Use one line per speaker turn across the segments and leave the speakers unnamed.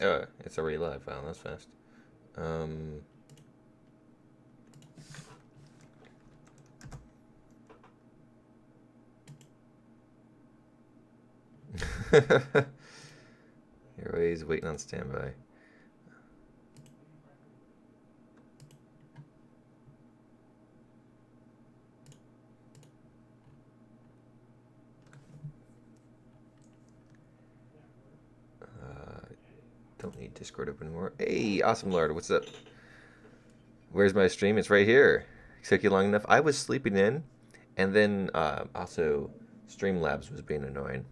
Oh, it's already live. Wow, that's fast. Um, You're always waiting on standby. Don't need Discord open anymore. Hey, awesome Lord, what's up? Where's my stream? It's right here. It took you long enough. I was sleeping in, and then also Streamlabs was being annoying.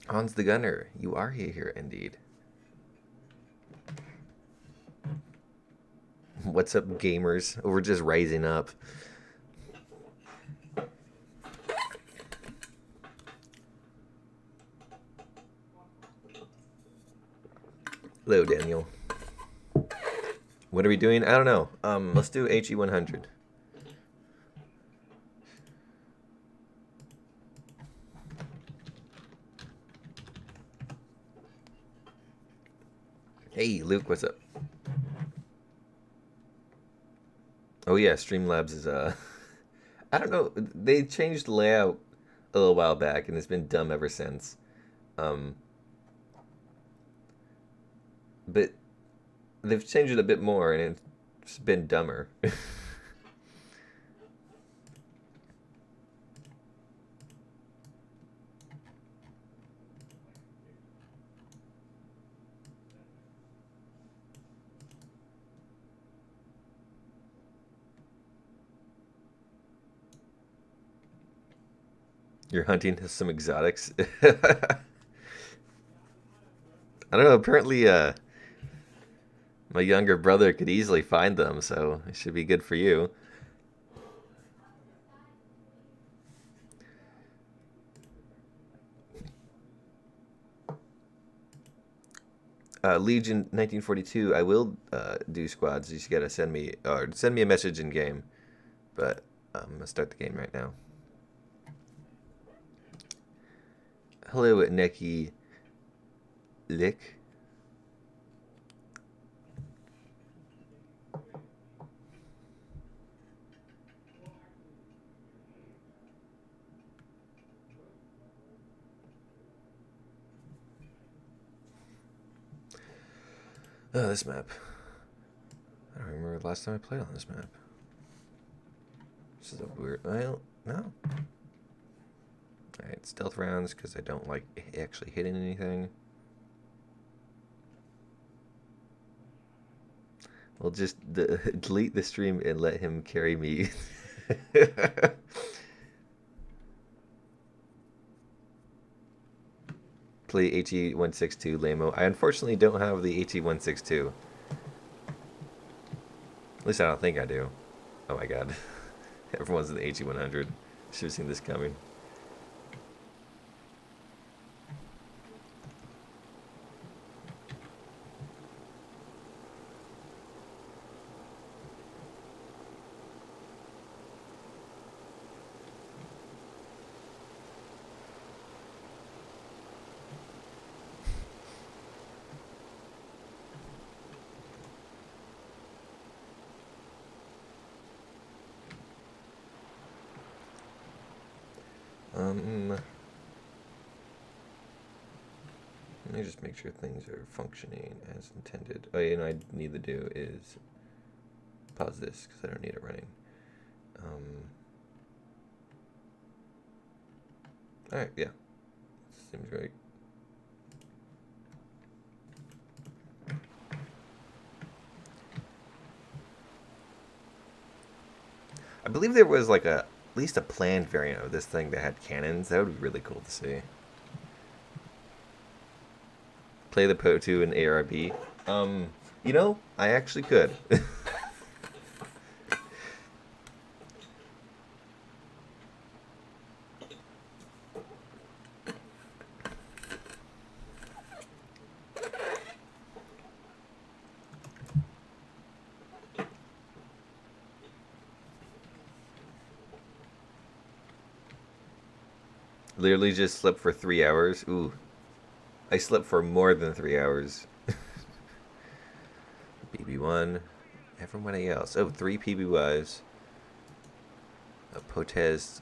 Hans the Gunner, you are here indeed. What's up, gamers? We're just rising up. Hello, Daniel. What are we doing? I don't know. Let's do HE100. Hey, Luke, what's up? Oh yeah, Streamlabs is I don't know. They changed the layout a little while back, and it's been dumb ever since. Um, but they've changed it a bit more, and it's been dumber. You're hunting some exotics. I don't know. Apparently, my younger brother could easily find them, so it should be good for you. Legion 1942. I will do squads. You just gotta send me a message in game. But I'm gonna start the game right now. Hello, Neki Lick. Oh, this map. I don't remember the last time I played on this map. This is a weird. Well, no. Alright, stealth rounds because I don't like actually hitting anything. We'll just delete the stream and let him carry me. Play HE162 Lamo. I unfortunately don't have the HE162. At least I don't think I do. Oh my god. Everyone's in the HE100. Should have seen this coming. Let me just make sure things are functioning as intended. Oh, you know, I need to do is pause this because I don't need it running. Alright, yeah. Seems right. I believe there was like at least a planned variant of this thing that had cannons. That would be really cool to see. Play the PO2 in ARB. You know, I actually could. Literally just slept for 3 hours. Ooh. I slept for more than 3 hours. BB1. Everybody else. Oh, 3 PBYs. A Potez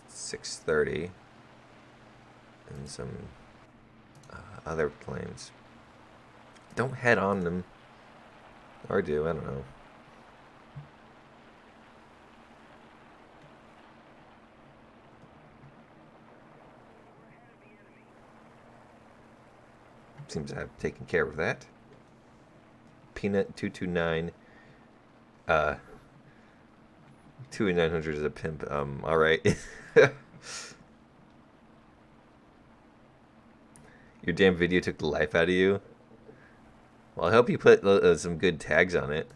630. And some other planes. Don't head on them. Or do, I don't know. Seems to have taken care of that. Peanut 229. 2 900 is a pimp. Alright. Your damn video took the life out of you. Well, I hope you put some good tags on it.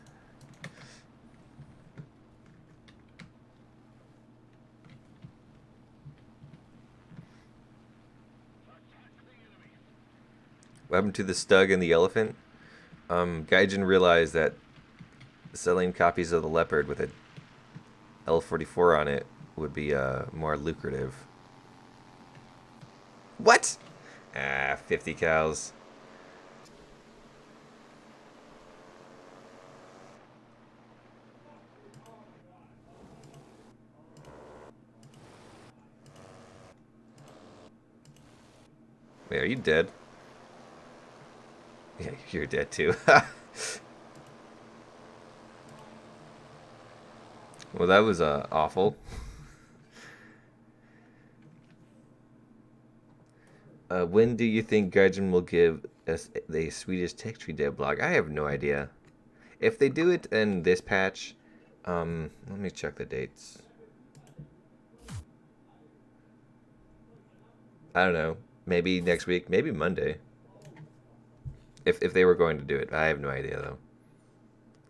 What happened to the Stug and the Elephant? Gaijin realized that selling copies of the Leopard with a L44 on it would be more lucrative. What? 50 cows. Wait, are you dead? Yeah, you're dead too. Well, that was awful. When do you think Gaijin will give us the Swedish Tech Tree devlog? I have no idea. If they do it in this patch, let me check the dates. I don't know. Maybe next week. Maybe Monday. If they were going to do it. I have no idea, though.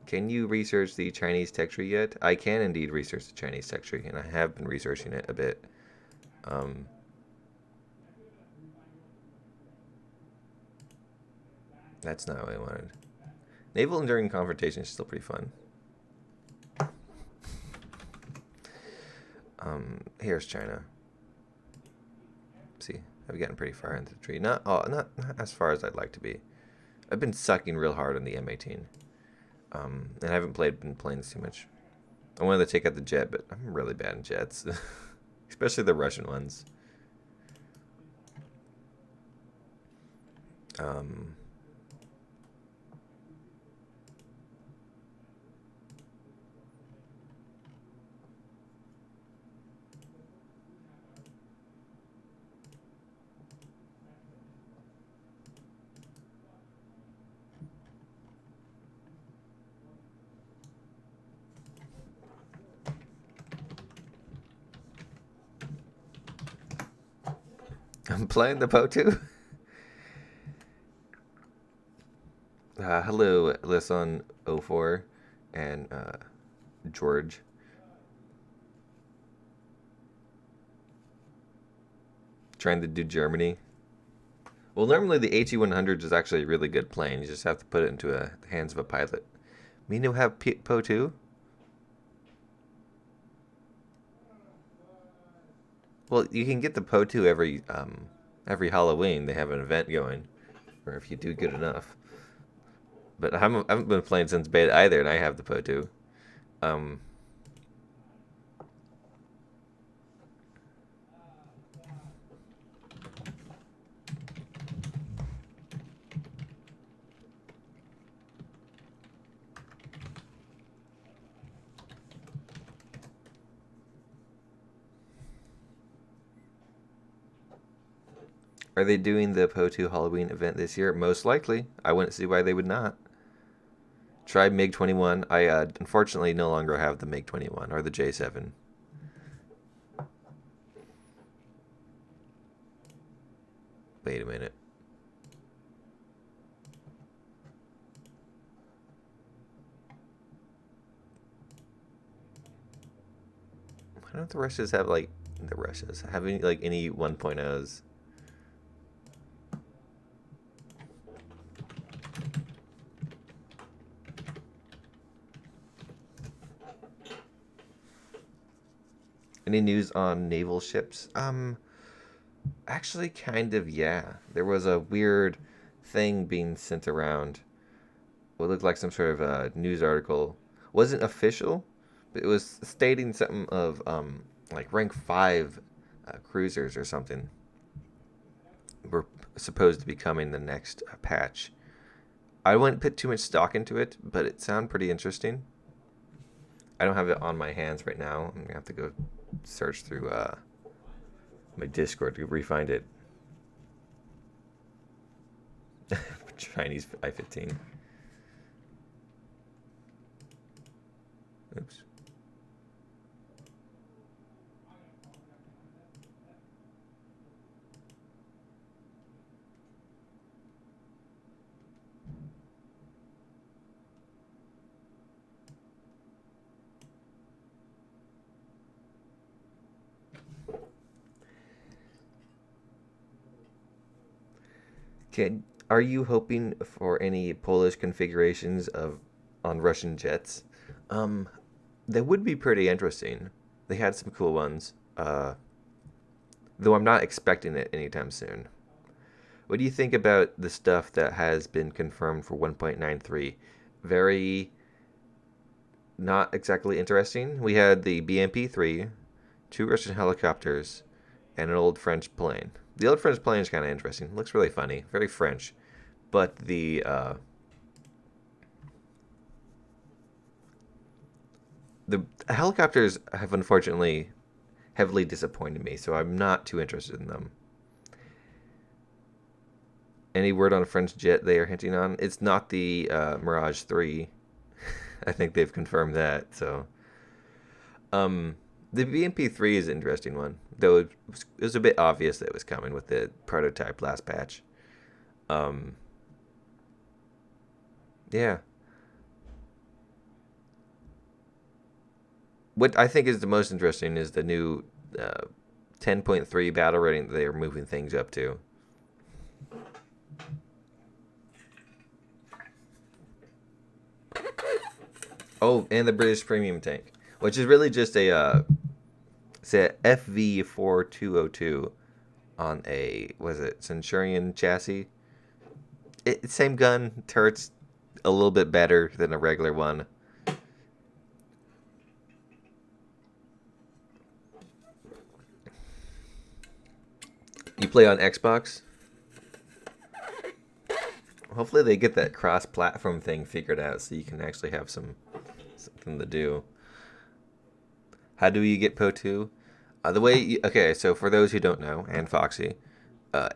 Can you research the Chinese tech tree yet? I can indeed research the Chinese tech tree, and I have been researching it a bit. That's not what I wanted. Naval enduring confrontation is still pretty fun. Here's China. See, I've gotten pretty far into the tree. Not as far as I'd like to be. I've been sucking real hard on the M18. And I haven't been planes too much. I wanted to take out the jet, but I'm really bad in jets. Especially the Russian ones. I'm playing the PO2. Hello, Lisson04 and George. Trying to do Germany. Well, normally the HE100 is actually a really good plane. You just have to put it into the hands of a pilot. Mean to have PO2? Well, you can get the PO2 every Halloween. They have an event going, or if you do good enough. But I haven't been playing since beta either, and I have the PO2. Are they doing the PO2 Halloween event this year? Most likely. I wouldn't see why they would not. Try MiG-21. I unfortunately no longer have the MiG-21 or the J7. Wait a minute. Why don't the Russians have any 1.0s? Any news on naval ships? I Actually, kind of, yeah. There was a weird thing being sent around. What looked like some sort of a news article. Wasn't official, but it was stating something of like rank 5 cruisers or something were supposed to be coming the next patch. I wouldn't put too much stock into it, but it sounded pretty interesting. I don't have it on my hands right now. I'm gonna have to go search through my Discord to re-find it. Chinese I-15. Oops. Are you hoping for any Polish configurations of on Russian jets? Um, that would be pretty interesting. They had some cool ones. Though I'm not expecting it anytime soon. What do you think about the stuff that has been confirmed for 1.93? Very not exactly interesting. We had the BMP-3, two Russian helicopters, and an old French plane. The old French plane is kind of interesting. Looks really funny, very French. But the helicopters have unfortunately heavily disappointed me, so I'm not too interested in them. Any word on a French jet they are hinting on? It's not the Mirage 3. I think they've confirmed that. So, um, the BMP-3 is an interesting one, though it was a bit obvious that it was coming with the prototype last patch. Um, yeah. What I think is the most interesting is the new 10.3 battle rating that they are moving things up to. Oh, and the British premium tank, which is really just it's a FV4202 on a, was it Centurion chassis? Same gun, turrets a little bit better than a regular one. You play on Xbox? Hopefully they get that cross-platform thing figured out so you can actually have something to do. How do you get Po2? Okay, so for those who don't know, and Foxy,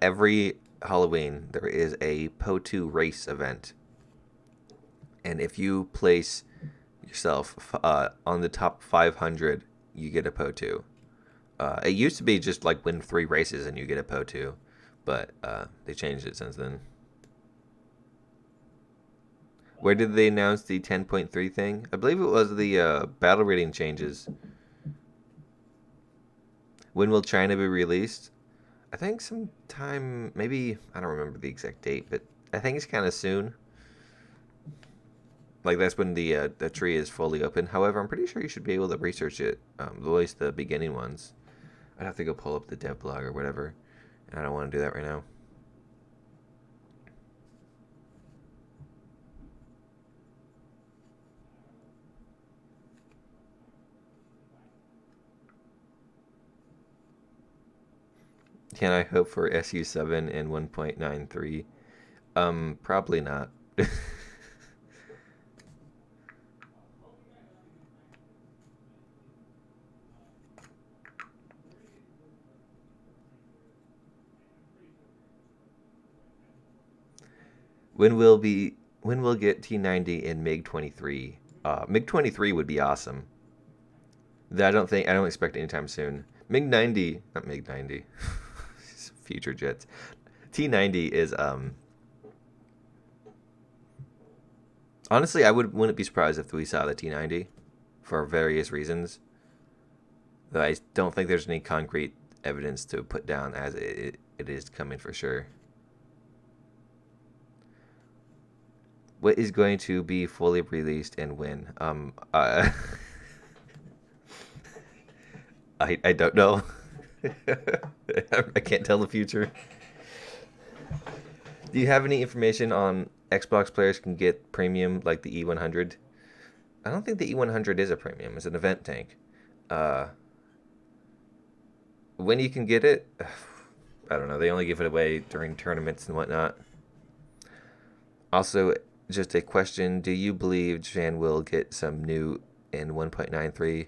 every Halloween there is a Po2 race event. And if you place yourself on the top 500, you get a Po2. It used to be just like win 3 races and you get a Po2, but they changed it since then. Where did they announce the 10.3 thing? I believe it was the battle rating changes. When will China be released? I think sometime, maybe, I don't remember the exact date, but I think it's kind of soon. Like that's when the tree is fully open. However, I'm pretty sure you should be able to research it, at least the beginning ones. I'd have to go pull up the dev blog or whatever, and I don't want to do that right now. Can I hope for SU7 and 1.93? Probably not. When we'll get T90 and MiG 23? MiG 23 would be awesome. That I don't expect anytime soon. MiG 90, not MiG 90. Future jets. T90 is honestly, wouldn't be surprised if we saw the T90 for various reasons. Though I don't think there's any concrete evidence to put down as it is coming for sure. What is going to be fully released and when? I don't know. I can't tell the future. Do you have any information on Xbox players can get premium like the E100? I don't think the E100 is a premium. It's an event tank. Uh, when you can get it, I don't know. They only give it away during tournaments and whatnot. Also, just a question: do you believe Japan will get some new in 1.93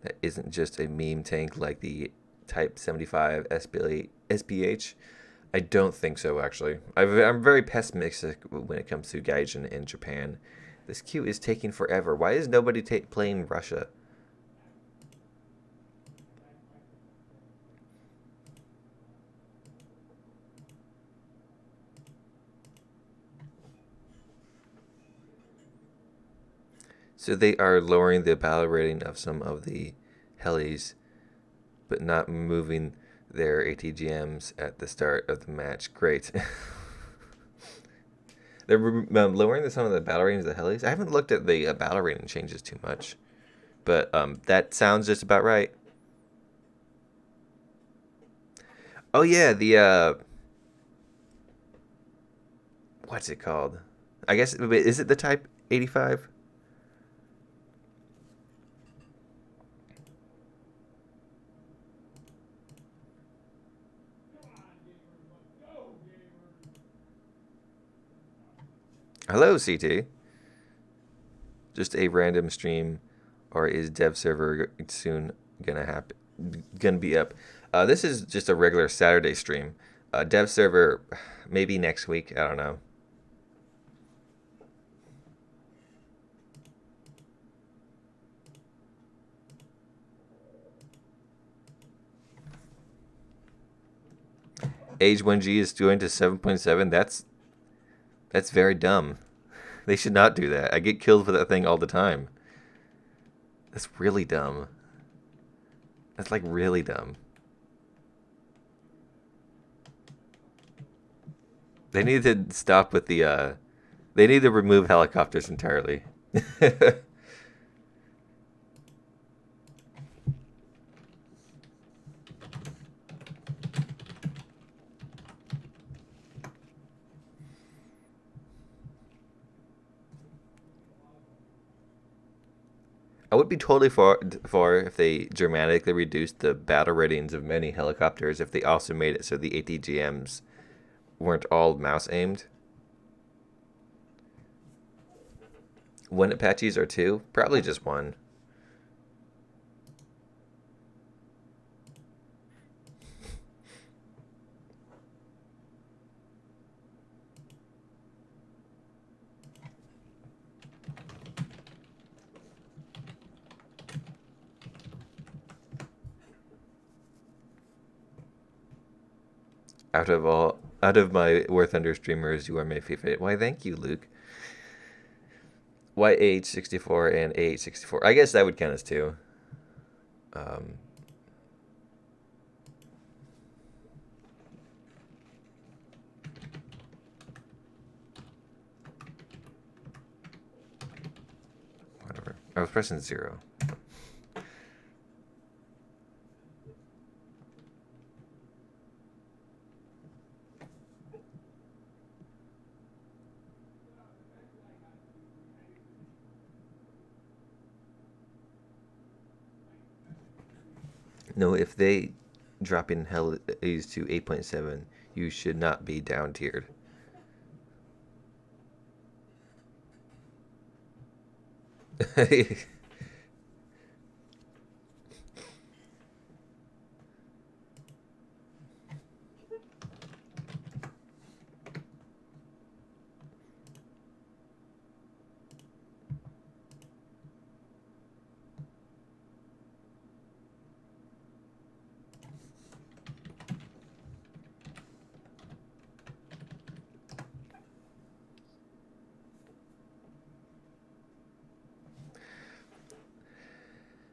that isn't just a meme tank like the Type 75 SPH? I don't think so, actually. I'm very pessimistic when it comes to Gaijin in Japan. This queue is taking forever. Why is nobody playing Russia? So they are lowering the battle rating of some of the helis, but not moving their ATGMs at the start of the match. Great. They're lowering some of the battle ratings of the helis. I haven't looked at the battle rating changes too much, but that sounds just about right. Oh yeah, the what's it called? I guess is it the Type 85? Hello, CT. Just a random stream, or is dev server soon gonna be up? This is just a regular Saturday stream. Dev server maybe next week. I don't know. Age 1G is going to 7.7. That's very dumb. They should not do that. I get killed for that thing all the time. That's really dumb. That's like really dumb. They need to stop with the they need to remove helicopters entirely. I would be totally for if they dramatically reduced the battle ratings of many helicopters if they also made it so the ATGMs weren't all mouse aimed. One Apaches or two? Probably just one. Out of my War Thunder streamers, you are my favorite. Why, thank you, Luke. YH64 and AH64. I guess that would count as two. Um, whatever. I was pressing 0. No, if they drop in helis to 8.7, you should not be down tiered.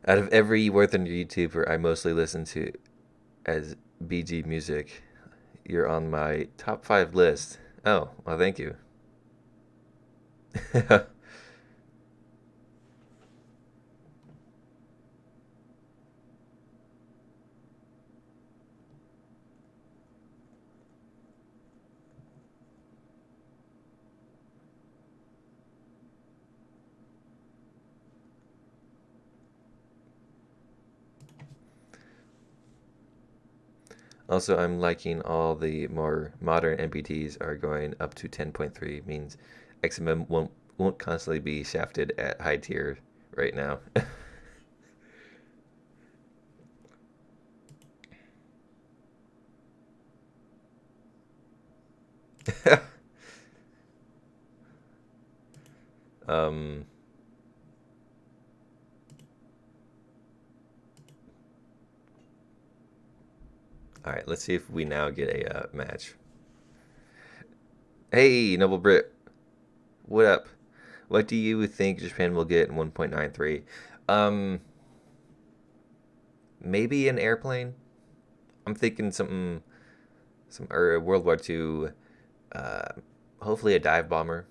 Out of every Worth and YouTuber I mostly listen to as BG Music, you're on my top 5 list. Oh, well, thank you. Also, I'm liking all the more modern NPTs are going up to 10.3. Means XMM won't constantly be shafted at high tier right now. um, all right, let's see if we now get a match. Hey, Noble Brit, what up? What do you think Japan will get in 1.93? Um, maybe an airplane. I'm thinking some World War II. Uh, hopefully a dive bomber.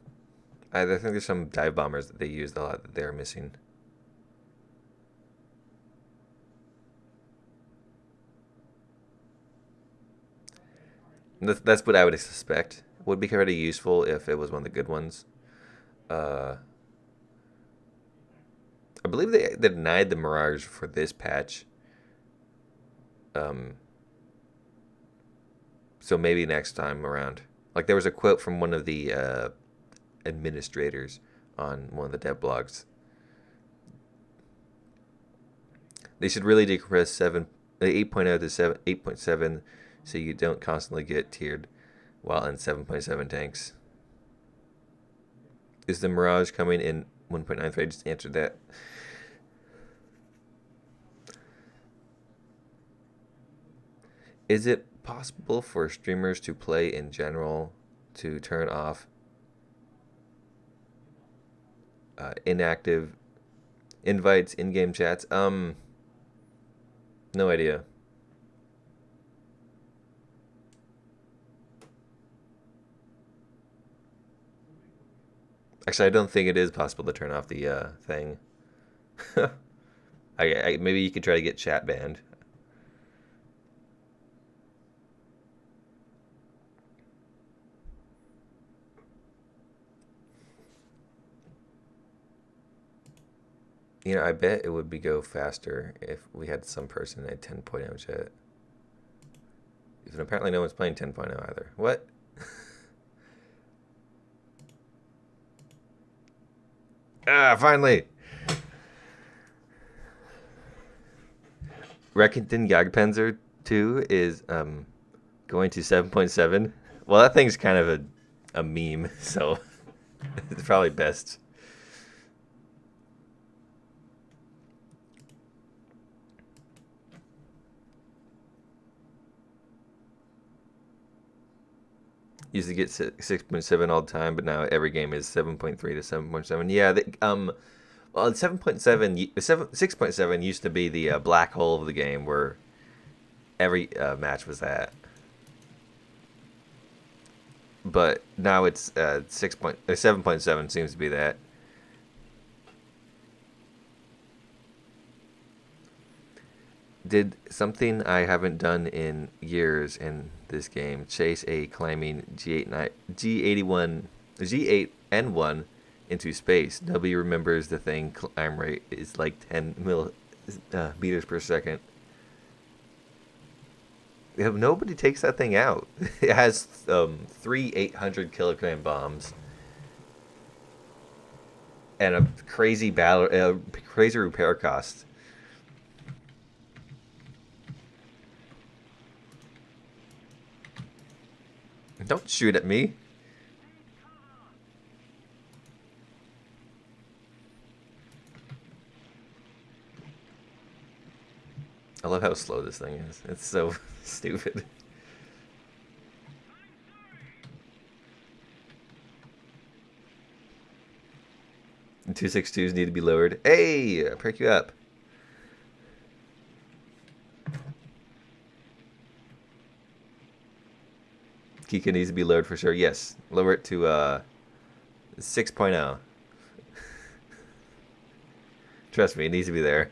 I think there's some dive bombers that they used a lot that they're missing. That's what I would suspect. Would be pretty useful if it was one of the good ones. Uh, I believe they denied the Mirage for this patch. Um, so maybe next time around. Like there was a quote from one of the administrators on one of the dev blogs. They should really decompress 8.0 to 8.7 so you don't constantly get tiered while in 7.7 tanks. Is the Mirage coming in 1.93? I just answered that. Is it possible for streamers to play in general to turn off inactive invites, in-game chats? No idea. Actually, I don't think it is possible to turn off the thing. Maybe you could try to get chat banned. You know, I bet it would go faster if we had some person at 10.0 chat. Even apparently no one's playing 10.0 either. What? Finally! Rakuten Jagdpanzer 2 is going to 7.7. Well, that thing's kind of a meme, so it's probably best. Used to get 6.7 all the time, but now every game is 7.3 to 7.7. Yeah, well, 7.7, 6.7 used to be the black hole of the game where every match was at. But now it's 7.7 seems to be that. Did something I haven't done in years in this game chase a climbing G8N1 into space? Nobody remembers the thing climb rate is like 10 meters per second. Nobody takes that thing out. It has three 800-kilogram bombs and a crazy crazy repair cost. Don't shoot at me. I love how slow this thing is. It's so stupid. 262s need to be lowered. Hey, perk you up. Kika needs to be lowered for sure. Yes, lower it to 6.0. Trust me, it needs to be there.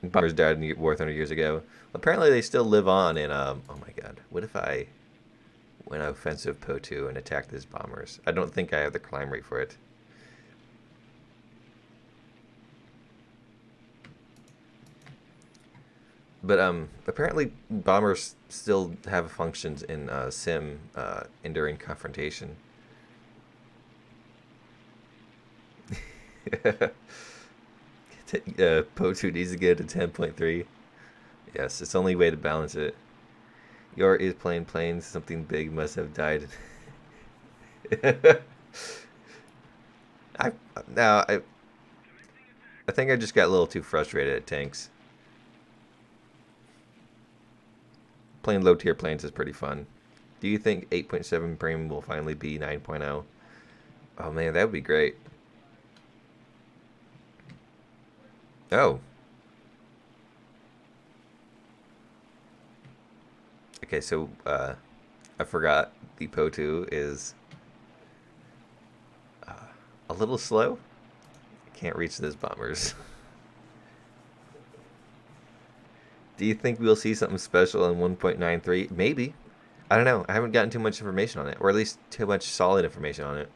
Bombers died in War Thunder years ago. Apparently, they still live on in. Oh my god, what if I went offensive Po2 and attacked these bombers? I don't think I have the climb rate for it. But apparently bombers still have functions in sim enduring confrontation. Po2 needs to get to 10.3. Yes, it's the only way to balance it. Your is playing planes. Something big must have died. I now I think I just got a little too frustrated at tanks. Playing low tier planes is pretty fun. Do you think 8.7 Prime will finally be 9.0? Oh man, that would be great. Oh, okay. So I forgot the Po2 is a little slow. Can't reach those bombers. Do you think we'll see something special in 1.93? Maybe. I don't know. I haven't gotten too much information on it, or at least too much solid information on it.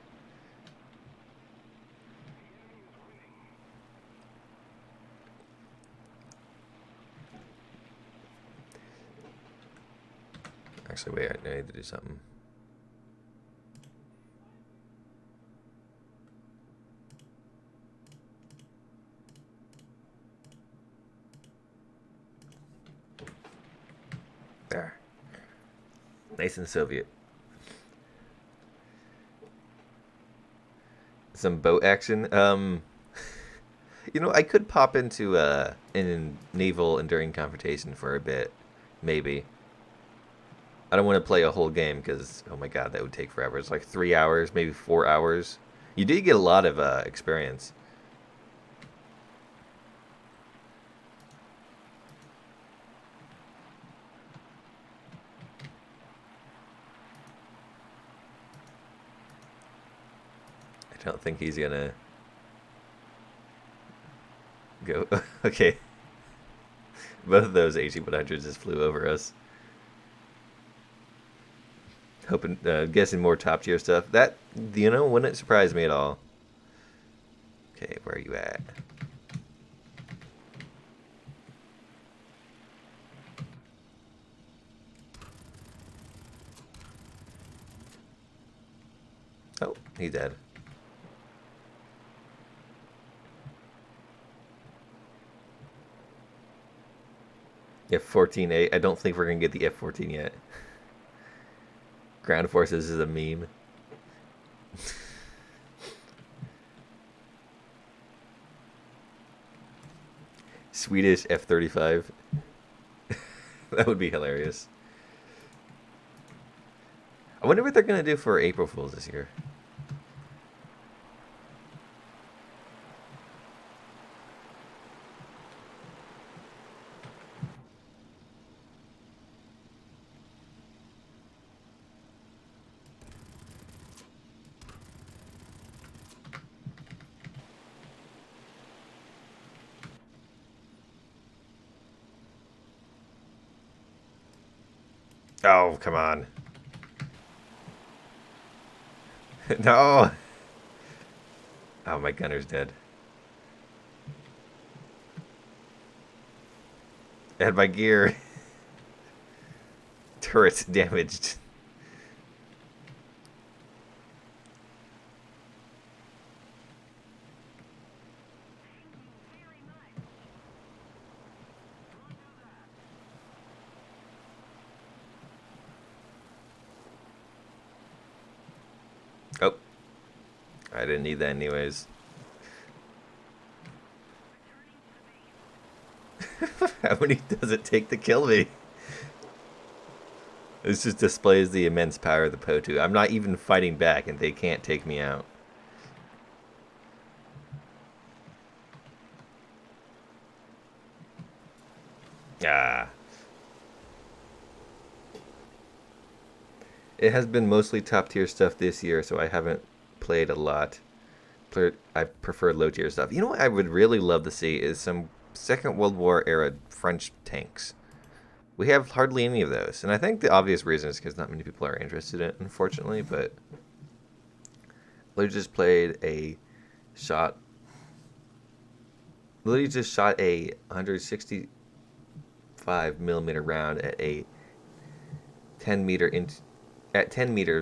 Actually, wait. I need to do something. There. Nice and Soviet. Some boat action. I could pop into in naval enduring confrontation for a bit, maybe. I don't want to play a whole game because oh my god, that would take forever. It's like 3 hours, maybe 4 hours. You do get a lot of experience. I don't think he's gonna go. Okay, both of those HE-100s just flew over us. Hoping, guessing more top tier stuff. That wouldn't surprise me at all. Okay, where are you at? Oh, he's dead. F-14A. I don't think we're gonna get the F-14 yet. Ground forces is a meme. Swedish F-35. That would be hilarious. I wonder what they're gonna do for April Fools this year. Oh, come on. No! Oh, my gunner's dead. I had my gear. Turret's damaged. Oh. I didn't need that anyways. How many does it take to kill me? This just displays the immense power of the Po2. I'm not even fighting back and they can't take me out. Ah. It has been mostly top tier stuff this year, so I haven't played a lot. I prefer low tier stuff. You know what I would really love to see is some Second World War era French tanks. We have hardly any of those, and I think the obvious reason is because not many people are interested in it, unfortunately. But literally just played a shot. Literally just shot a 165 3.5 millimeter round at a 10 meters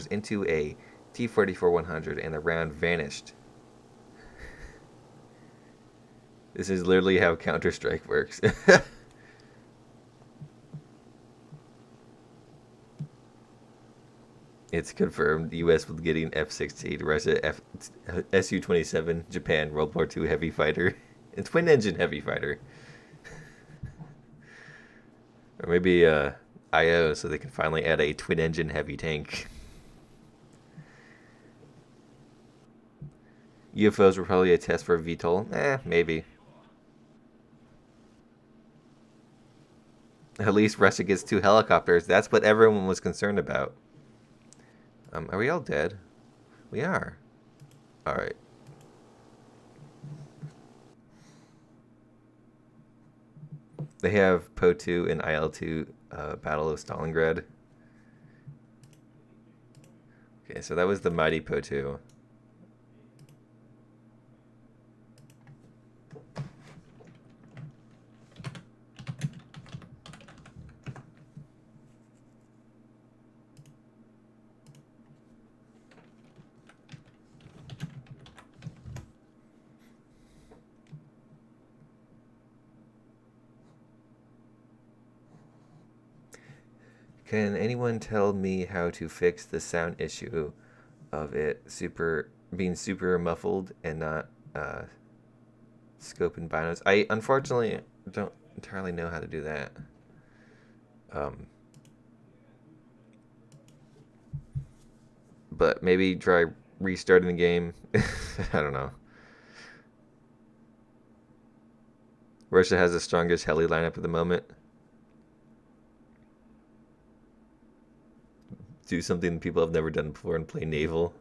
into a T-44-100, and the round vanished. This is literally how Counter-Strike works. It's confirmed. The U.S. will be getting F-16, Russia Su-27, Japan World War II heavy fighter, and twin-engine heavy fighter, or maybe IO, so they can finally add a twin-engine heavy tank. UFOs were probably a test for VTOL. Maybe. At least Russia gets 2 helicopters. That's what everyone was concerned about. Are we all dead? We are. Alright. They have Po-2 and IL-2 Battle of Stalingrad. Okay, so that was the mighty Po-2. Can anyone tell me how to fix the sound issue of it being super muffled and not scope and binos? I unfortunately don't entirely know how to do that. But maybe try restarting the game. I don't know. Russia has the strongest heli lineup at the moment. Do something people have never done before and play naval.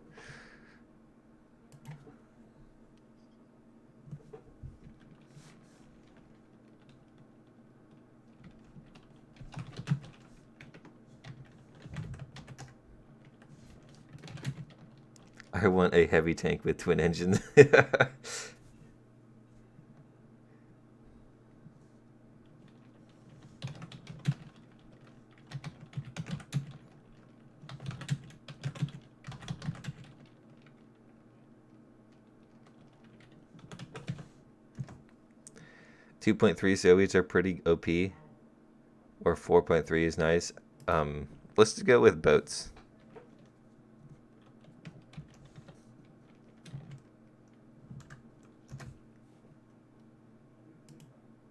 I want a heavy tank with twin engines. 2.3 Soviets are pretty OP, or 4.3 is nice. Let's just go with boats.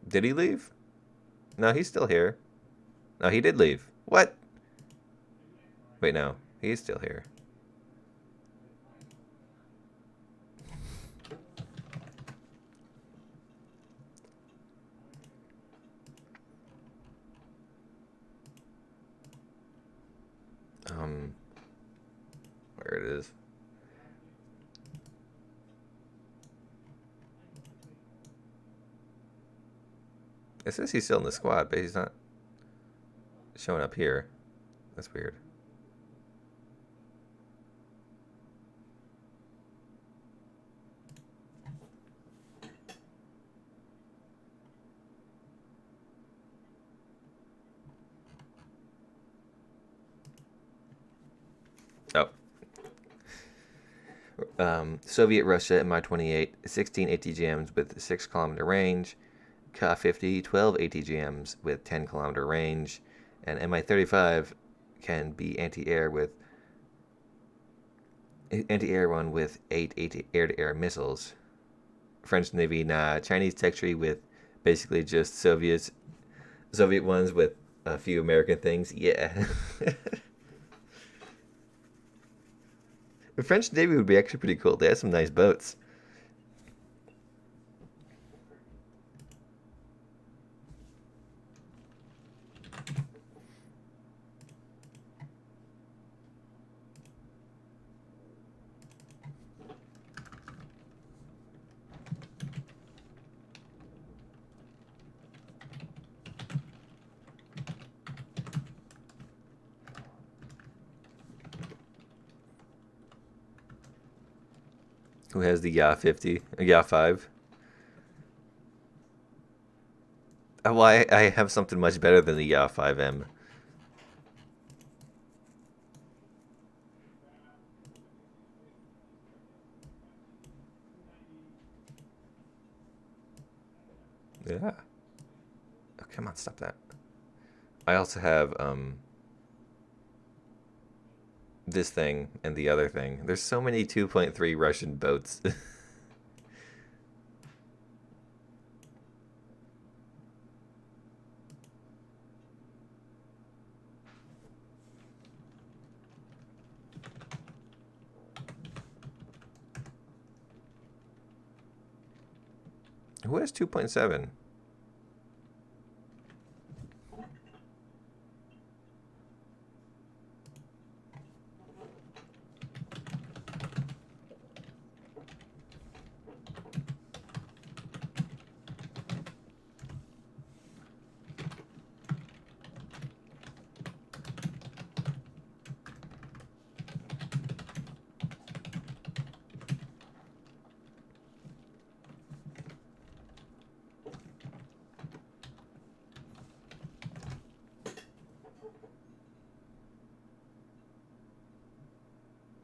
Did he leave? No, he's still here. No, he did leave. What? Wait, no. He's still here. Where it is. It says he's still in the squad, but he's not showing up here. That's weird. Oh. Soviet Russia Mi-28, 16 ATGMs with 6 kilometer range. Ka-50, 12 ATGMs with 10 kilometer range. And Mi-35 can be anti-air one with 8 air-to-air missiles. French Navy, nah. Chinese tech tree with basically just Soviet ones with a few American things. Yeah. The French Navy would be actually pretty cool. They have some nice boats. Who has the Ya 50? Ya 5? Well, I have something much better than the 5M. Yeah. Oh, come on, stop that. I also have this thing and the other thing. There's so many 2.3 Russian boats. Who has 2.7?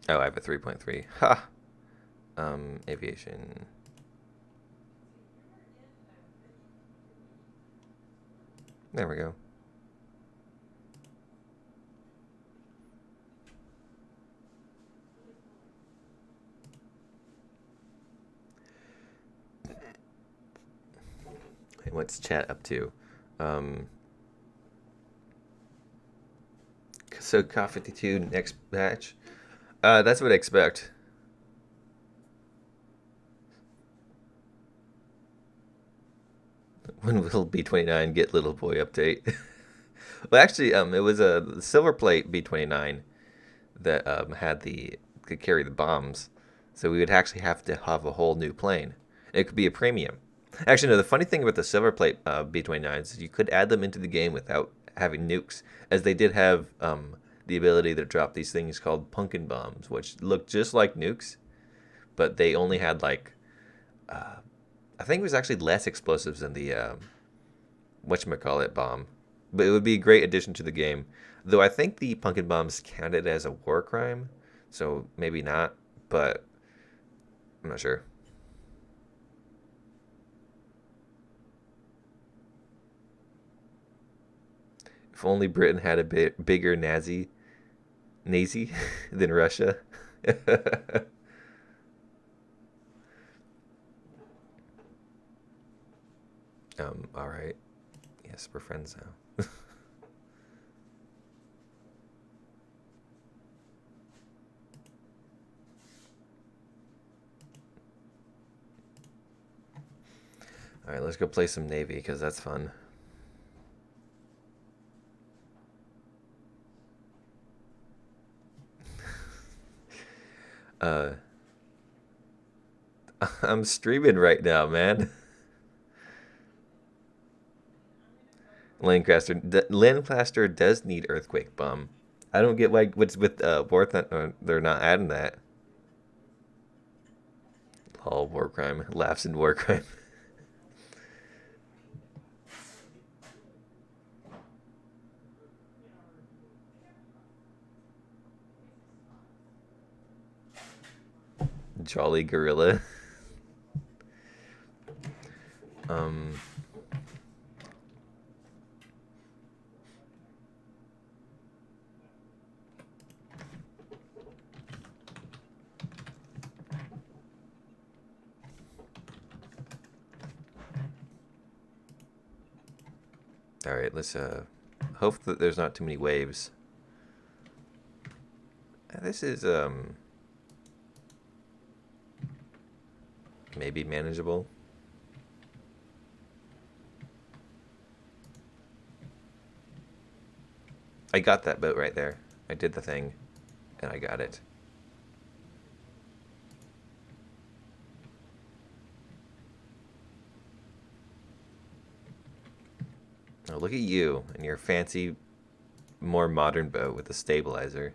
Oh, I have a 3.3. Ha! Aviation. There we go. Hey, what's chat up to? Um, so COP 52 next batch. That's what I expect. When will B29 get little boy update? Well, actually, it was a silver plate B29 that could carry the bombs, so we would actually have to have a whole new plane. It could be a premium. Actually, no. The funny thing about the silver plate B29s is you could add them into the game without having nukes, as they did have the ability to drop these things called pumpkin bombs, which look just like nukes, but they only had like I think it was actually less explosives than the whatchamacallit bomb. But it would be a great addition to the game. Though I think the pumpkin bombs counted as a war crime, so maybe not, but I'm not sure. If only Britain had a bit bigger Nazi than Russia. All right. Yes, we're friends now. All right, let's go play some Navy because that's fun. Uh, I'm streaming right now, man. Lancaster does need earthquake bomb. I don't get why what's with war they're not adding that. All war crime laughs in war crime. Jolly gorilla. Um. All right, let's hope that there's not too many waves. This is maybe manageable. I got that boat right there. I did the thing, and I got it. Oh, look at you and your fancy, more modern boat with a stabilizer.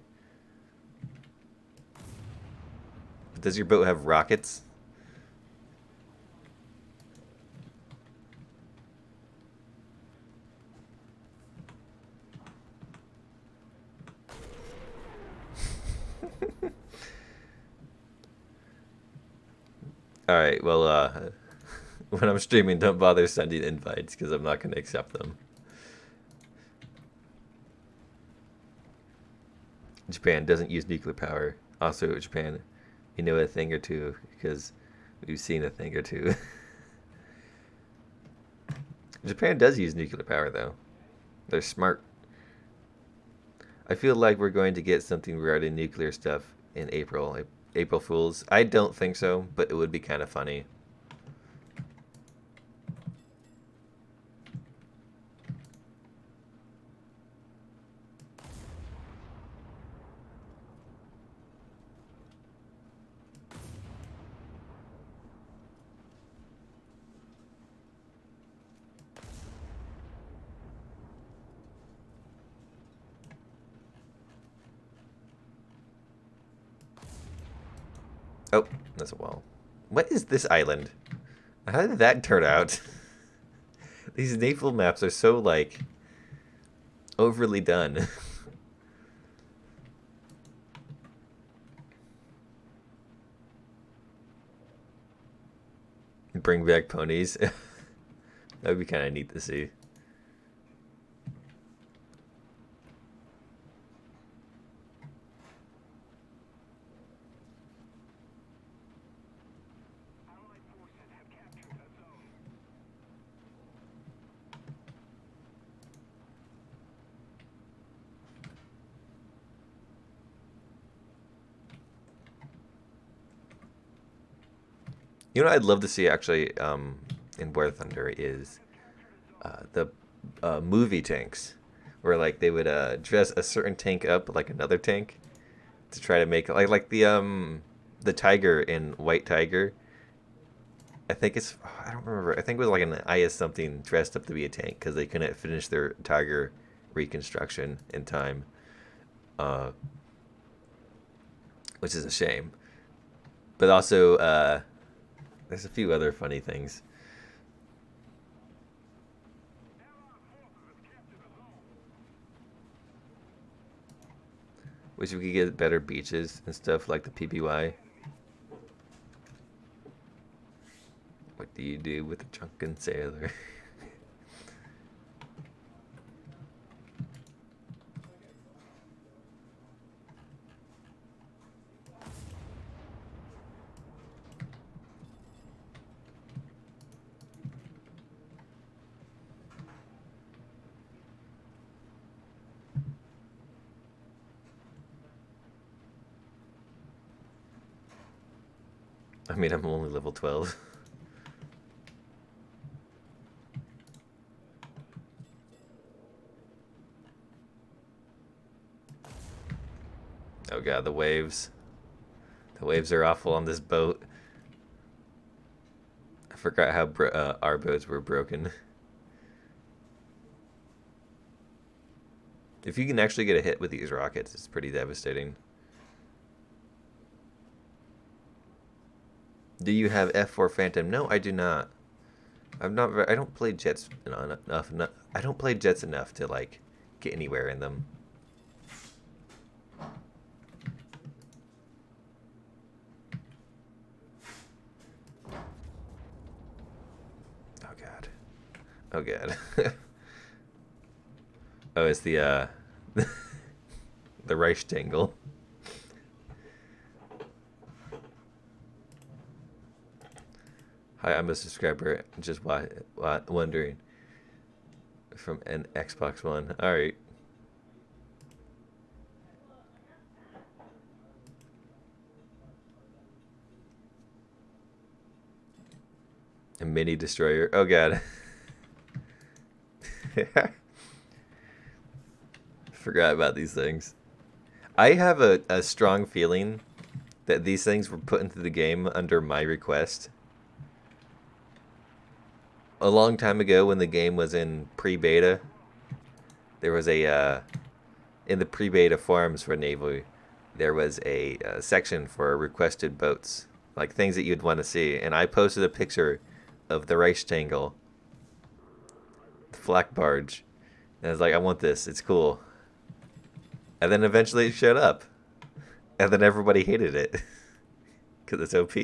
Does your boat have rockets? All right. Well, when I'm streaming, don't bother sending invites because I'm not going to accept them. Japan doesn't use nuclear power. Also, Japan, you know a thing or two because we've seen a thing or two. Japan does use nuclear power, though. They're smart. I feel like we're going to get something regarding nuclear stuff in April. April Fools. I don't think so, but it would be kind of funny. Oh, that's a wall. What is this island? How did that turn out? These naval maps are so, like, overly done. Bring back ponies. That would be kind of neat to see. You know what I'd love to see actually in War Thunder is the movie tanks, where like they would dress a certain tank up like another tank to try to make like the tiger in White Tiger. I think it's I don't remember. I think it was like an IS something dressed up to be a tank because they couldn't finish their tiger reconstruction in time, uh, which is a shame. But also, there's a few other funny things. Wish we could get better beaches and stuff like the PPY. What do you do with a drunken sailor? I mean, I'm only level 12. Oh god, the waves. The waves are awful on this boat. I forgot how our boats were broken. If you can actually get a hit with these rockets, it's pretty devastating. Do you have F4 Phantom? No, I do not. I'm not. I don't play jets enough. I don't play jets enough to like get anywhere in them. Oh god. Oh god. Oh, it's the the Reichtangle. Hi, I'm a subscriber. Just wondering from an Xbox One. All right. A mini destroyer. Oh god. Forgot about these things. I have a strong feeling that these things were put into the game under my request. A long time ago when the game was in pre-beta, there was in the pre-beta forums for Naval, there was a section for requested boats, like things that you'd want to see, and I posted a picture of the Reichstangle, the flak barge, and I was like, I want this, it's cool. And then eventually it showed up, and then everybody hated it because it's OP.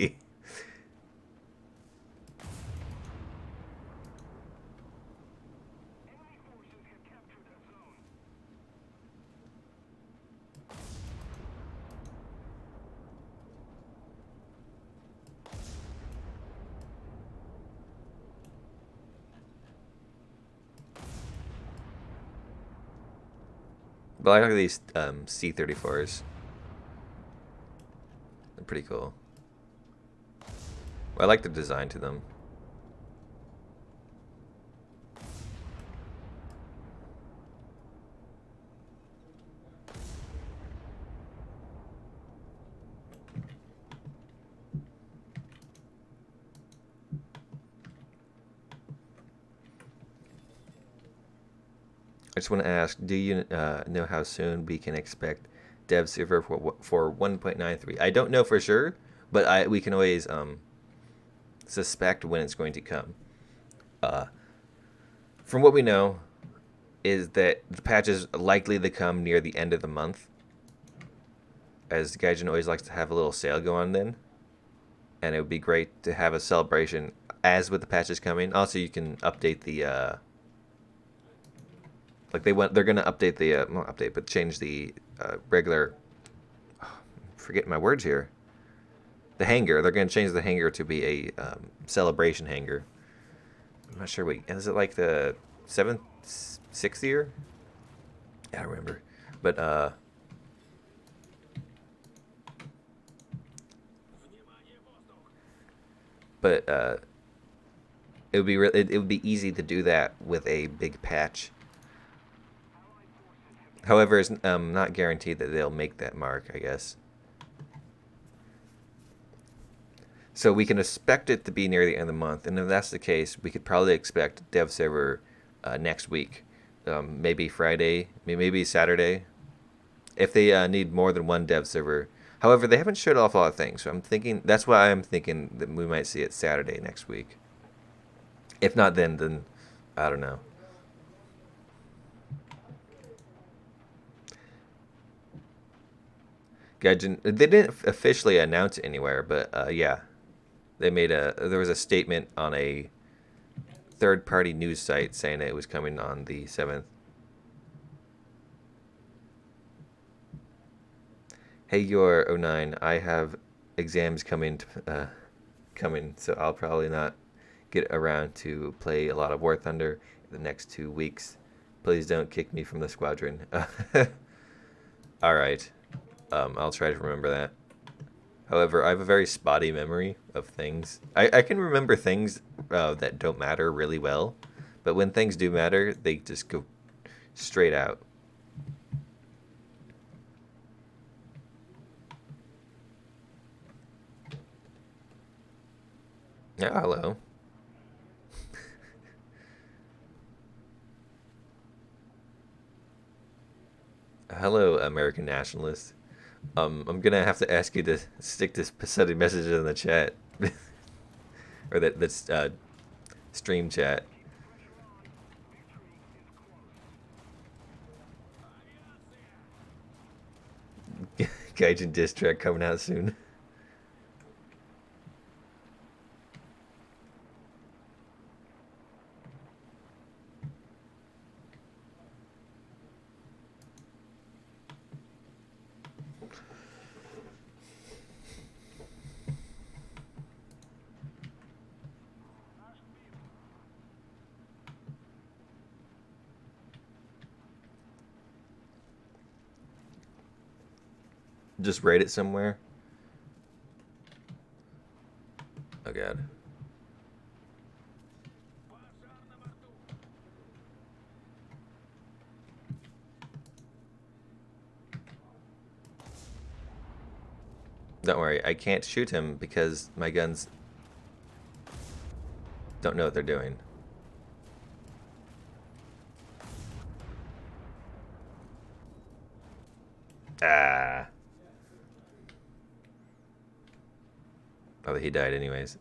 But I like these C-34s. They're pretty cool. I like the design to them. I just want to ask, do you know how soon we can expect dev server for 1.93? I don't know for sure, but we can always suspect when it's going to come. From what we know, is that the patch is likely to come near the end of the month, as Gaijin always likes to have a little sale go on then, and it would be great to have a celebration as with the patches coming. Also, you can update the they're gonna update the not update but change the regular. Forget my words here. The hangar. They're gonna change the hangar to be a celebration hangar. I'm not sure. Wait, is it like the 7th, 6th year? Yeah, I remember. But it would be it would be easy to do that with a big patch. However, it's not guaranteed that they'll make that mark, I guess. So we can expect it to be near the end of the month, and if that's the case, we could probably expect dev server next week, maybe Friday, maybe Saturday, if they need more than one dev server. However, they haven't showed off a lot of things, so I'm thinking that's why I'm thinking that we might see it Saturday next week. If not, then I don't know. Gaijin, they didn't officially announce it anywhere, but yeah, they made there was a statement on a third-party news site saying that it was coming on the 7th. Hey, your 09, I have exams coming, so I'll probably not get around to play a lot of War Thunder the next 2 weeks. Please don't kick me from the squadron. All right, I'll try to remember that. However, I have a very spotty memory of things. I can remember things that don't matter really well, but when things do matter, they just go straight out. Yeah, hello. Hello, American nationalists. I'm gonna have to ask you to stick this pathetic message in the chat, or that's stream chat. Gaijin diss track coming out soon. Just rate it somewhere. Oh god. Don't worry, I can't shoot him because my guns don't know what they're doing. Ah. Oh, he died anyways.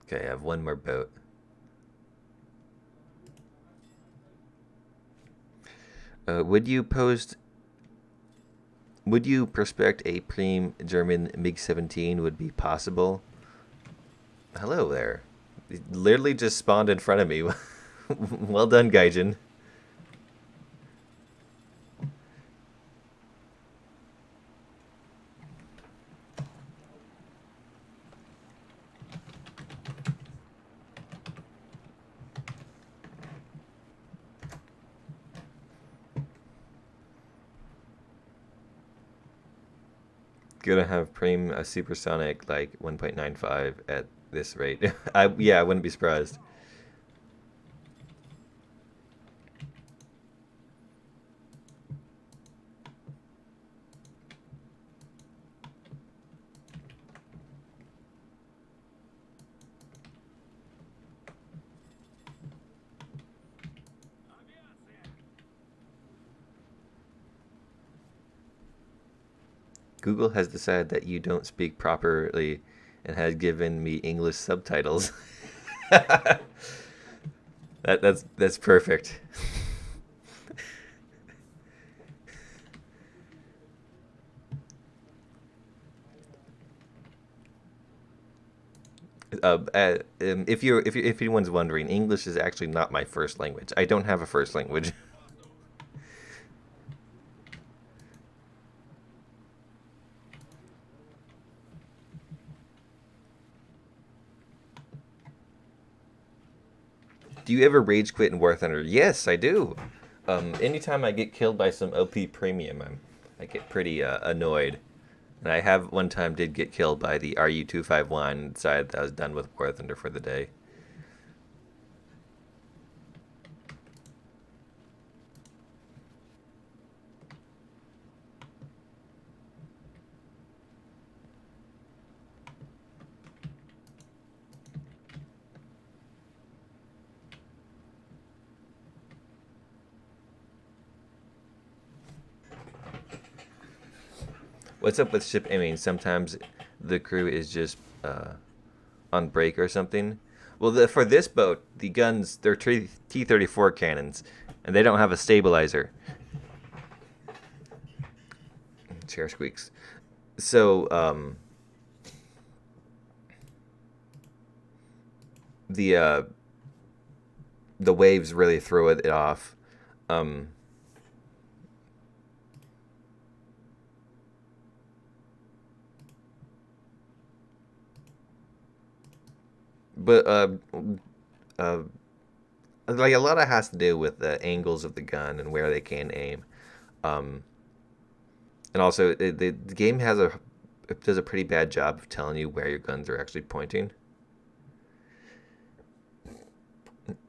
Okay, I have one more boat. Would you post? Would you prospect a preem German MiG-17 would be possible? Hello there. It literally just spawned in front of me. Well done, Gaijin. Gonna have Preem a supersonic like 1.95 at this rate. I wouldn't be surprised. Google has decided that you don't speak properly and has given me English subtitles. That's perfect. If anyone's wondering, English is actually not my first language. I don't have a first language. Do you ever rage quit in War Thunder? Yes, I do. Anytime I get killed by some OP premium, I get pretty annoyed. And I have one time did get killed by the RU-251, decided that I was done with War Thunder for the day. What's up with ship aiming? Sometimes the crew is just on break or something. Well, for this boat, the guns, they're T-34 cannons, and they don't have a stabilizer. Chair squeaks. So, the waves really throw it off. But uh, like a lot of it has to do with the angles of the gun and where they can aim, um, and also the game it does a pretty bad job of telling you where your guns are actually pointing.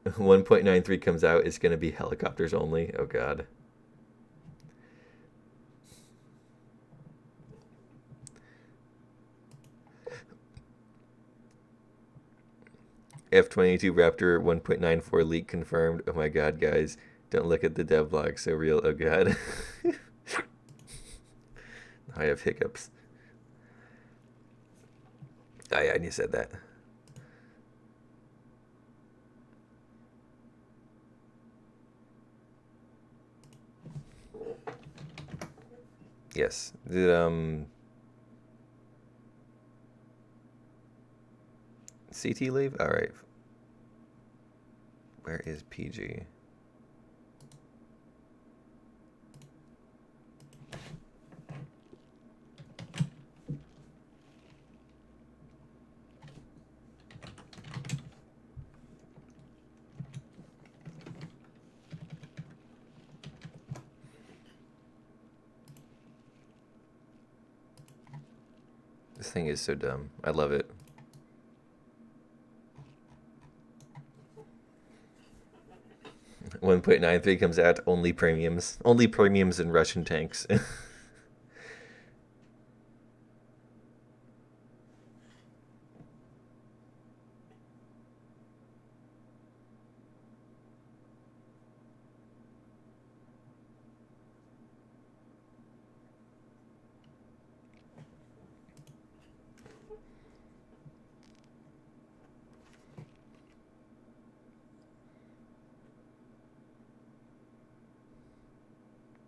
1.93 comes out, it's going to be helicopters only. Oh god. F-22 Raptor 1.94 leak confirmed. Oh my god, guys. Don't look at the devlog. So real. Oh god. I have hiccups. I knew said that. Yes. Did CT leave? All right. Where is PG? This thing is so dumb. I love it. .93 comes out. Only premiums. Only premiums in Russian tanks.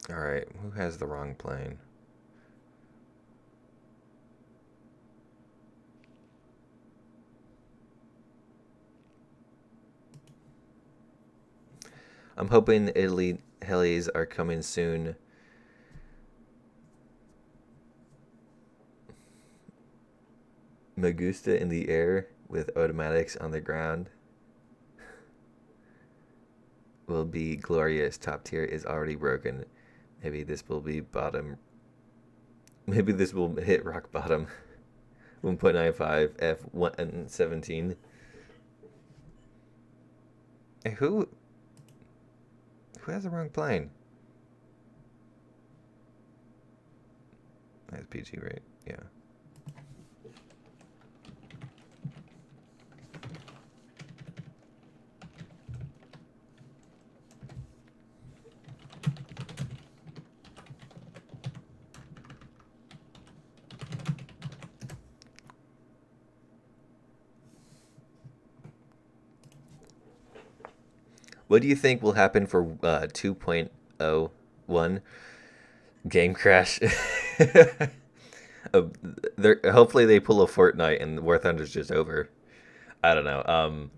Alright, who has the wrong plane? I'm hoping Italy helis are coming soon. Magusta in the air with automatics on the ground will be glorious. Top tier is already broken. Maybe this will be bottom Maybe this will hit rock bottom. 1.95 F117. Hey, who has the wrong plane? That's PG, right? Yeah. What do you think will happen for 2.01 game crash? uh, hopefully they pull a Fortnite and War Thunder's just over. I don't know.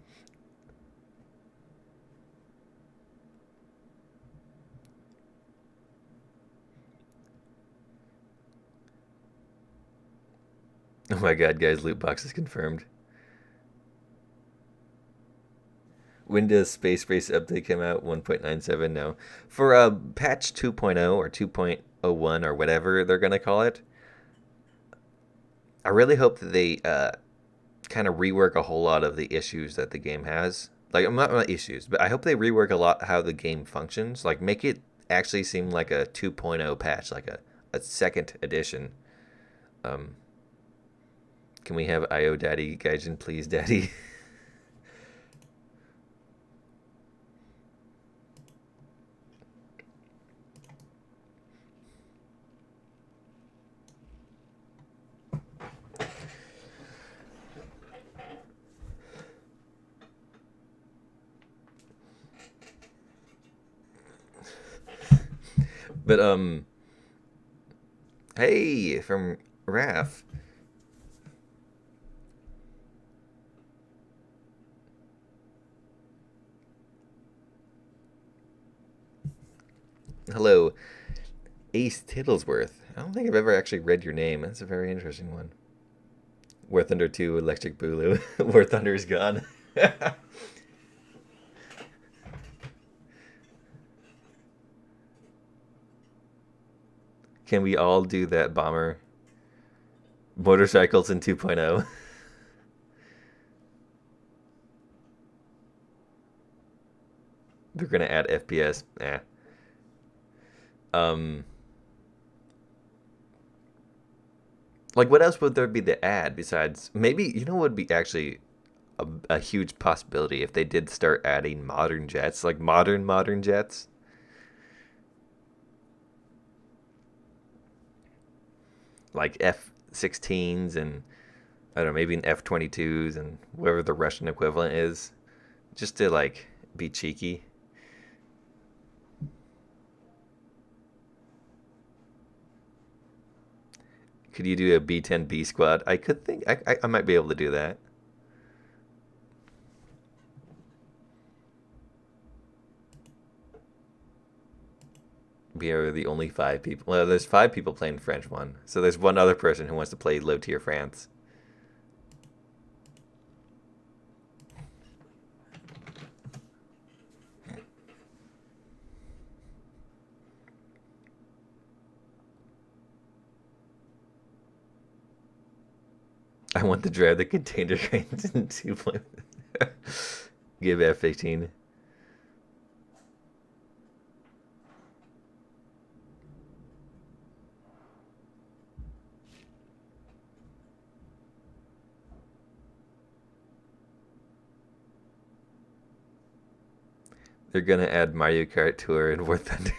Oh my god, guys, loot box is confirmed. When does Space Race update come out? 1.97? No. For patch 2.0 or 2.01 or whatever they're going to call it, I really hope that they kind of rework a whole lot of the issues that the game has. Like, not issues, but I hope they rework a lot how the game functions. Like, make it actually seem like a 2.0 patch, like a second edition. Um, can we have IO Daddy, Gaijin, please, Daddy? But hey, from Raf. Hello, Ace Tittlesworth. I don't think I've ever actually read your name. That's a very interesting one. War Thunder 2, Electric Boogaloo. War Thunder's gone. Can we all do that, Bomber? Motorcycles in 2.0. They're gonna add FPS. Um, like what else would there be to add besides maybe you know what would be actually a huge possibility if they did start adding modern jets, like modern jets, like F-16s and I don't know, maybe an F-22s and whatever the Russian equivalent is, just to like be cheeky. Could you do a B-10B squad? I could think I might be able to do that. We are the only 5 people. Well, there's 5 people playing French one, so there's one other person who wants to play low tier France. I want to drive the container trains in 2. Give F-18. They're gonna add Mario Kart Tour and War Thunder.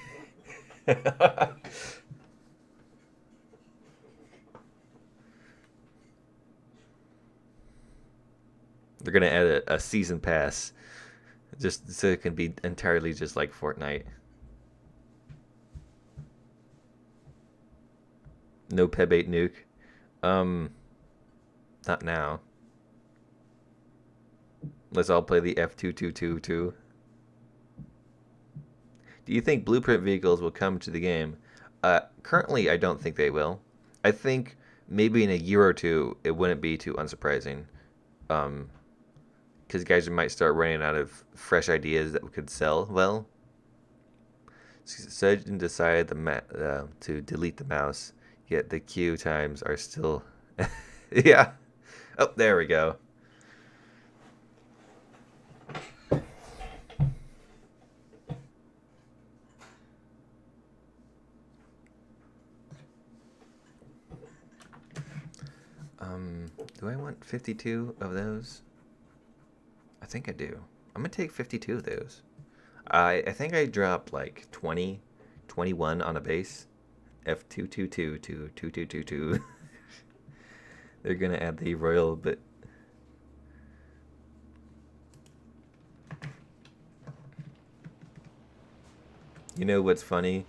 They're gonna add a season pass, just so it can be entirely just like Fortnite. No Peb 8 nuke. Um, not now. Let's all play the F2222. Do you think blueprint vehicles will come to the game? Currently, I don't think they will. I think maybe in a year or two, it wouldn't be too unsurprising. Because guys might start running out of fresh ideas that could sell well. Surgeon decided to delete the mouse. Yet the queue times are still... yeah. Oh, there we go. Do I want 52 of those? I think I do. I'm gonna take 52 of those. I think I dropped like 20, 21 on a base. F222 to 2222. They're gonna add the royal, but you know what's funny?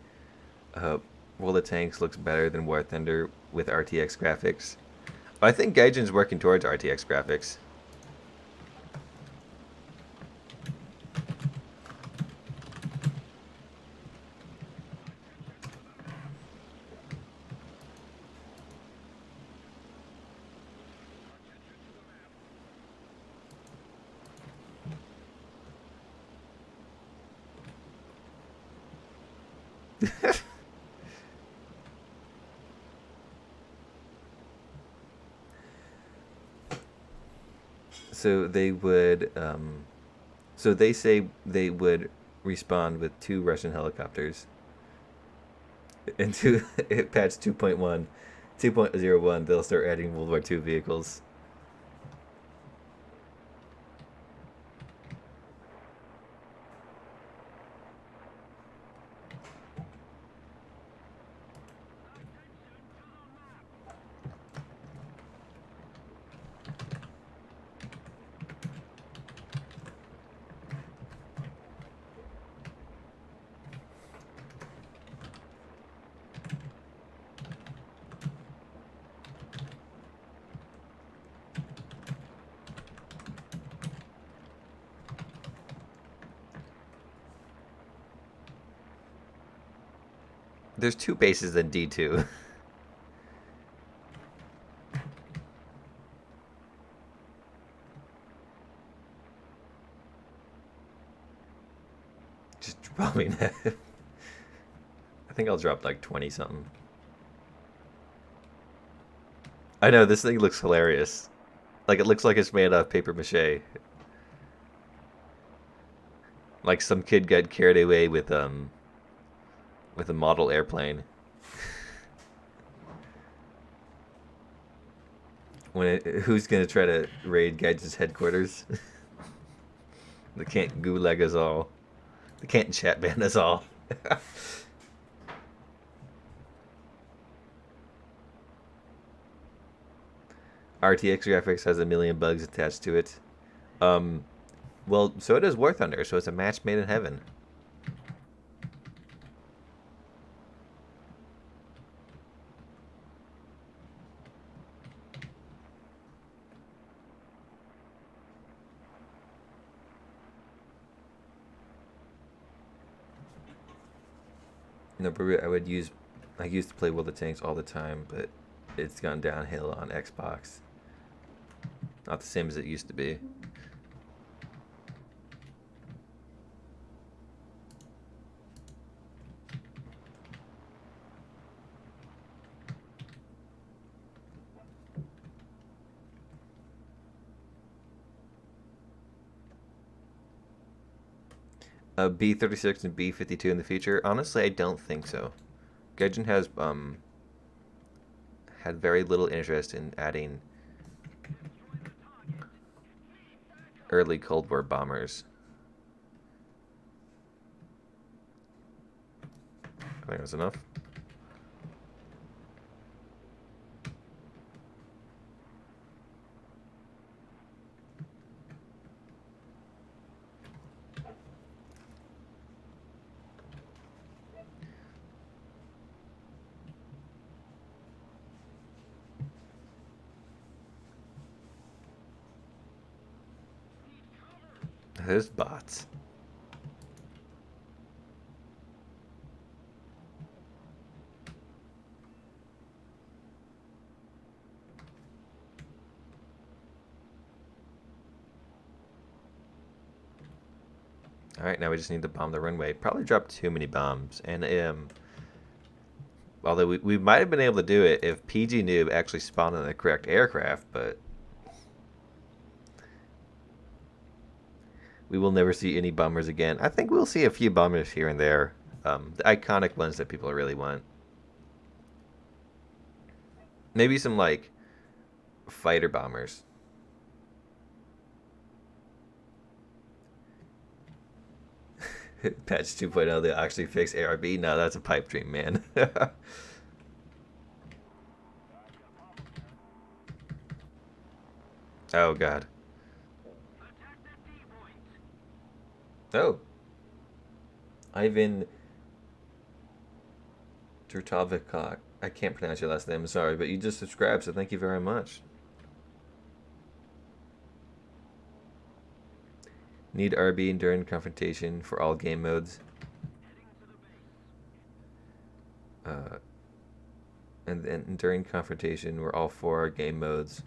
World of Tanks looks better than War Thunder with RTX graphics. I think Gaijin's working towards RTX graphics. So they would, so they say they would respond with 2 Russian helicopters. Into patch 2.1, 2.01, they'll start adding World War II vehicles. There's 2 bases in D2. Just dropping it. I think I'll drop like 20 something. I know, this thing looks hilarious. Like, it looks like it's made out of paper mache. Like some kid got carried away with a model airplane. Who's gonna try to raid Gaijin's headquarters? They can't gulag us all. They can't chat ban us all. RTX graphics has a million bugs attached to it. Well, so does War Thunder, so it's a match made in heaven. No, but I used to play World of Tanks all the time, but it's gone downhill on Xbox. Not the same as it used to be. B36 and B52 in the future? Honestly, I don't think so. Gaijin has had very little interest in adding early Cold War bombers. I think that's enough. There's bots. Alright, now we just need to bomb the runway. Probably dropped too many bombs. And Although we might have been able to do it if PG Noob actually spawned on the correct aircraft, but we will never see any bombers again. I think we'll see a few bombers here and there. The iconic ones that people really want. Maybe some, like, fighter bombers. Patch 2.0, they actually fix ARB? No, that's a pipe dream, man. Oh, God. Oh. Ivan Turtovikok. I can't pronounce your last name, I'm sorry, but you just subscribed, so thank you very much. Need RB during confrontation for all game modes. And then during confrontation, we're all for our game modes.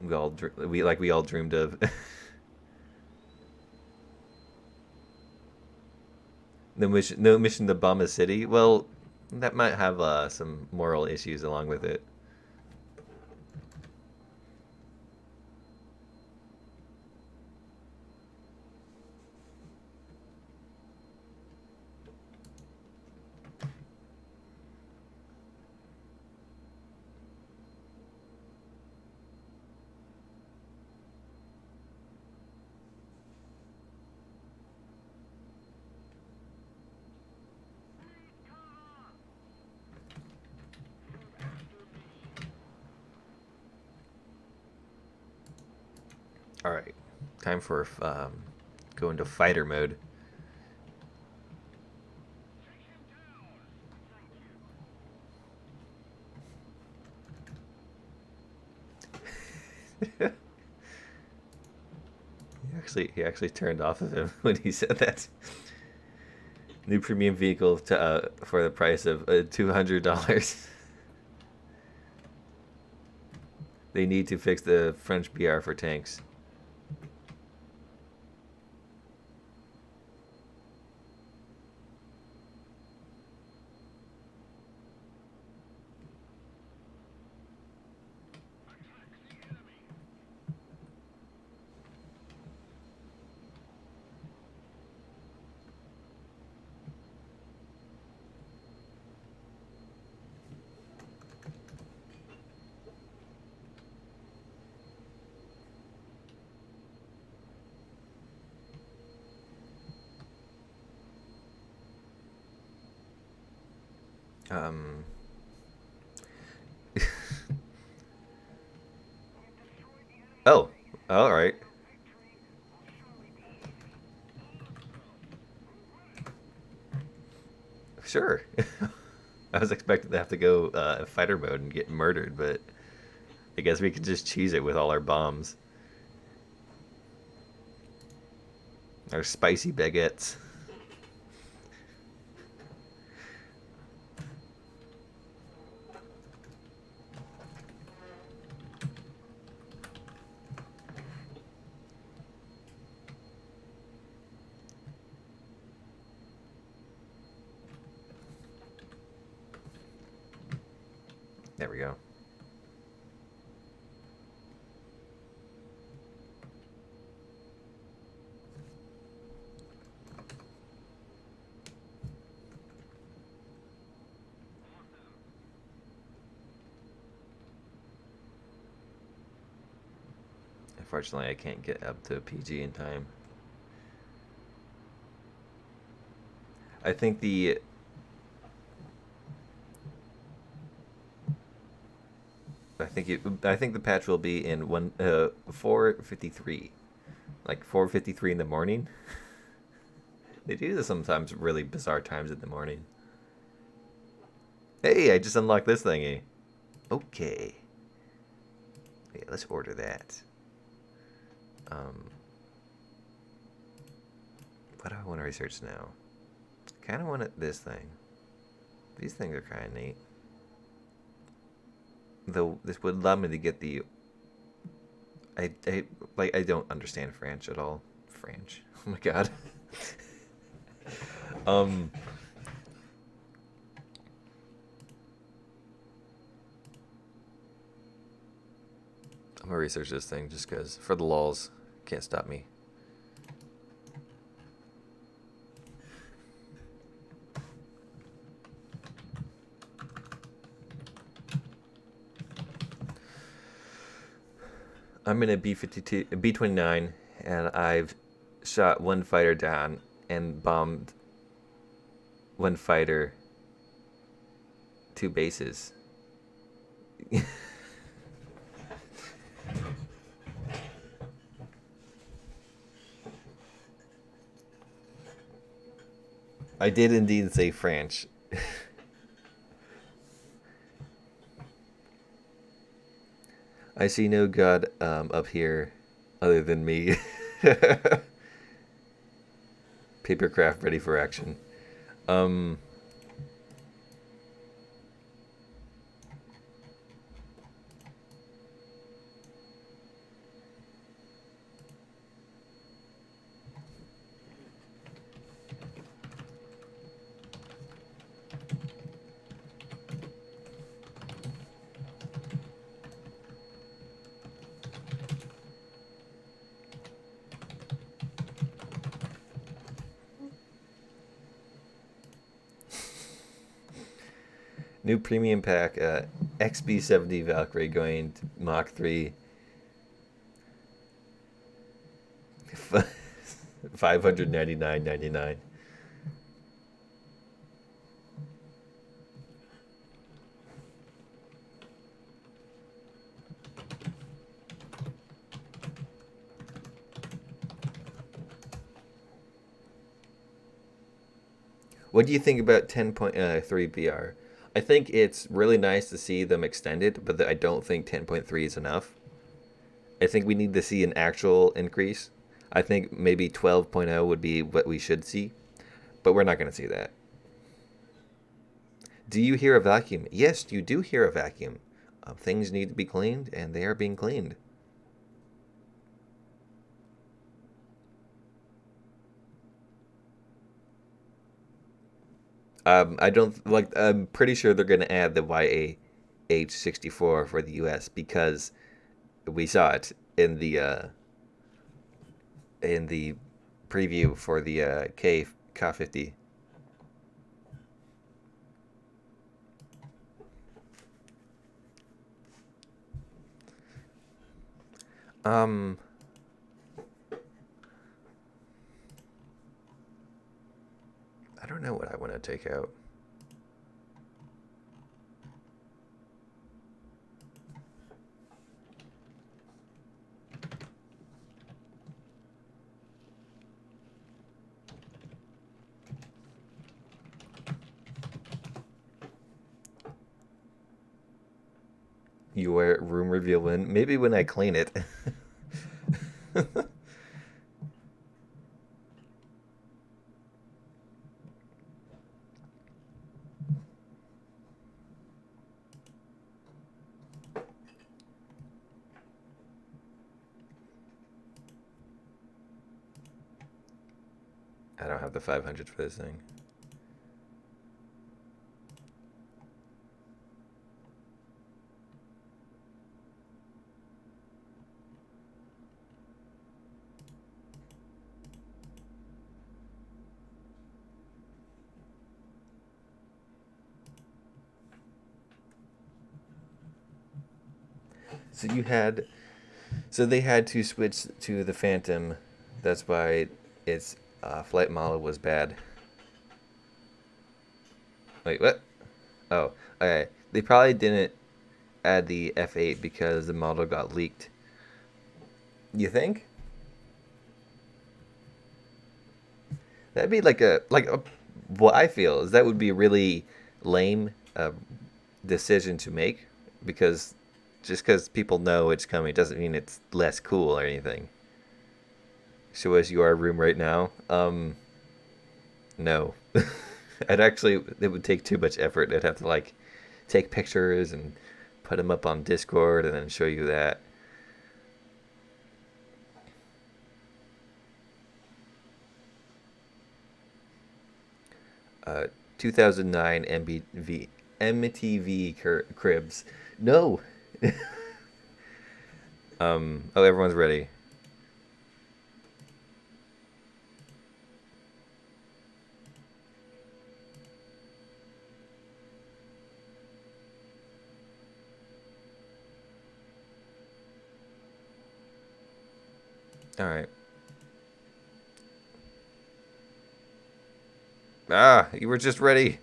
We all dreamed of. No mission to bomb a city. Well, that might have some moral issues along with it. All right, time for go into fighter mode. He actually turned off of him when he said that. New premium vehicle for the price of $200. They need to fix the French BR for tanks. Um, oh, all right. Sure. I was expecting to have to go fighter mode and get murdered, but I guess we could just cheese it with all our bombs. Our spicy baguettes. There we go. Unfortunately, I can't get up to PG in time. I think the I think the patch will be in 4:53, like 4:53 in the morning. They do this sometimes really bizarre times in the morning. Hey, I just unlocked this thingy. Okay. Yeah, let's order that. What do I want to research now? Kind of want this thing. These things are kind of neat. Though this would allow me to get the. I don't understand French at all. French. Oh my god. um. I'm gonna research this thing just because for the lulz, can't stop me. I'm in a B-52, a B-29, and I've shot one fighter down and bombed one fighter, two bases. I did indeed say French. I see no god up here other than me. Papercraft ready for action. Um, New premium pack, XB70 Valkyrie going to Mach 3. 599.99. What do you think about 10.3 BR? I think it's really nice to see them extended, but I don't think 10.3 is enough. I think we need to see an actual increase. I think maybe 12.0 would be what we should see, but we're not going to see that. Do you hear a vacuum? Yes, you do hear a vacuum. Things need to be cleaned, and they are being cleaned. I don't like. I'm pretty sure they're going to add the YAH64 for the US because we saw it in the preview for the K50. Um, I don't know what I want to take out. You wear room reveal when maybe when I clean it. I don't have the 500 for this thing. So they had to switch to the Phantom. That's why its flight model was bad. Wait, what? Oh, okay. They probably didn't add the F8 because the model got leaked. You think? That'd be what I feel is that would be a really lame decision to make because just because people know it's coming doesn't mean it's less cool or anything. Show us your room right now. No. It would take too much effort. I'd have to like take pictures and put them up on Discord and then show you that. 2009 MTV cribs. No. Oh, everyone's ready. All right. Ah, you were just ready.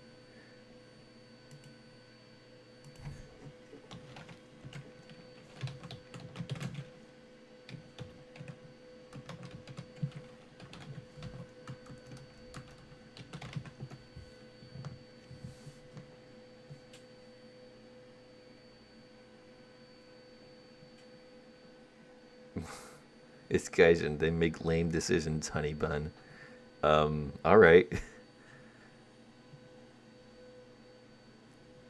It's guys and they make lame decisions, honey bun. All right.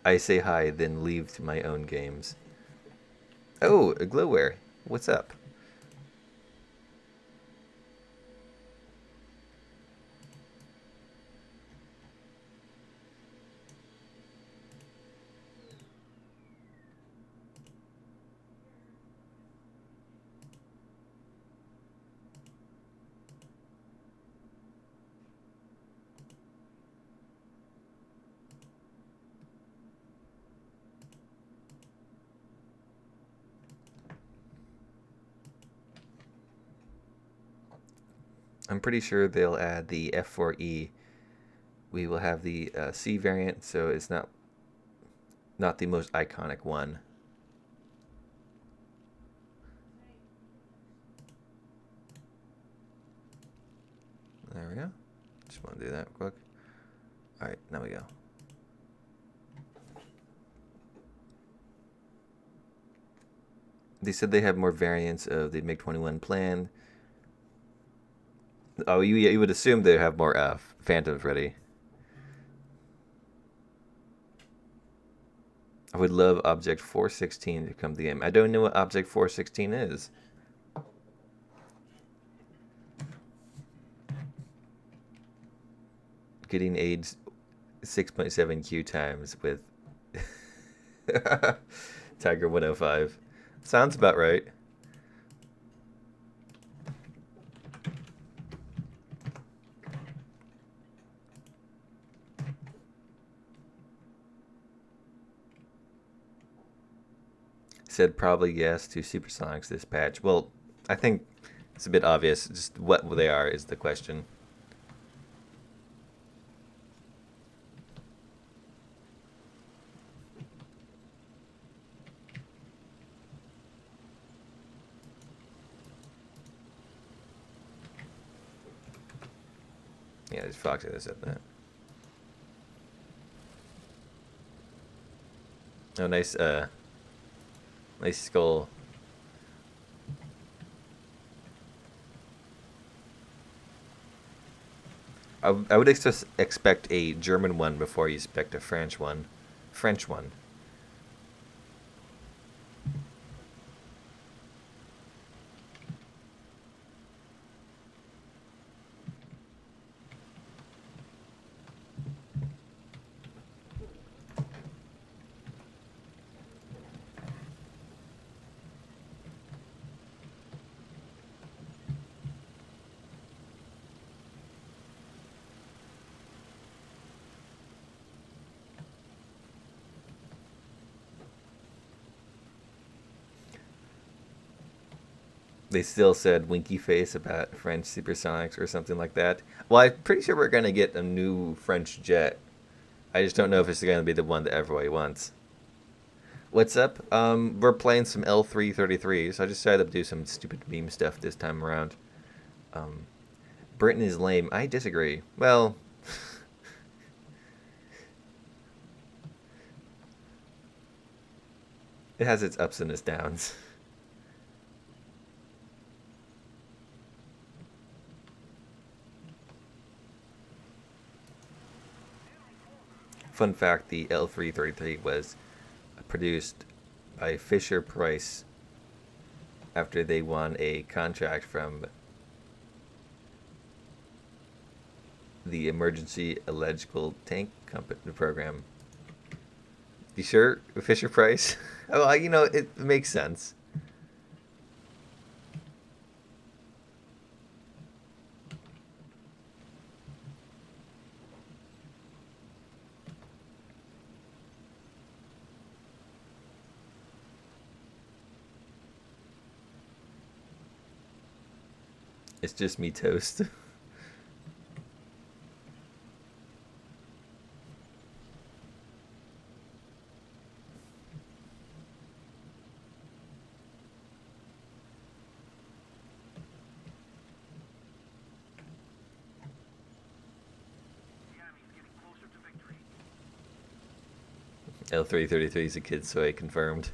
I say hi, then leave to my own games. Oh, a glowware. What's up? I'm pretty sure they'll add the F4E. We will have the C variant, so it's not the most iconic one. There we go. Just want to do that quick. All right, now we go. They said they have more variants of the MiG-21 planned. Oh, you would assume they have more Phantoms ready. I would love Object 416 to come to the game. I don't know what Object 416 is. Getting AIDS 6.7 Q times with Tiger 105. Sounds about right. Said probably yes to Supersonics this patch. Well, I think it's a bit obvious. Just what they are is the question. Yeah, there's Foxy that said that. Oh, nice skull. I would expect a German one before you expect a French one. French one. They still said winky face about French supersonics or something like that. Well, I'm pretty sure we're gonna get a new French jet. I just don't know if it's gonna be the one that everybody wants. What's up? We're playing some L333, so I just decided to do some stupid meme stuff this time around. Um, Britain is lame. I disagree. Well, it has its ups and its downs. Fun fact, the L333 was produced by Fisher Price after they won a contract from the Emergency Electrical Tank Company program. You sure? Fisher Price? Oh, it makes sense. It's just me toast. L333 is a kid, so I confirmed.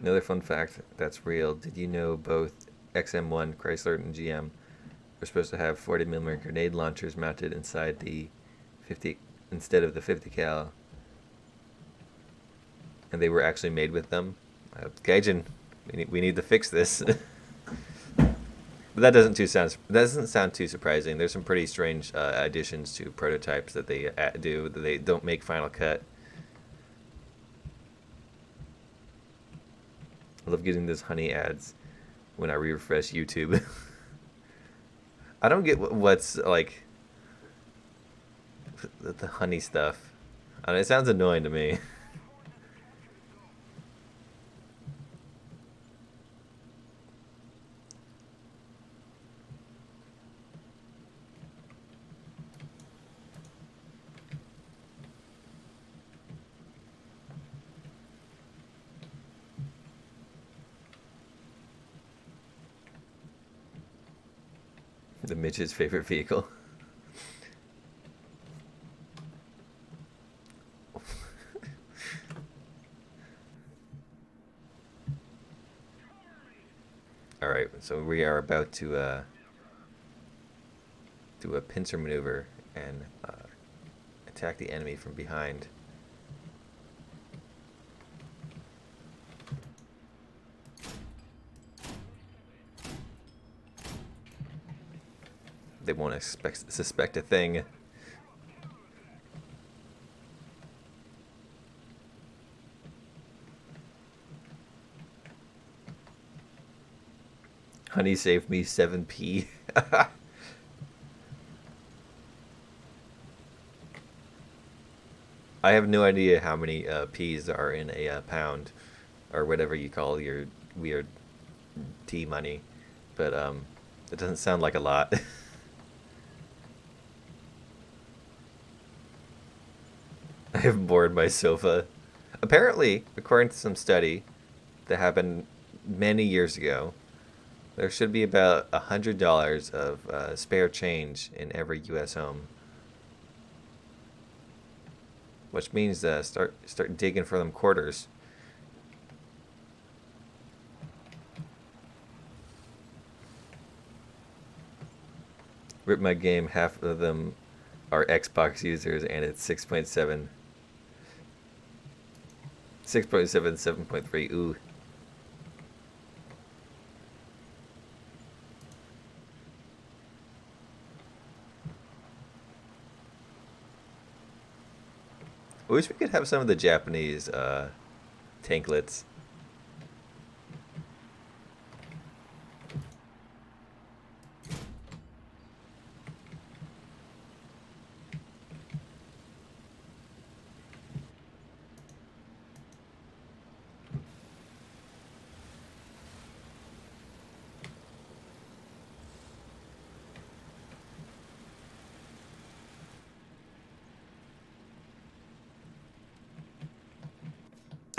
Another fun fact that's real. Did you know both XM1 Chrysler and GM were supposed to have 40 millimeter grenade launchers mounted inside the 50 instead of the 50 cal, and they were actually made with them? Gaijin, we need to fix this. But that doesn't sound too surprising. There's some pretty strange additions to prototypes that they do that they don't make Final Cut. I love getting those honey ads when I refresh YouTube. I don't get what's like the honey stuff. I mean, it sounds annoying to me. The Mitch's favorite vehicle. All right, so we are about to do a pincer maneuver and attack the enemy from behind. They won't suspect a thing. Honey saved me 7p. I have no idea how many p's are in a pound, or whatever you call your weird tea money, but it doesn't sound like a lot. I have bored my sofa. Apparently, according to some study that happened many years ago, there should be about $100 of spare change in every U.S. home, which means start digging for them quarters. Rip my game. Half of them are Xbox users, and it's 6.7, 6.7, 7.3. Ooh. I wish we could have some of the Japanese tanklets.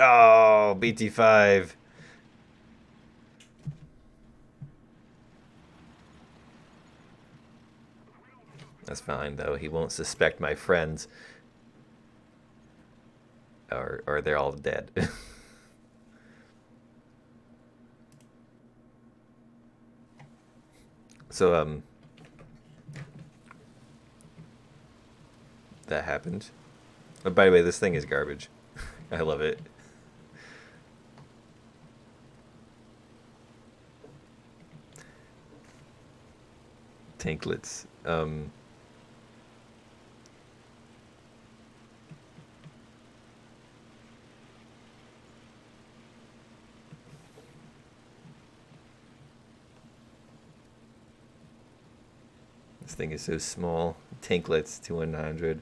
Oh, BT5. That's fine, though. He won't suspect my friends. Or they're all dead. So, that happened. Oh, by the way, this thing is garbage. I love it. Tanklets. This thing is so small. Tanklets to 100.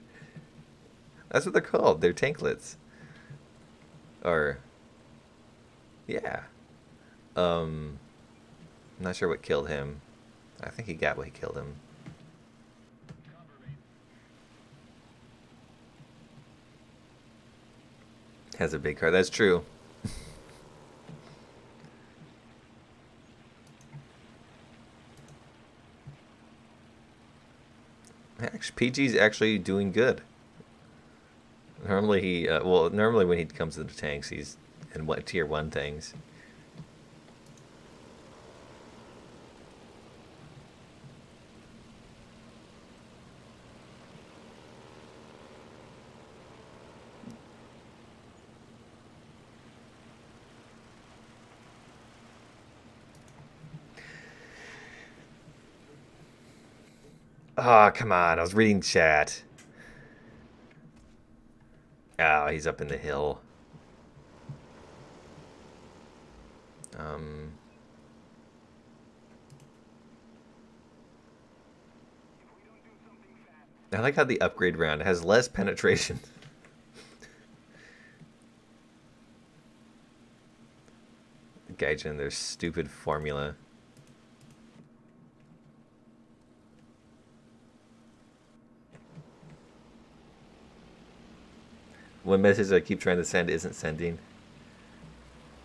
That's what they're called. They're tanklets. Or, yeah. I'm not sure what killed him. I think he got what killed him. Has a big car. That's true. Actually, PG's actually doing good. Normally normally when he comes to the tanks, he's in what tier 1 things. Oh, come on. I was reading chat. Oh, he's up in the hill. Um, I like how the upgrade round has less penetration. Gaijin, their stupid formula. One message I keep trying to send isn't sending.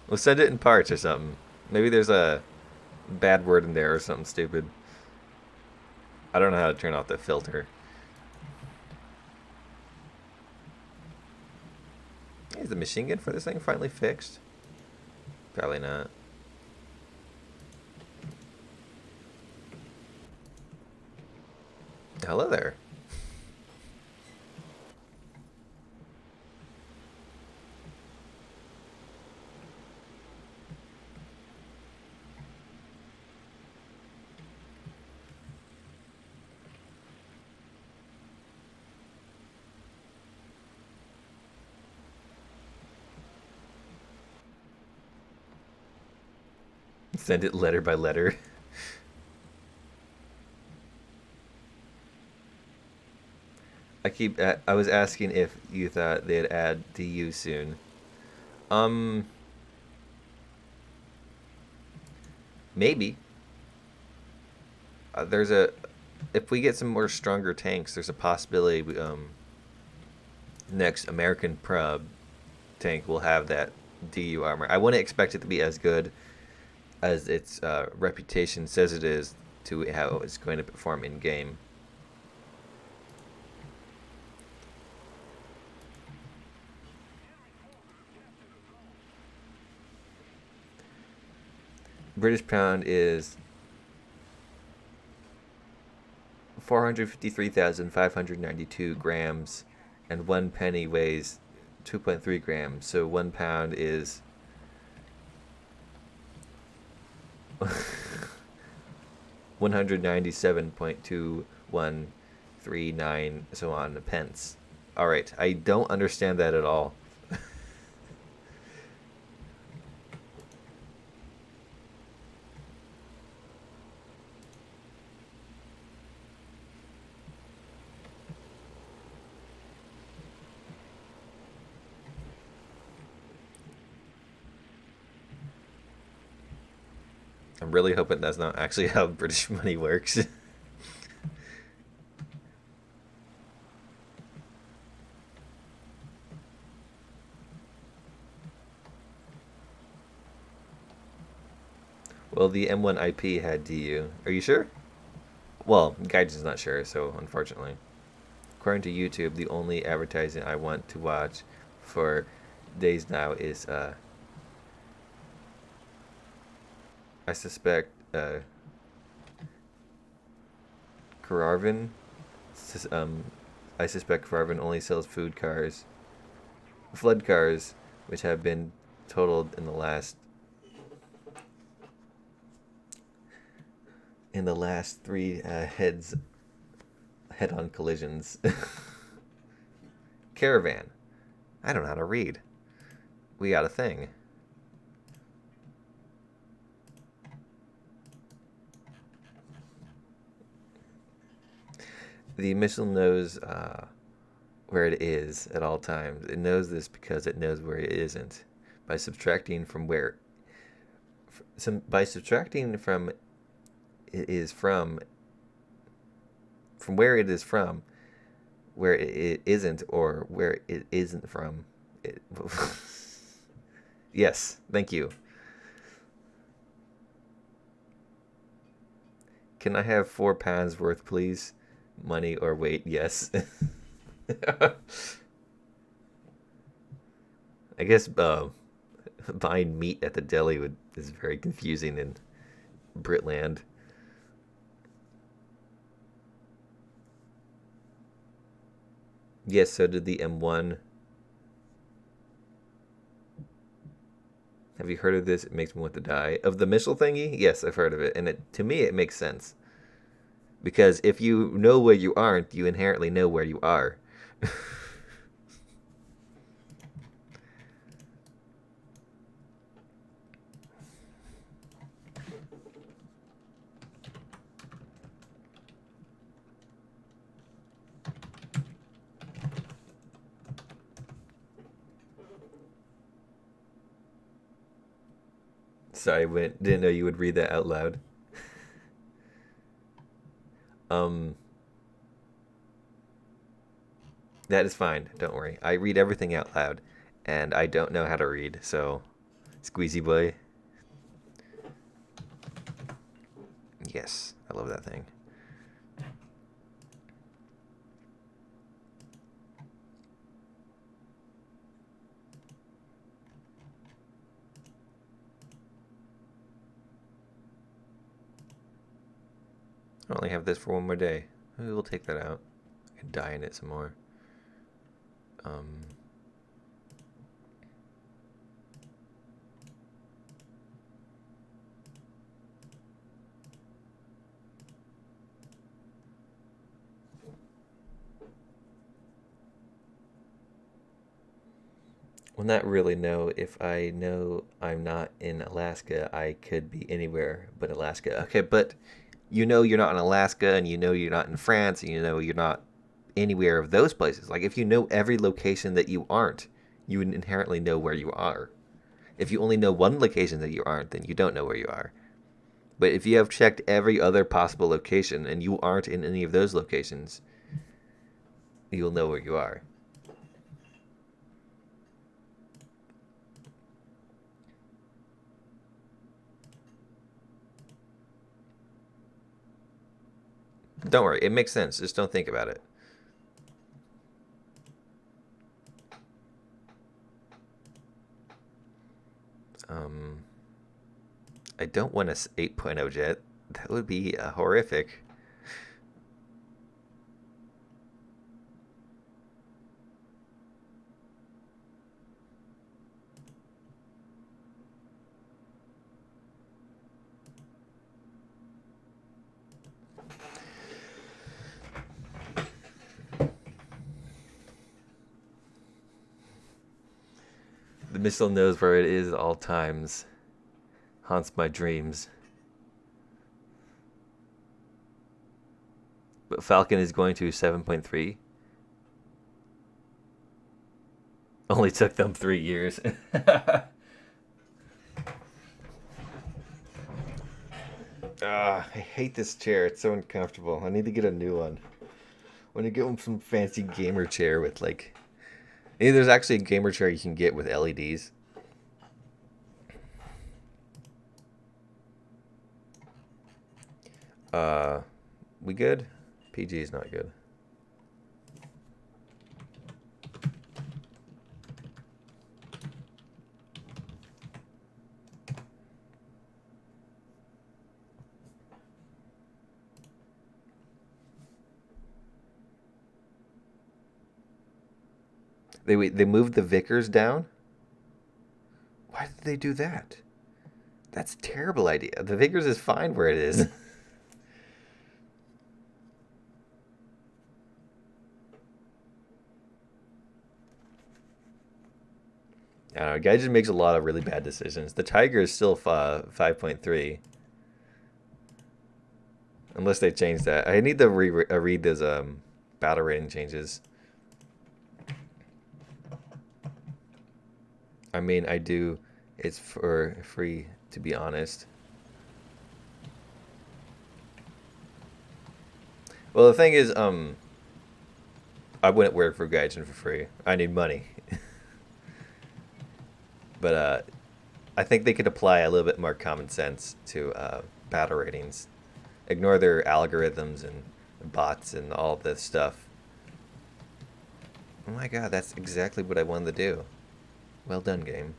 We'll send it in parts or something. Maybe there's a bad word in there or something stupid. I don't know how to turn off the filter. Is the machine gun for this thing finally fixed? Probably not. Hello there. Send it letter by letter. I was asking if you thought they'd add DU soon. Maybe. There's a, if we get some more stronger tanks, there's a possibility next American Prub tank will have that DU armor. I wouldn't expect it to be as good as its reputation says it is to how it's going to perform in game. British pound is 453,592 grams, and 1 penny weighs 2.3 grams. So 1 pound is 197.2139 so on pence. All right, I don't understand that at all. I'm really hoping that's not actually how British money works. Well, the M1 IP had DU. Are you sure? Well, Gaijin's not sure, so unfortunately. According to YouTube, the only advertising I want to watch for days now is, I suspect, Cararvin. I suspect Cararvin only sells flood cars, which have been totaled in the last 3 head-on collisions. Caravan. I don't know how to read. We got a thing. The missile knows where it is at all times. It knows this because it knows where it isn't. By subtracting from where, by subtracting from it is from where it is from, where it isn't, or where it isn't from. It, yes, thank you. Can I have £4 worth, please? Money or weight? Yes. I guess buying meat at the deli is very confusing in Britland. Yes, so did the M1. Have you heard of this? It makes me want to die. Of the missile thingy? Yes, I've heard of it. And to me, it makes sense. Because if you know where you aren't, you inherently know where you are. Sorry, didn't know you would read that out loud. Um, that is fine. Don't worry. I read everything out loud, and I don't know how to read, so squeezy boy. Yes, I love that thing. I only have this for one more day. Maybe we'll take that out. I can dye in it some more. Well, not really, no. If I know I'm not in Alaska, I could be anywhere but Alaska. Okay, but you know you're not in Alaska, and you know you're not in France, and you know you're not anywhere of those places. Like, if you know every location that you aren't, you would inherently know where you are. If you only know one location that you aren't, then you don't know where you are. But if you have checked every other possible location and you aren't in any of those locations, you'll know where you are. Don't worry, it makes sense. Just don't think about it. I don't want a 8.0 jet. That would be horrific. The missile knows where it is at all times. Haunts my dreams. But Falcon is going to 7.3. Only took them 3 years. I hate this chair. It's so uncomfortable. I need to get a new one. I want to get some fancy gamer chair with like... Maybe there's actually a gamer chair you can get with LEDs. We good? PG is not good. They moved the Vickers down? Why did they do that? That's a terrible idea. The Vickers is fine where it is. I don't know. Guy just makes a lot of really bad decisions. The Tiger is still 5.3. Unless they change that. I need to read this battle rating changes. I mean, I do. It's for free, to be honest. Well, the thing is, I wouldn't work for Gaijin for free. I need money. But I think they could apply a little bit more common sense to battle ratings. Ignore their algorithms and bots and all this stuff. Oh my god, that's exactly what I wanted to do. Well done, game.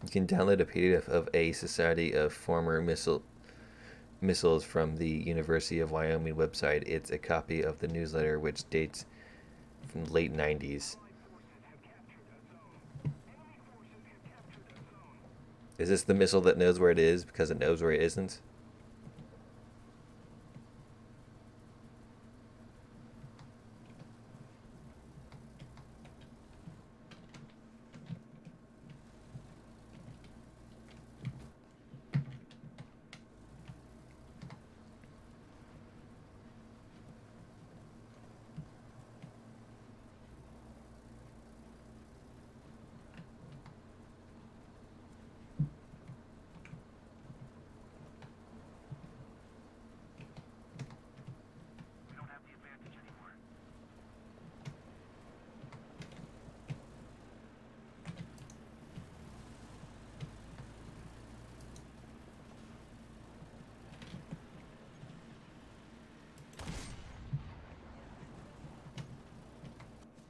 You can download a PDF of a Society of Former Missiles from the University of Wyoming website. It's a copy of the newsletter, which dates from the late 90s. Is this the missile that knows where it is because it knows where it isn't?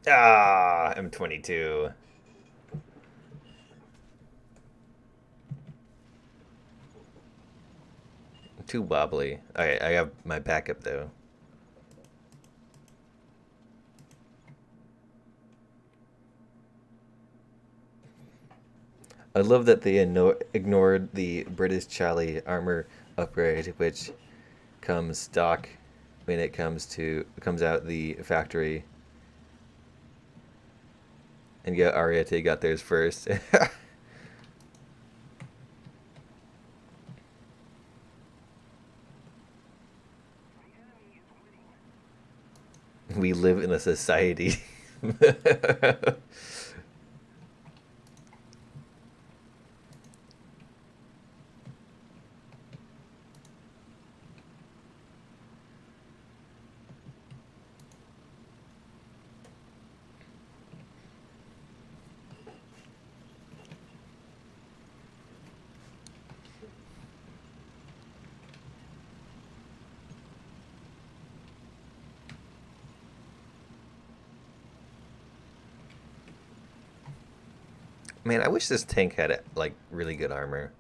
Ah, M22. Too wobbly. I have my backup though. I love that they ignored the British Charlie armor upgrade, which comes stock when it comes out the factory. And yeah, Ariete got theirs first. We live in a society. Man, I wish this tank had like really good armor.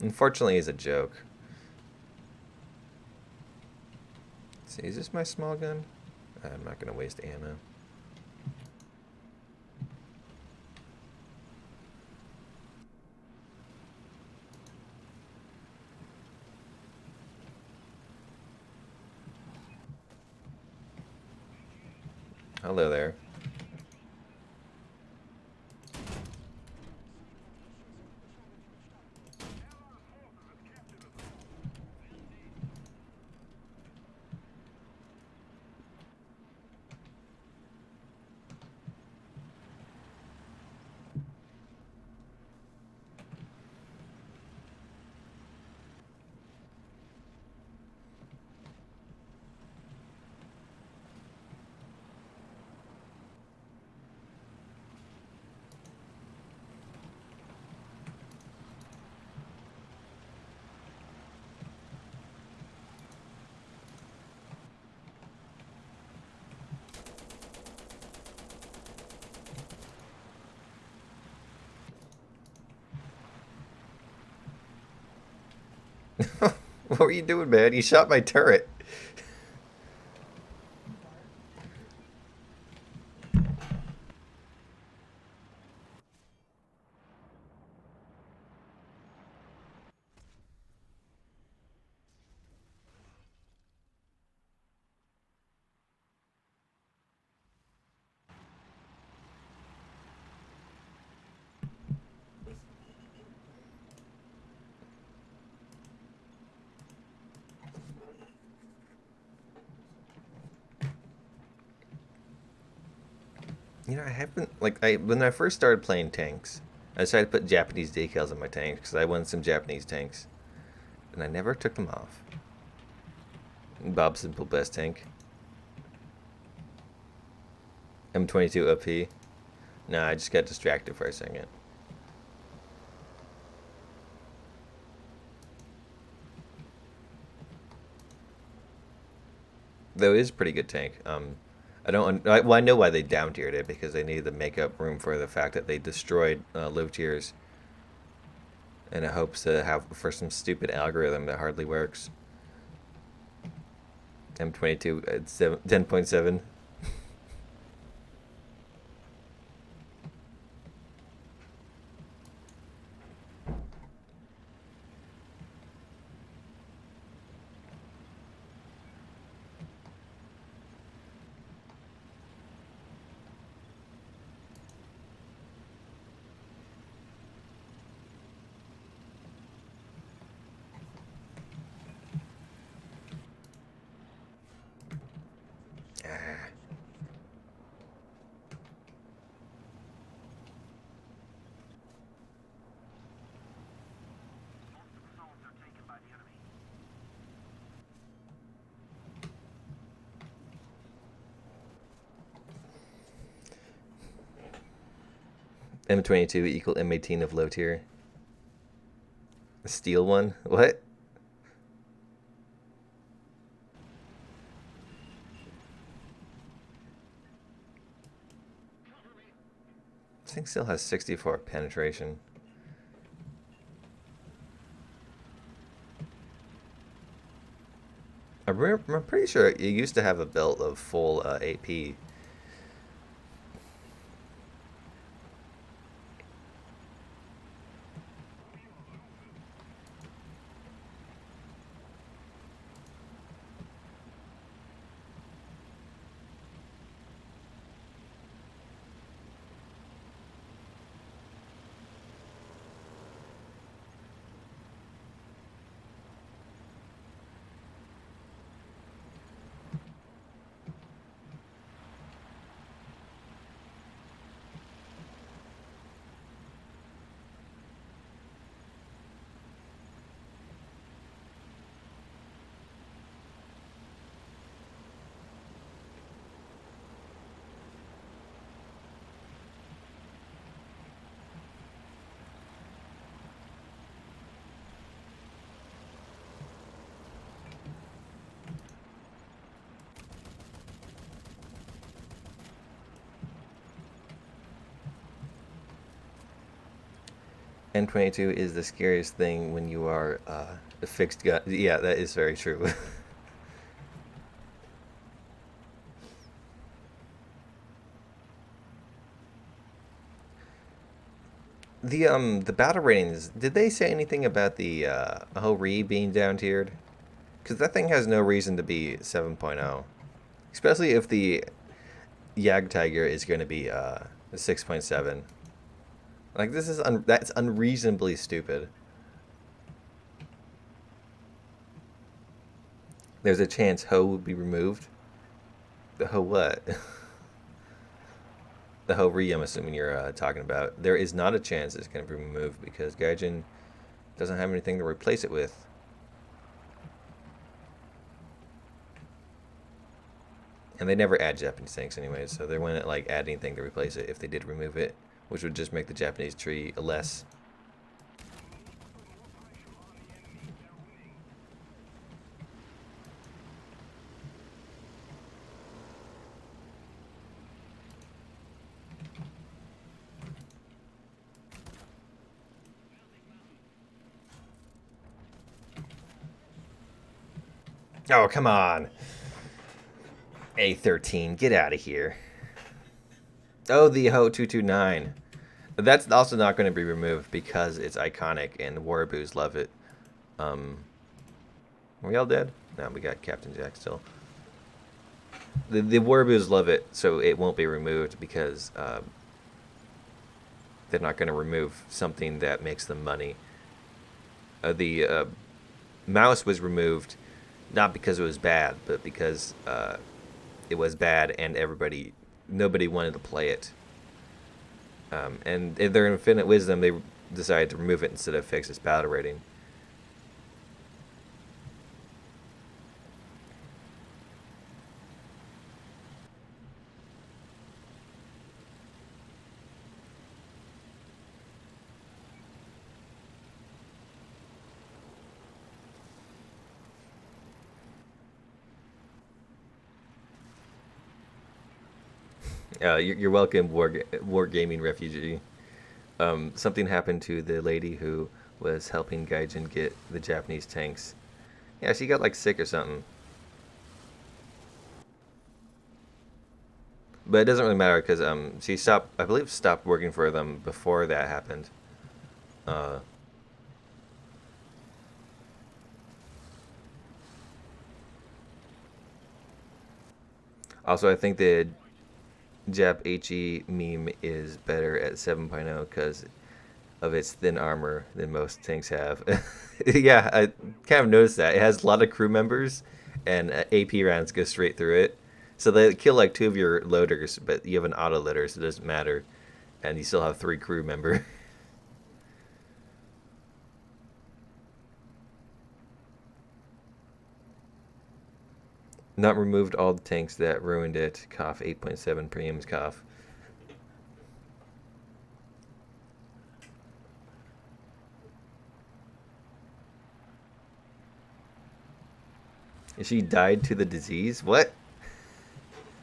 Unfortunately, it's a joke. Let's see, is this my small gun? I'm not gonna waste ammo. Hello there. What were you doing, man? You shot my turret. You know, I haven't like I when I first started playing tanks, I decided to put Japanese decals on my tanks because I wanted some Japanese tanks, and I never took them off. Bob Simple best tank. M22 OP. Nah, I just got distracted for a second. Though it is a pretty good tank. I don't. Well, I know why they down tiered it because they needed to make up room for the fact that they destroyed low tiers in a hopes to have for some stupid algorithm that hardly works. M22 at 10.7. Ah. M22 equal M18 of low tier. A steel one? What? This thing still has 64 penetration. I'm pretty sure it used to have a belt of full AP. M22 is the scariest thing when you are a fixed gun. Yeah, that is very true. The battle ratings, did they say anything about the Ho-Ri being down tiered? Because that thing has no reason to be 7.0. Especially if the Yag Tiger is going to be 6.7. Like, this is that's unreasonably stupid. There's a chance Ho will be removed. The Ho what? The Ho-Ri, I'm assuming you're talking about. There is not a chance it's going to be removed because Gaijin doesn't have anything to replace it with. And they never add Japanese tanks anyways, so they wouldn't like add anything to replace it if they did remove it, which would just make the Japanese tree less. Oh, come on. A13, get out of here. Oh, the Ho 229. That's also not going to be removed because it's iconic and the Waraboos love it. Are we all dead? No, we got Captain Jack still. The Waraboos love it, so it won't be removed because they're not going to remove something that makes them money. The mouse was removed not because it was bad, but because it was bad and nobody wanted to play it. And in their infinite wisdom, they decided to remove it instead of fix its battle rating. You're welcome, war gaming refugee. Something happened to the lady who was helping Gaijin get the Japanese tanks. Yeah, she got like sick or something. But it doesn't really matter because she stopped, I believe, stopped working for them before that happened. Uh, Also, I think the Jap HE meme is better at 7.0 because of its thin armor than most tanks have. Yeah, I kind of noticed that. It has a lot of crew members, and AP rounds go straight through it. So they kill like two of your loaders, but you have an auto loader, so it doesn't matter. And you still have three crew member. Not removed all the tanks that ruined it. Cough 8.7 premiums cough. She died to the disease? What?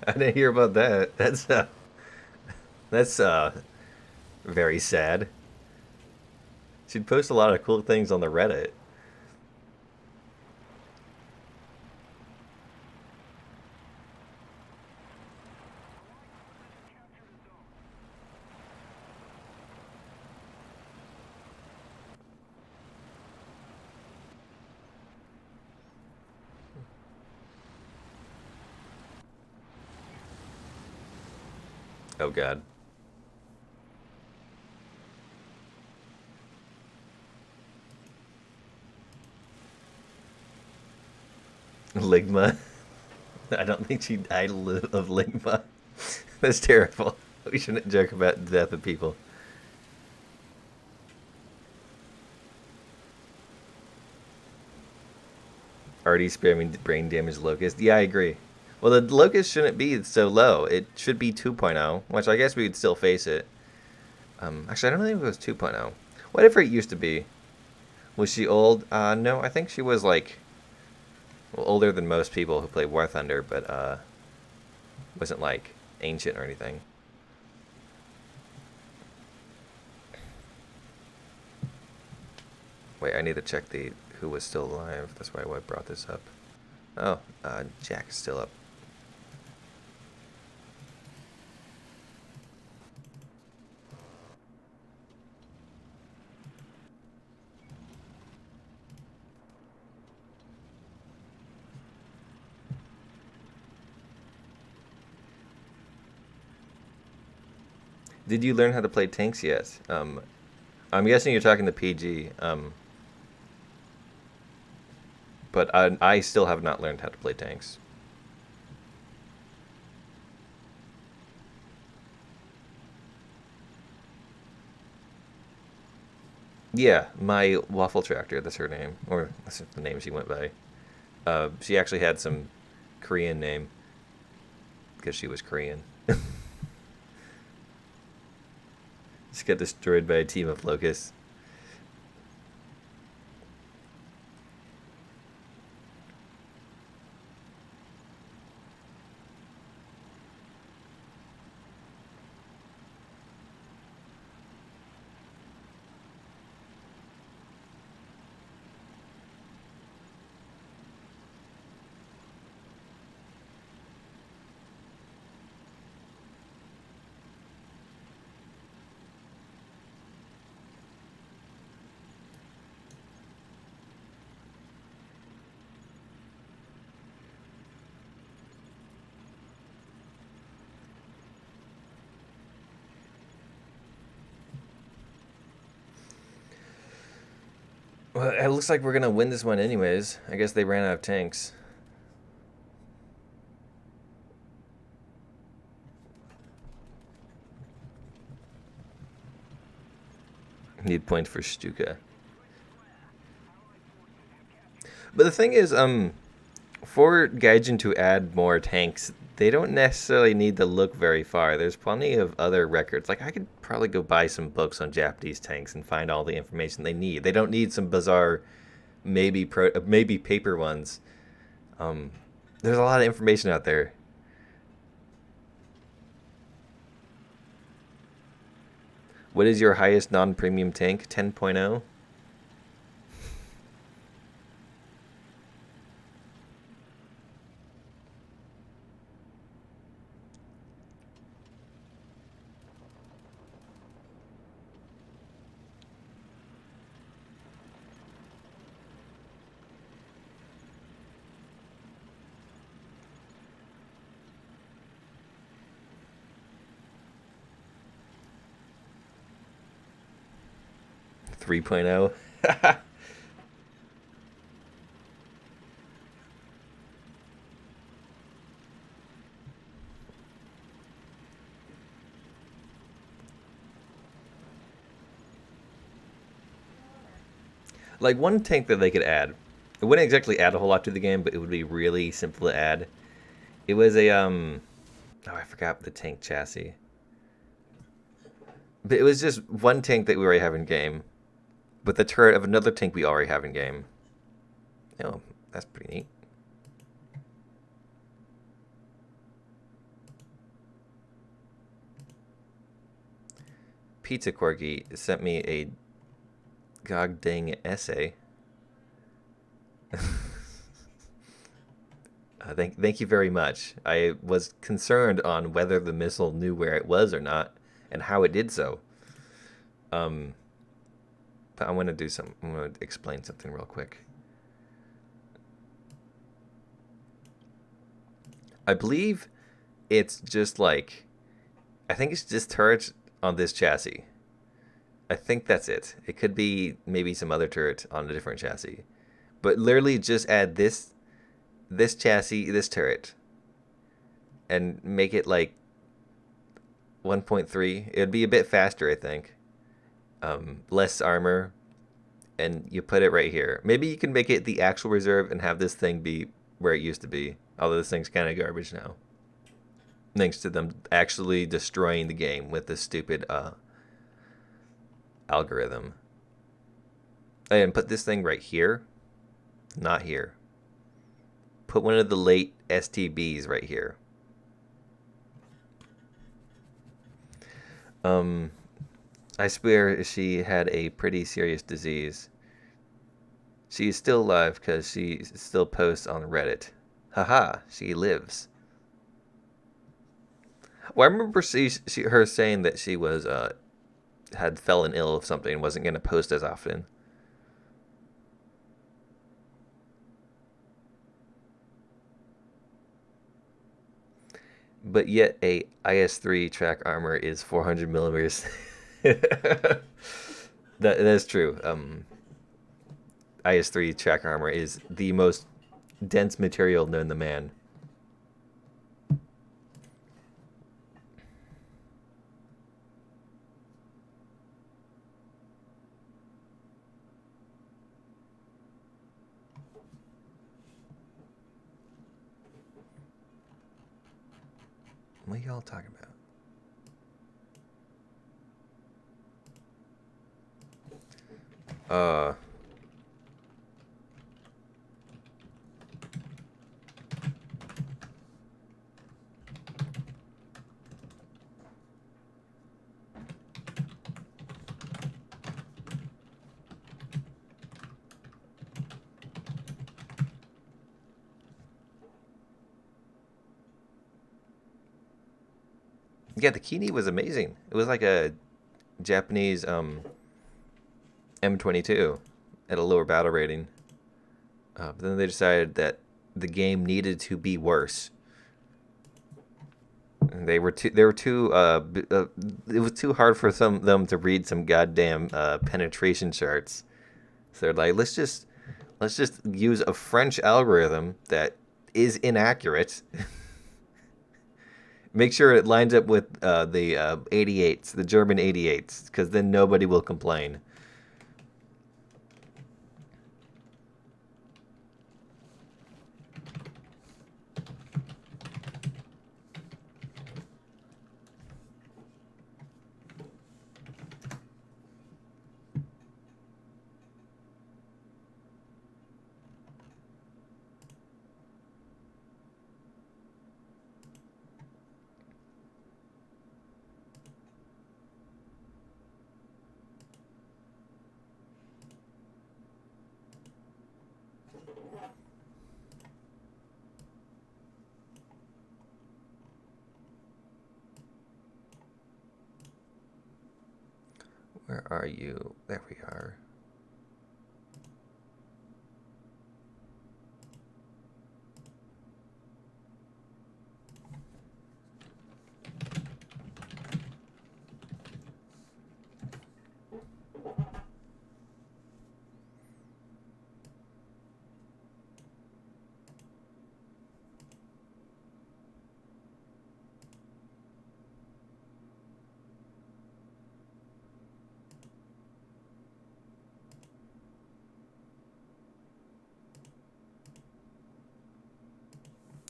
I didn't hear about that. That's very sad. She'd post a lot of cool things on the Reddit. Oh god. Ligma. I don't think she died of Ligma. That's terrible. We shouldn't joke about the death of people. Already spamming brain damage locust. Yeah, I agree. Well, the locust shouldn't be so low. It should be 2.0, which I guess we would still face it. Actually, I don't think it was 2.0. Whatever it used to be. Was she old? No, I think she was like well, older than most people who play War Thunder, but wasn't like ancient or anything. Wait, I need to check the who was still alive. That's why I brought this up. Oh, Jack is still up. Did you learn how to play tanks yet? I'm guessing you're talking to PG. But I still have not learned how to play tanks. Yeah, my waffle tractor. That's her name, or that's the name she went by. She actually had some Korean name because she was Korean. Just got destroyed by a team of locusts. Well, it looks like we're gonna win this one anyways. I guess they ran out of tanks. Need points for Stuka. But the thing is, for Gaijin to add more tanks, they don't necessarily need to look very far. There's plenty of other records. Like, I could probably go buy some books on Japanese tanks and find all the information they need. They don't need some bizarre, maybe paper ones. There's a lot of information out there. What is your highest non-premium tank? 10.0? Three point oh. Like, one tank that they could add. It wouldn't exactly add a whole lot to the game, but it would be really simple to add. It was a oh, I forgot the tank chassis. But it was just one tank that we already have in game, with the turret of another tank we already have in game. Oh, that's pretty neat. Pizza Corgi sent me a god dang essay. Thank you very much. I was concerned on whether the missile knew where it was or not, and how it did so. But I'm gonna explain something real quick. I believe it's just like, I think it's just turrets on this chassis. I think that's it. It could be maybe some other turret on a different chassis. But literally just add this chassis, this turret, and make it like 1.3. It'd be a bit faster, I think. Less armor, and you put it right here. Maybe you can make it the actual reserve and have this thing be where it used to be. Although this thing's kind of garbage now. Thanks to them actually destroying the game with this stupid algorithm. And put this thing right here. Not here. Put one of the late STBs right here. I swear she had a pretty serious disease. She's still alive because she still posts on Reddit. Haha, she lives. Well, I remember her saying that she was had fallen ill of something and wasn't going to post as often. But yet a IS-3 track armor is 400 millimeters. That is true. IS-3 track armor is the most dense material known to man. What are y'all talking about? Yeah, the Kini was amazing. It was like a Japanese M22 at a lower battle rating. But then they decided that the game needed to be worse. And it was too hard for them to read some goddamn penetration charts. So they're like, let's just use a French algorithm that is inaccurate. Make sure it lines up with the 88s, the German 88s, because then nobody will complain. Where are you? There we are.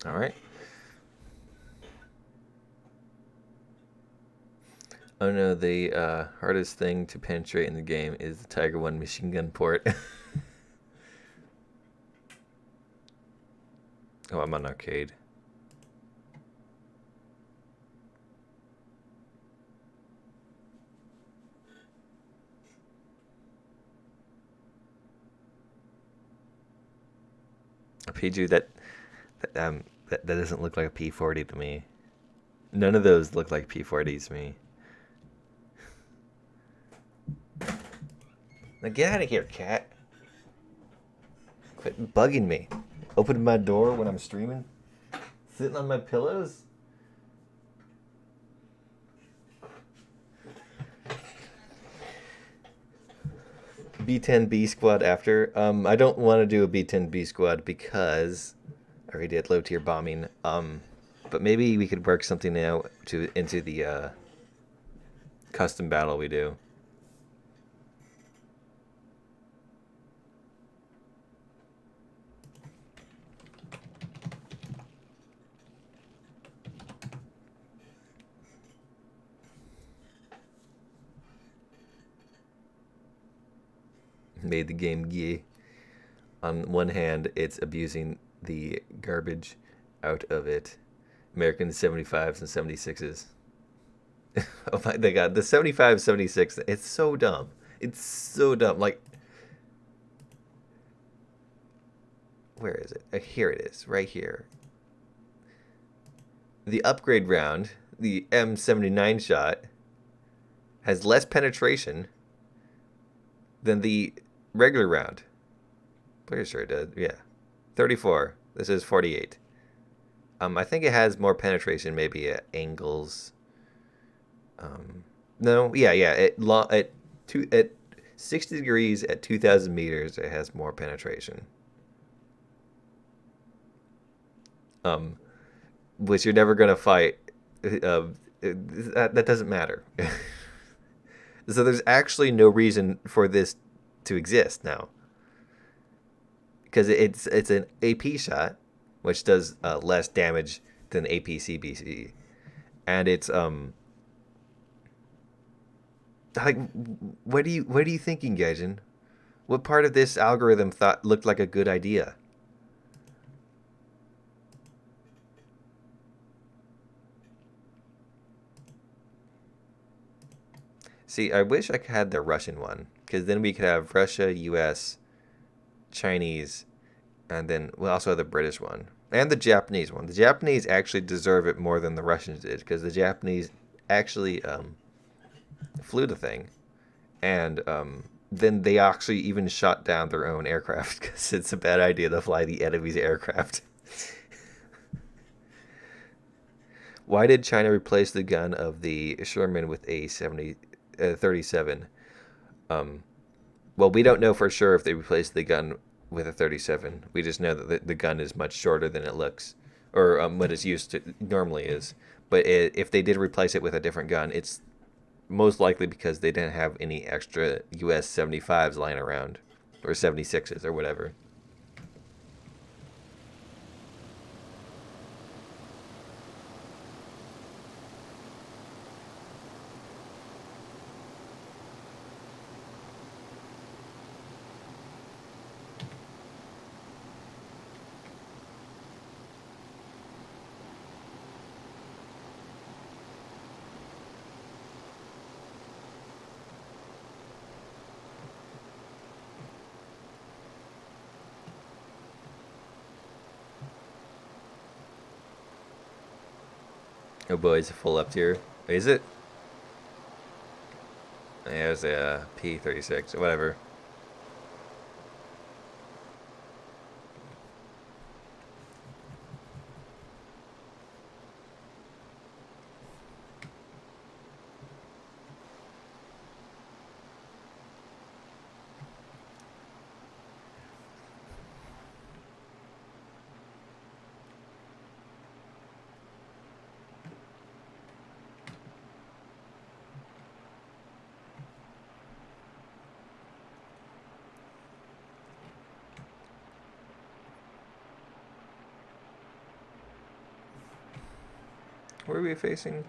All right. Oh no, the hardest thing to penetrate in the game is the Tiger 1 machine gun port. Oh, I'm on arcade. PG, that doesn't look like a P40 to me. None of those look like P40s to me. Now get out of here, cat. Quit bugging me. Opening my door when I'm streaming. Sitting on my pillows. B10B squad after. I don't want to do a B10B squad because I already did low tier bombing. But maybe we could work something out into the custom battle we do. Made the game gay. On one hand, it's abusing the garbage out of it. American 75s and 76s. Oh my god, the 75, 76, it's so dumb. It's so dumb. Like, where is it? Here it is, right here. The upgrade round, the M79 shot, has less penetration than the regular round. Pretty sure it does. Yeah. 34. This is 48. I think it has more penetration maybe at angles. No, yeah. At 60 degrees at 2,000 meters, it has more penetration. Which you're never gonna fight. That doesn't matter. So there's actually no reason for this to exist now, because it's an AP shot, which does less damage than APCBC, and it's like, what are you thinking, Gaijin? What part of this algorithm thought looked like a good idea? See, I wish I had the Russian one, because then we could have Russia, U.S., Chinese, and then we also have the British one and the Japanese one. The Japanese actually deserve it more than the Russians did, because the Japanese actually flew the thing, and then they actually even shot down their own aircraft, because it's a bad idea to fly the enemy's aircraft. Why did China replace the gun of the Sherman with a 37? Well, we don't know for sure if they replaced the gun with a 37. We just know that the gun is much shorter than it looks, or what it's used to normally is. But if they did replace it with a different gun, it's most likely because they didn't have any extra US 75s lying around, or 76s, or whatever. Oh boy, it's a full up tier. Is it? Yeah, it was a P36, whatever. Where are we facing?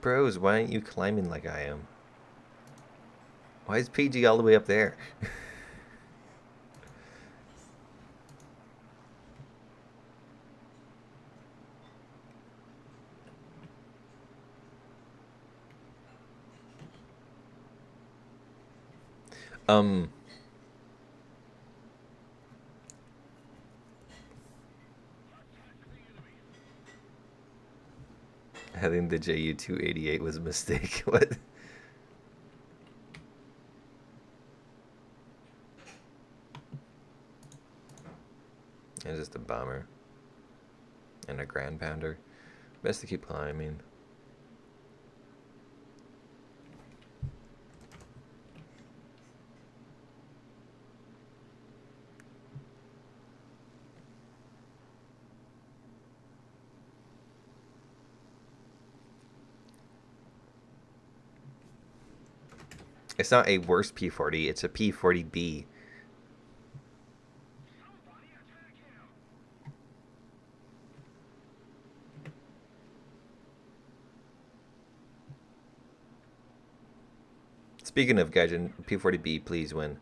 Bros, why aren't you climbing like I am? Why is PG all the way up there? um, I think the JU-288 was a mistake. What? It's just a bomber and a grand pounder. Best to keep climbing. It's not a worse P40, it's a P40B. Speaking of Gaijin, P40B, please win.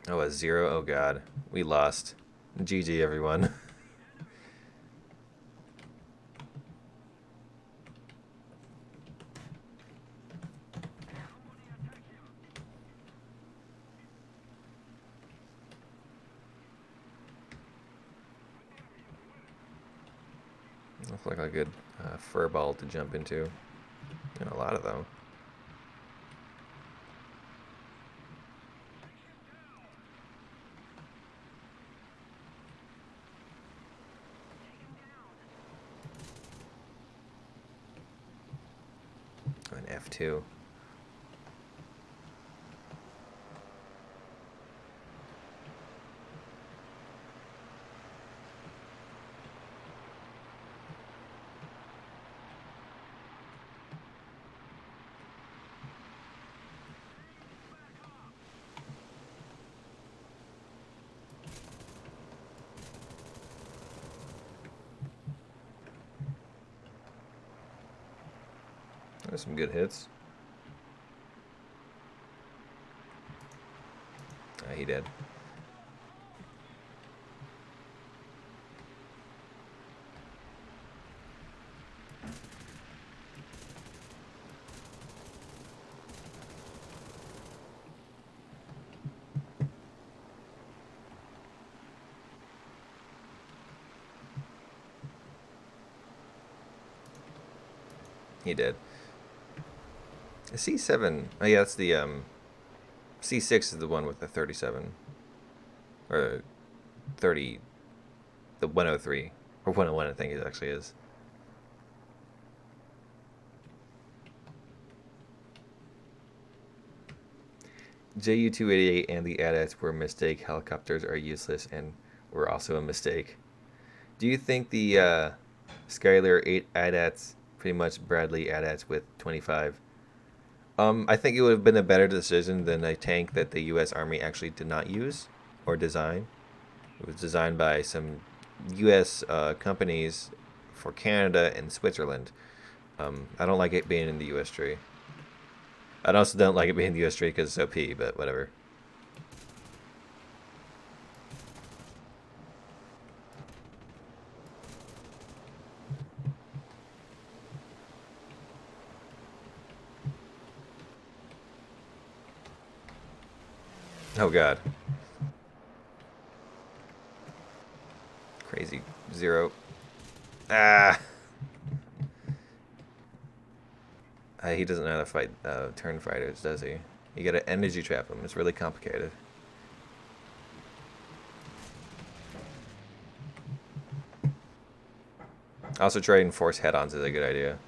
Oh, a 0? Oh god. We lost. GG, everyone. Looks like a good fur ball to jump into. And a lot of them. An F2. There's some good hits. He did. He did. The C7. Oh yeah, that's the C6 is the one with the 37 or 30, the 103 or 101. I think it actually is. Ju-288 and the AT-ATs were a mistake. Helicopters are useless and were also a mistake. Do you think the Skylar 8 AT-ATs, pretty much Bradley AT-ATs with 25? I think it would have been a better decision than a tank that the U.S. Army actually did not use or design. It was designed by some U.S. Companies for Canada and Switzerland. I don't like it being in the U.S. tree. I also don't like it being in the U.S. tree because it's OP, but whatever. Oh god. Crazy zero. Ah! He doesn't know how to fight turn fighters, does he? You gotta energy trap him. It's really complicated. Also, trying force head-ons is a good idea.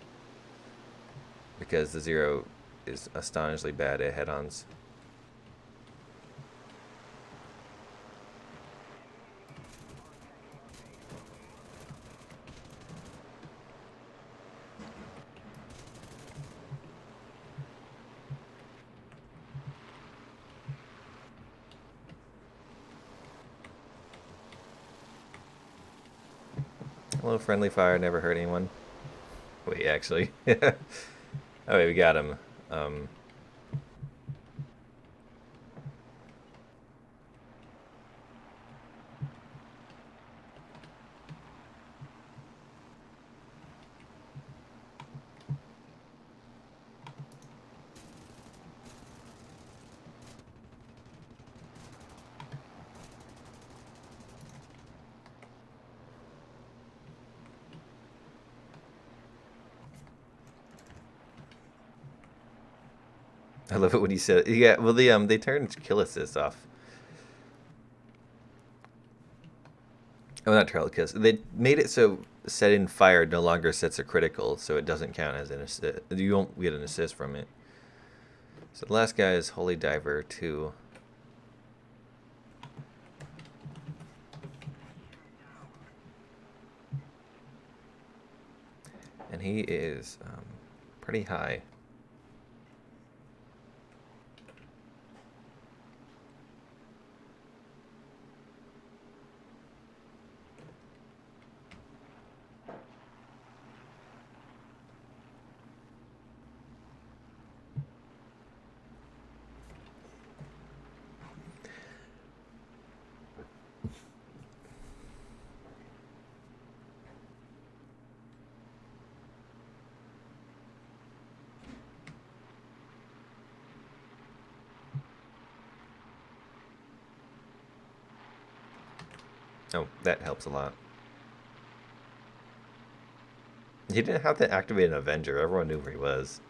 Because the zero is astonishingly bad at head-ons. Hello, friendly fire, never hurt anyone. Wait, actually. Oh, wait, we got him. I love it when he said, yeah. Well, they turned kill assist off. Oh, not trail kiss. They made it so setting fire no longer sets a critical, so it doesn't count as an assist. You won't get an assist from it. So the last guy is Holy Diver 2. And he is pretty high. Oh, that helps a lot. He didn't have to activate an Avenger. Everyone knew where he was.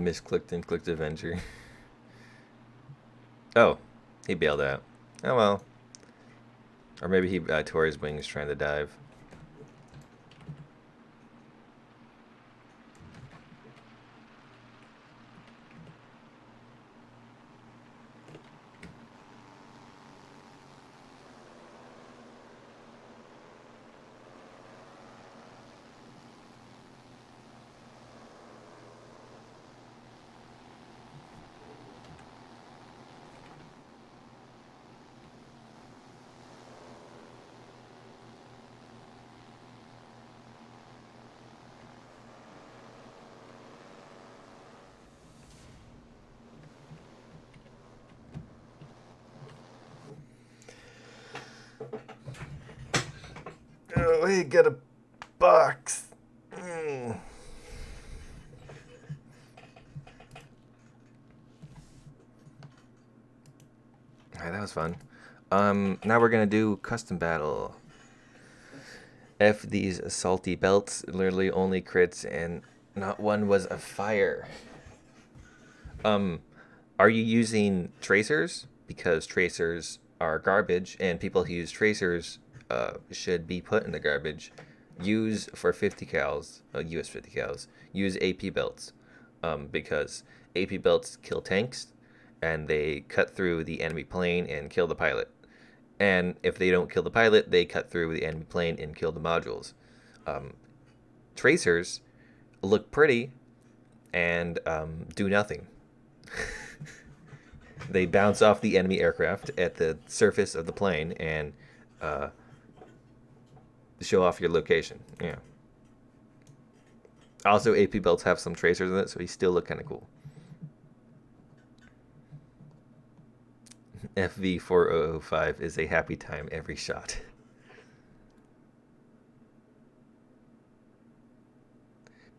Misclicked and clicked Avenger. Oh, he bailed out. Oh well. Or maybe he tore his wings trying to dive. Oh, he got a box. Mm. Alright, that was fun. Now we're gonna do custom battle. F these salty belts. Literally only crits, and not one was a fire. Are you using tracers? Because tracers are garbage, and people who use tracers should be put in the garbage. Use for 50 cals, US 50 cals. Use AP belts, because AP belts kill tanks, and they cut through the enemy plane and kill the pilot. And if they don't kill the pilot, they cut through the enemy plane and kill the modules. Tracers look pretty and do nothing. They bounce off the enemy aircraft at the surface of the plane and show off your location. Yeah. Also, AP belts have some tracers in it, so he still look kind of cool. FV4005 is a happy time every shot.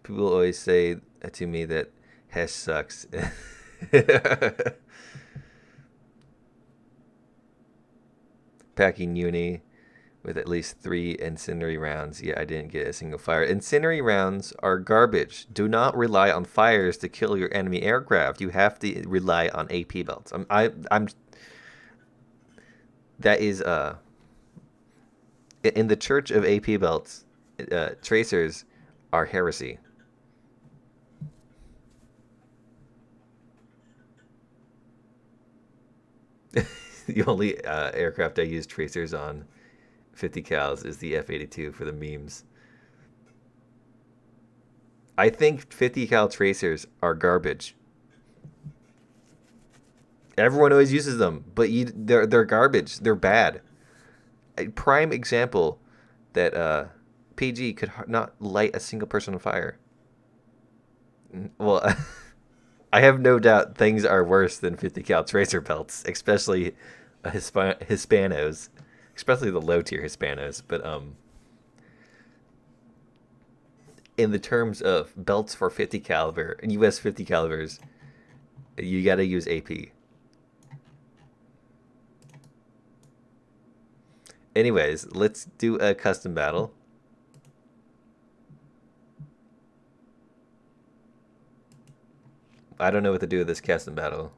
People always say to me that Hesh sucks. Packing uni with at least 3 incendiary rounds. Yeah, I didn't get a single fire. Incendiary rounds are garbage. Do not rely on fires to kill your enemy aircraft. You have to rely on AP belts. I'm that is in the church of AP belts, tracers are heresy. The only aircraft I use tracers on 50 cals is the F-82 for the memes. I think 50 cal tracers are garbage. Everyone always uses them, but they're garbage. They're bad. A prime example that PG could not light a single person on fire. Well, I have no doubt things are worse than 50 cal tracer belts, especially Hispanos, especially the low tier Hispanos. But in the terms of belts for 50 caliber, US 50 calibers, you got to use AP. Anyways, let's do a custom battle. I don't know what to do with this custom battle.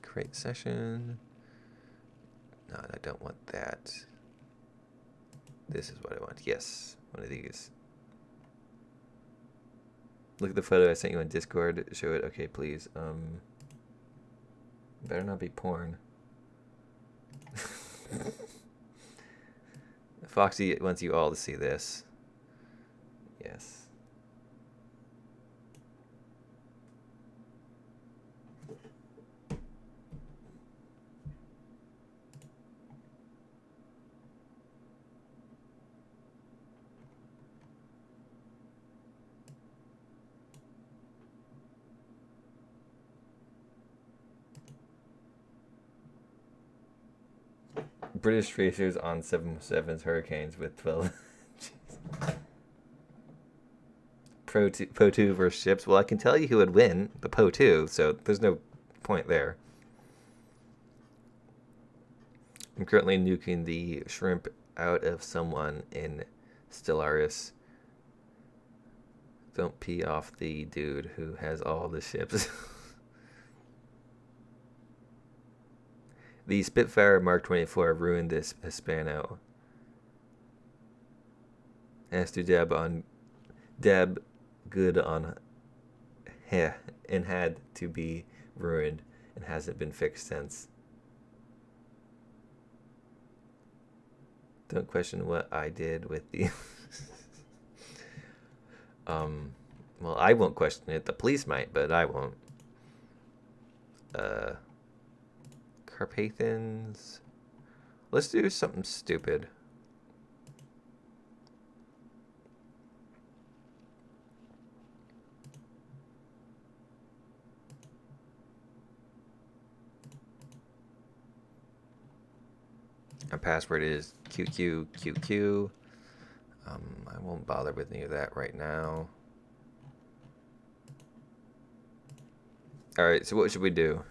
Create session. No, I don't want that. This is what I want. Yes, one of these. Look at the photo I sent you on Discord. Show it. Okay, please. Better not be porn. Foxy wants you all to see this. Yes. British tracers on 7.7's Hurricanes with 12. Po2 versus ships. Well, I can tell you who would win, the Po2, so there's no point there. I'm currently nuking the shrimp out of someone in Stellaris. Don't pee off the dude who has all the ships. The Spitfire Mark 24 ruined this Hispano. Has to dab good on heh, and had to be ruined and hasn't been fixed since. Don't question what I did with the well, I won't question it. The police might, but I won't. Carpathans. Let's do something stupid. Our password is QQQQ. I won't bother with any of that right now. Alright, so what should we do?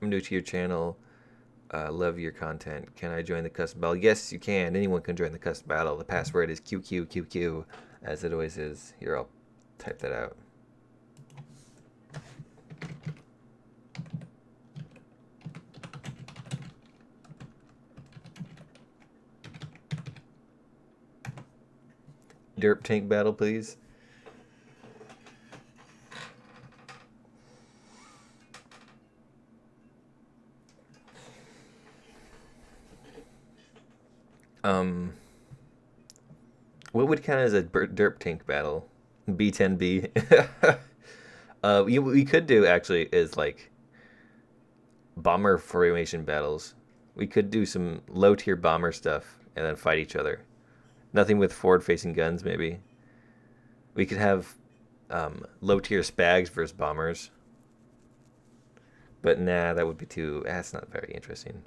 I'm new to your channel. Love your content. Can I join the custom battle? Yes, you can. Anyone can join the custom battle. The password is QQQQ, as it always is. Here, I'll type that out. Derp tank battle, please. What would count as a derp tank battle? B10B. We could do actually is like bomber formation battles. We could do some low tier bomber stuff and then fight each other. Nothing with forward facing guns, maybe. We could have low tier spags versus bombers. But nah, that would be too. That's not very interesting.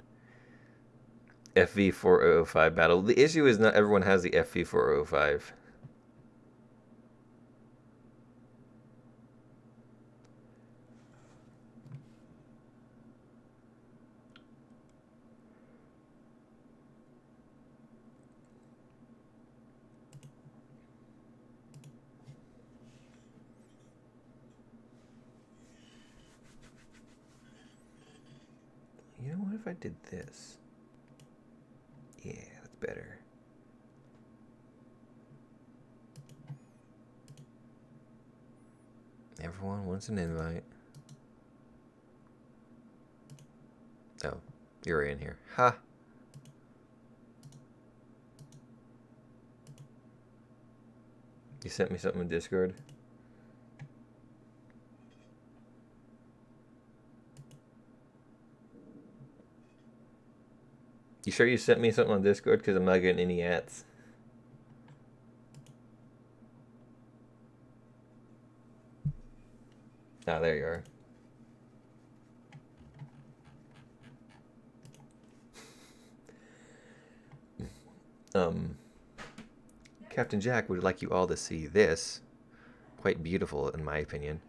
FV4005 battle. The issue is not everyone has the FV4005. You know what if I did this? Yeah, that's better. Everyone wants an invite. Oh, you're in here. Ha! You sent me something in Discord? You sure you sent me something on Discord? Because I'm not getting any ads. Ah, there you are. Captain Jack would like you all to see this. Quite beautiful, in my opinion.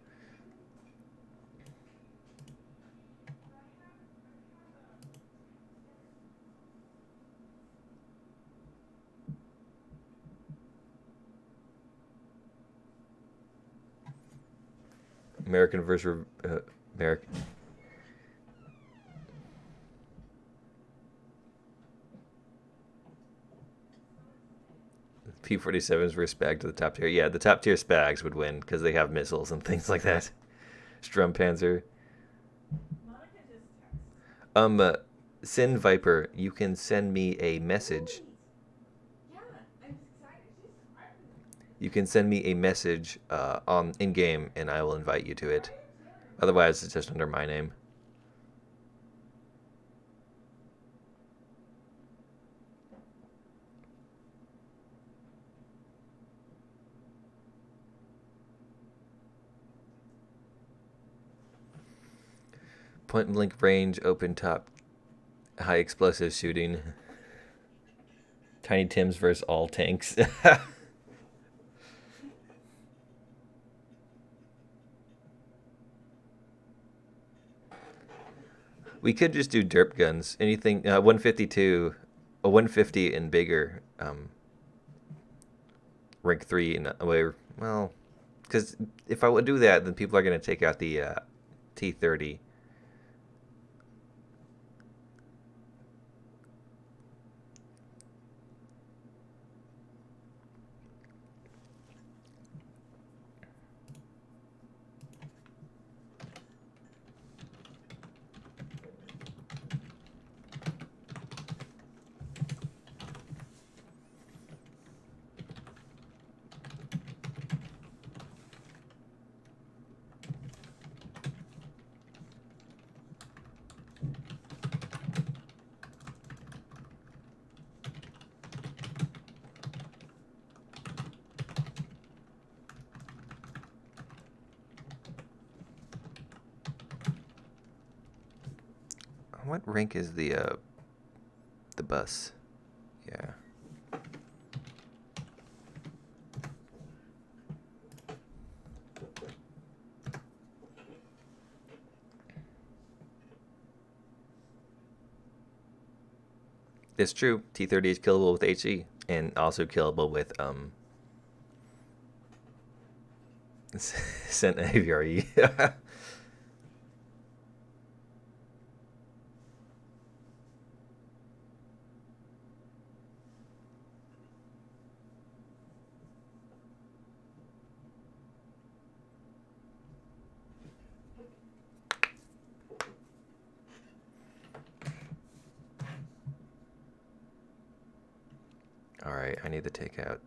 American versus American. P-47s versus Spag to the top tier. Yeah, the top tier Spags would win because they have missiles and things like that. Strumpanzer. Sin Viper, you can send me a message. You can send me a message on in game, and I will invite you to it. Otherwise, it's just under my name. Point blank range, open top, high explosive shooting. Tiny Tims versus all tanks. We could just do derp guns. Anything 152, a 150 and bigger. Rank 3 and away. Well, because if I would do that, then people are going to take out the T30. What rank is the bus? Yeah. It's true. T30 is killable with HE and also killable with Sent AVRE. All right, I need to take out.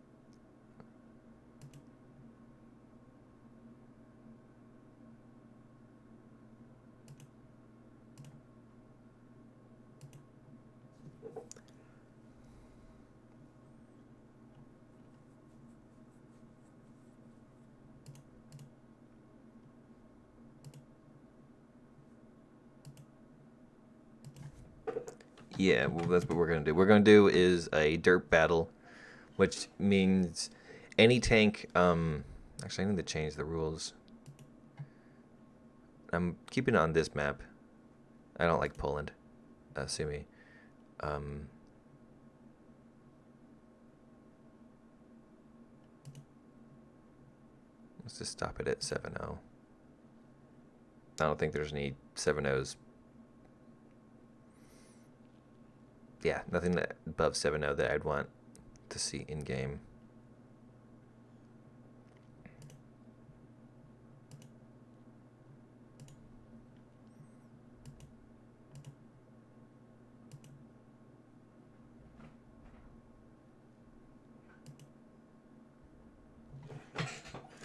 Yeah, well, that's what we're gonna do. We're gonna do is a dirt battle, which means any tank. Actually, I need to change the rules. I'm keeping it on this map. I don't like Poland. Sue me. Let's just stop it at 7-0. I don't think there's any 7-0s. Yeah, nothing above 7-0 that I'd want to see in game.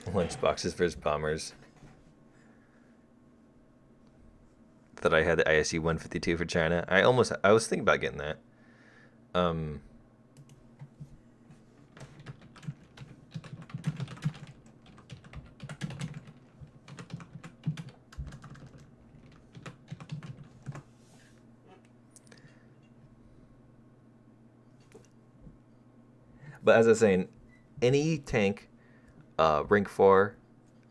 Lunchboxes versus bombers. That I had the ISU 152 for China. I was thinking about getting that. But as I was saying, any tank, rank 4,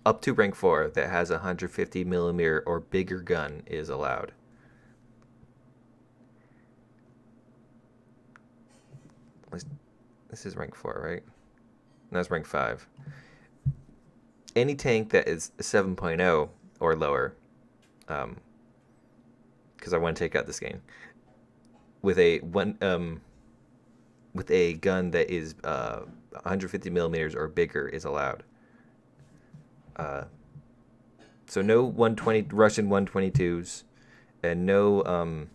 up to rank 4 that has a 150 millimeter or bigger gun is allowed. This is rank 4, right? That's rank 5. Any tank that is 7.0 or lower, because I want to take out this game, with a gun that is 150 millimeters or bigger is allowed. So no 120 Russian 122s, and no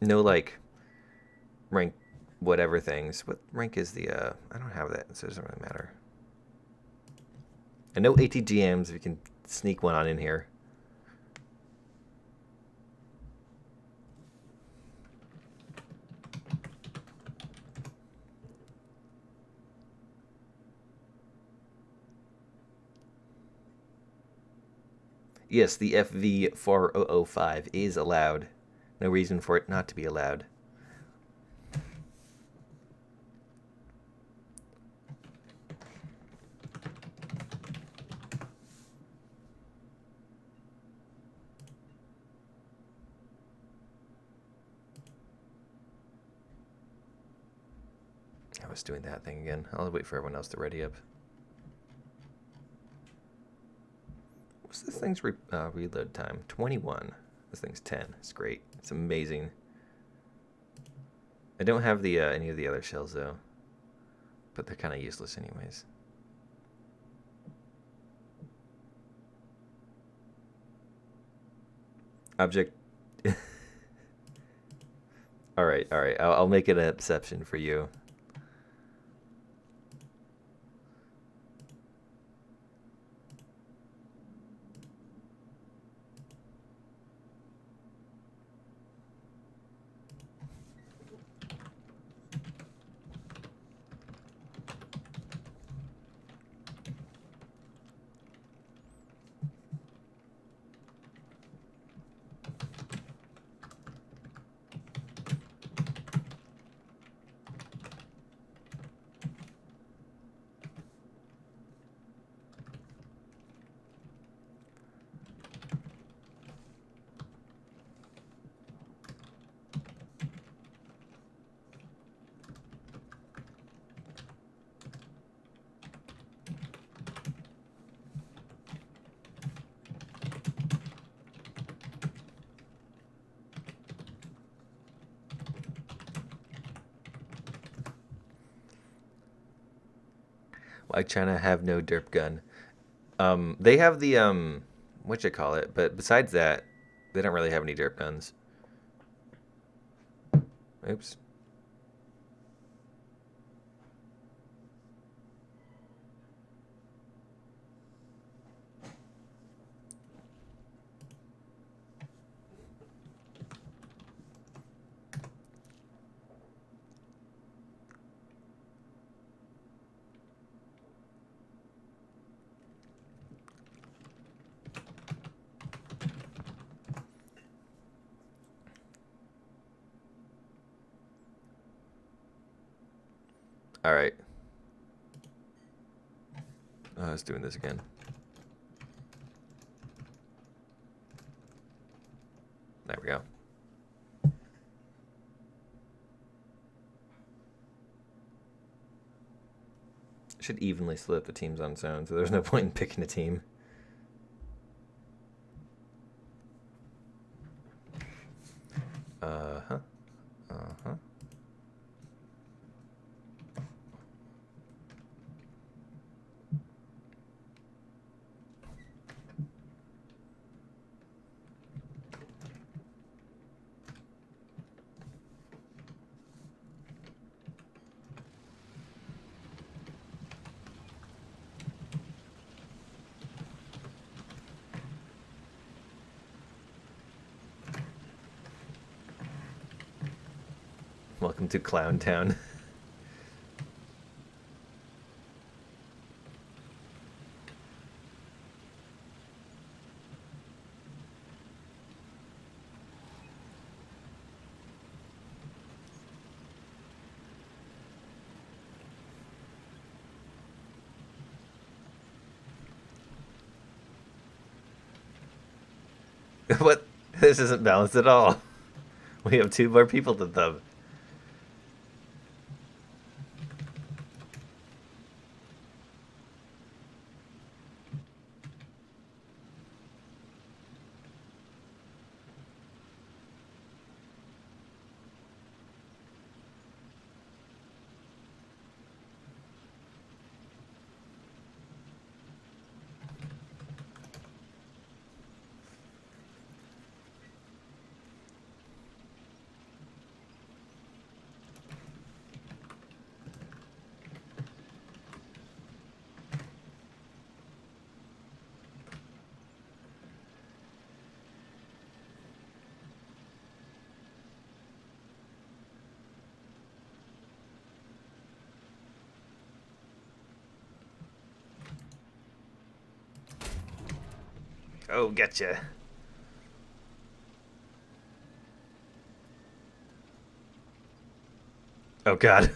no like rank whatever things. What rank is the I don't have that, so it doesn't really matter. And no ATGMs if you can sneak one on in here. Yes, the FV4005 is allowed. No reason for it not to be allowed. I was doing that thing again. I'll wait for everyone else to ready up. What's this thing's reload time? 21. This thing's 10. It's great. It's amazing. I don't have the any of the other shells though, but they're kind of useless anyways. Object. All right. I'll make it an exception for you. Like China have no derp gun. They have the what you call it, but besides that, they don't really have any derp guns. Oops. All right. I was doing this again. There we go. Should evenly split the teams on its own, so there's no point in picking a team. Uh-huh. Uh-huh. Welcome to Clown Town. What? This isn't balanced at all. We have 2 more people to thumb. Oh, getcha. Oh, God.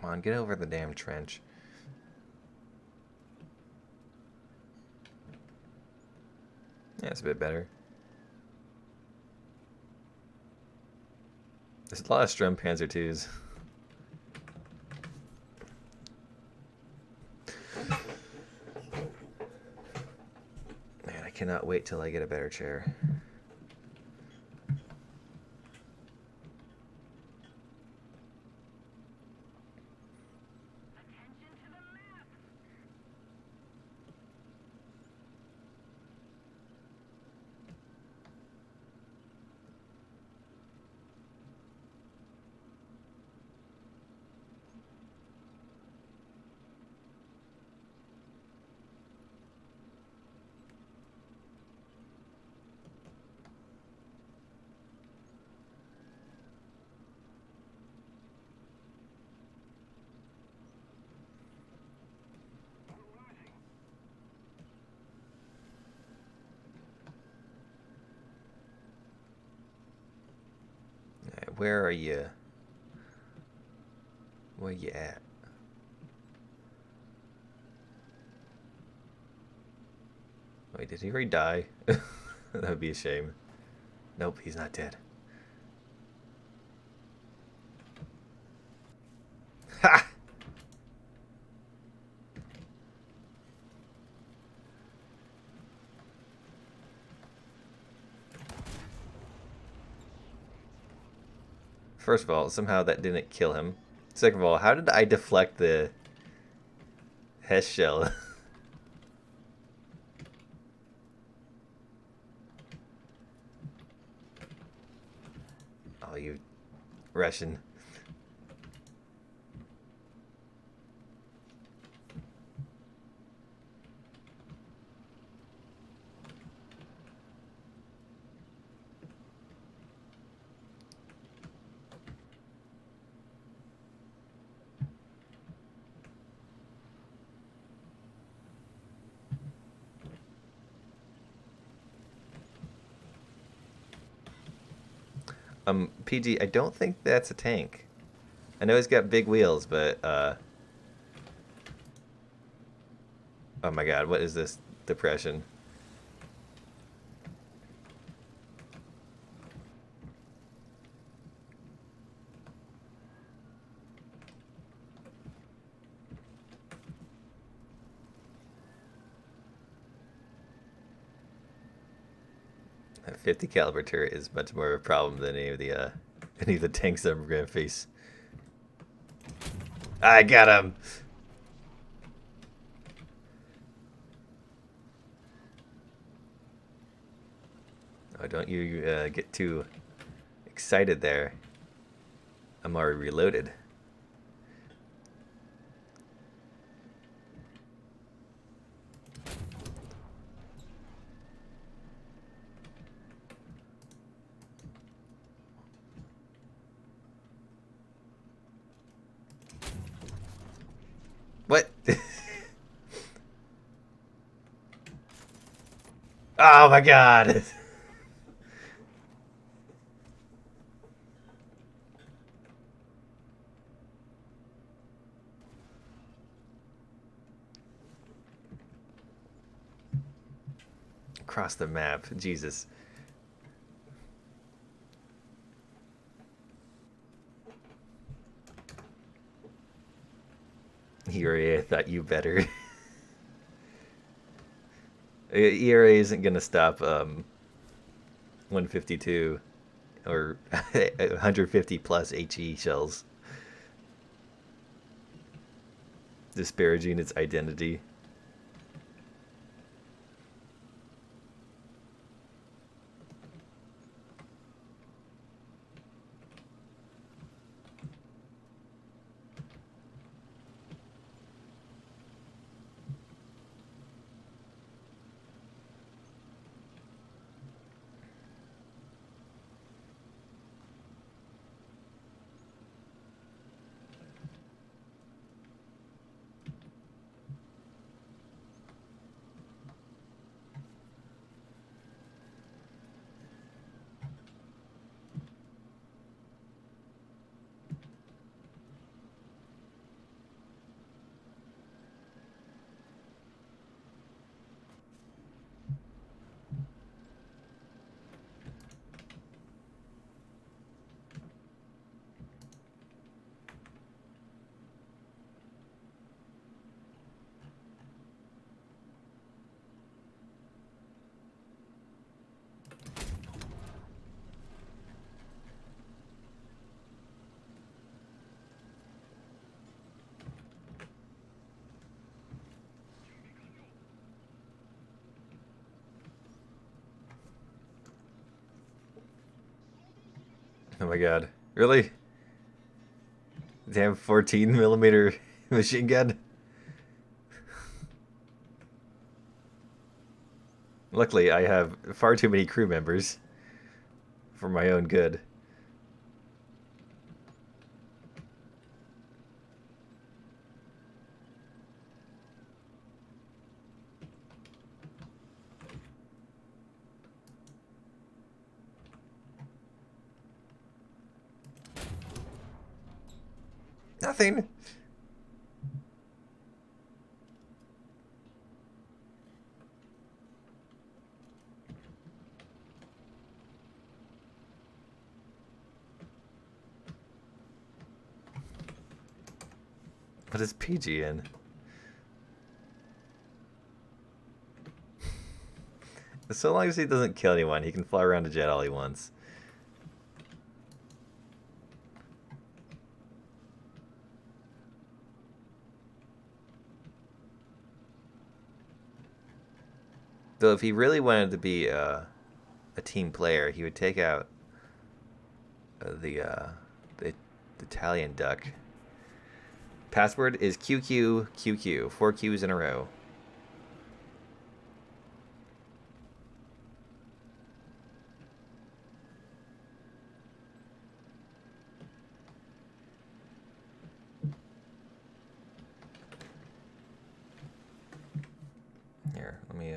Come on, get over the damn trench. Yeah, it's a bit better. There's a lot of Strum Panzer IIs. Man, I cannot wait till I get a better chair. Alright, where are you? Where you at? Wait, did he already die? That would be a shame. Nope, he's not dead. Ha! First of all, somehow that didn't kill him. Second of all, how did I deflect the Hess shell? Oh, you Russian. PG, I don't think that's a tank. I know he's got big wheels, but, oh my god, what is this depression? That 50 caliber turret is much more of a problem than any of the tanks I'm gonna face. I got him! Oh, don't you get too excited there. I'm already reloaded. What? Oh my god! Across the map, Jesus. ERA, I thought you better. ERA isn't gonna stop 152 or 150 plus HE shells. Disparaging its identity. Oh my god. Really? Damn 14 millimeter machine gun? Luckily, I have far too many crew members for my own good. Nothing. What is PG in? So long as he doesn't kill anyone, he can fly around a jet all he wants. Though if he really wanted to be a team player, he would take out the Italian duck. Password is QQQQ. 4 Q's in a row. Here, let me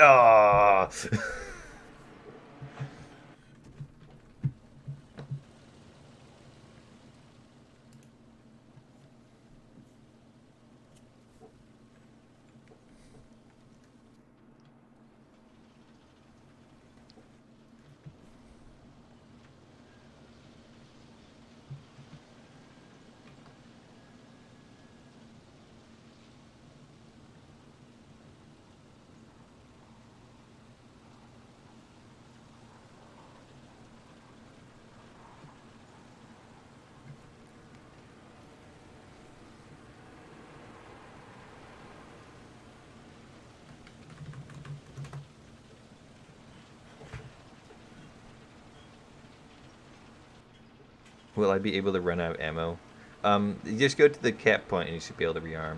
Oh! Will I be able to run out of ammo? You just go to the cap point and you should be able to rearm.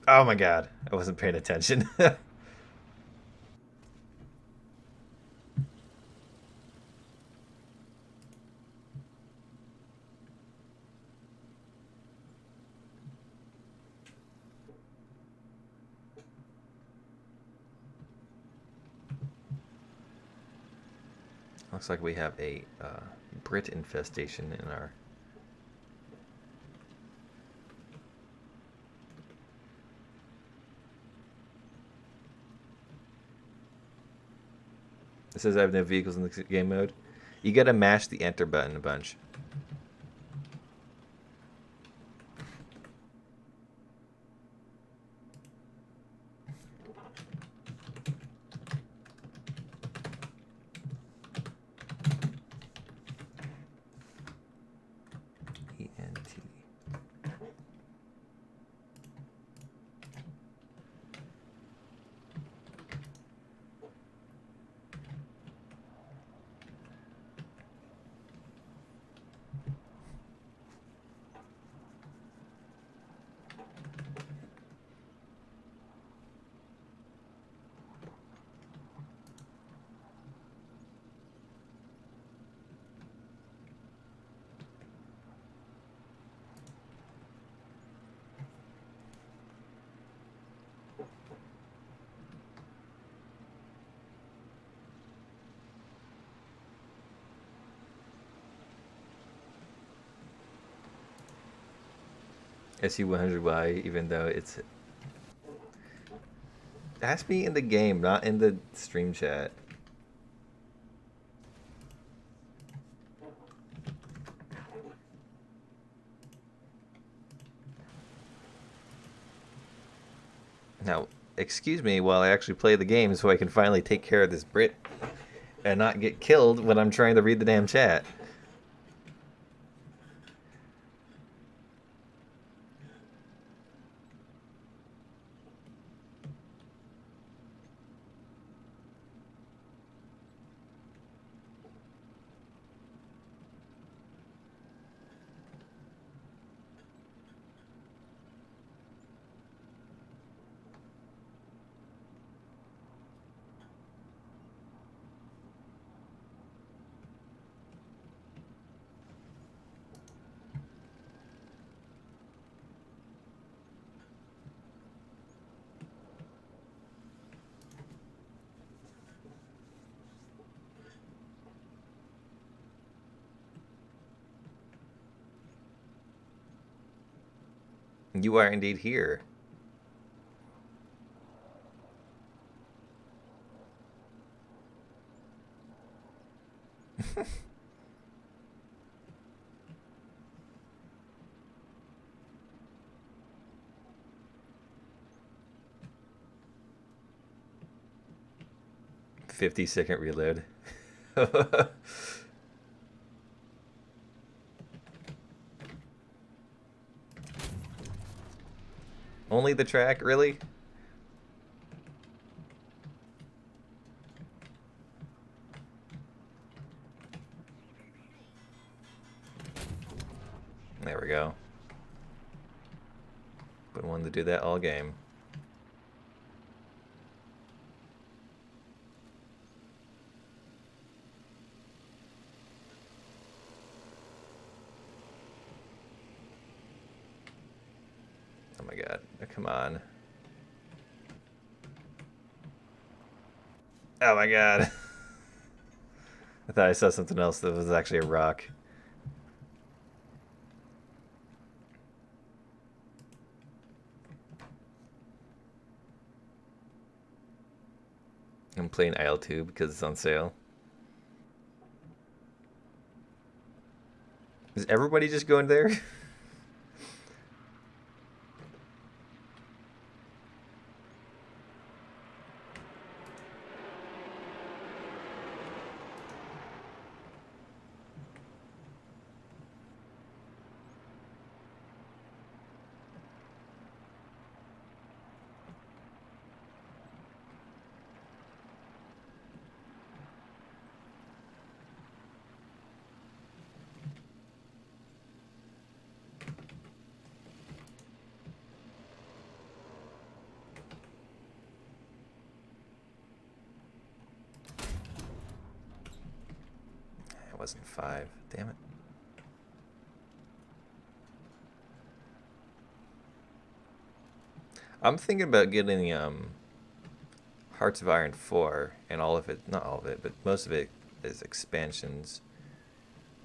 Oh my god, I wasn't paying attention. Looks like we have a Brit infestation in our... It says I have no vehicles in the game mode. You gotta mash the enter button a bunch. ENT. SU100Y, even though it's... Ask me in the game, not in the stream chat. Now, excuse me while I actually play the game so I can finally take care of this Brit and not get killed when I'm trying to read the damn chat. You are indeed here. "50-second reload." Only the track, really? There we go. Been wanting to do that all game. Oh my god. Come on. Oh my god. I thought I saw something else that was actually a rock. I'm playing IL-2 because it's on sale. Is everybody just going there? It wasn't 5. Damn it. I'm thinking about getting Hearts of Iron 4 and all of it, not all of it, but most of it is expansions.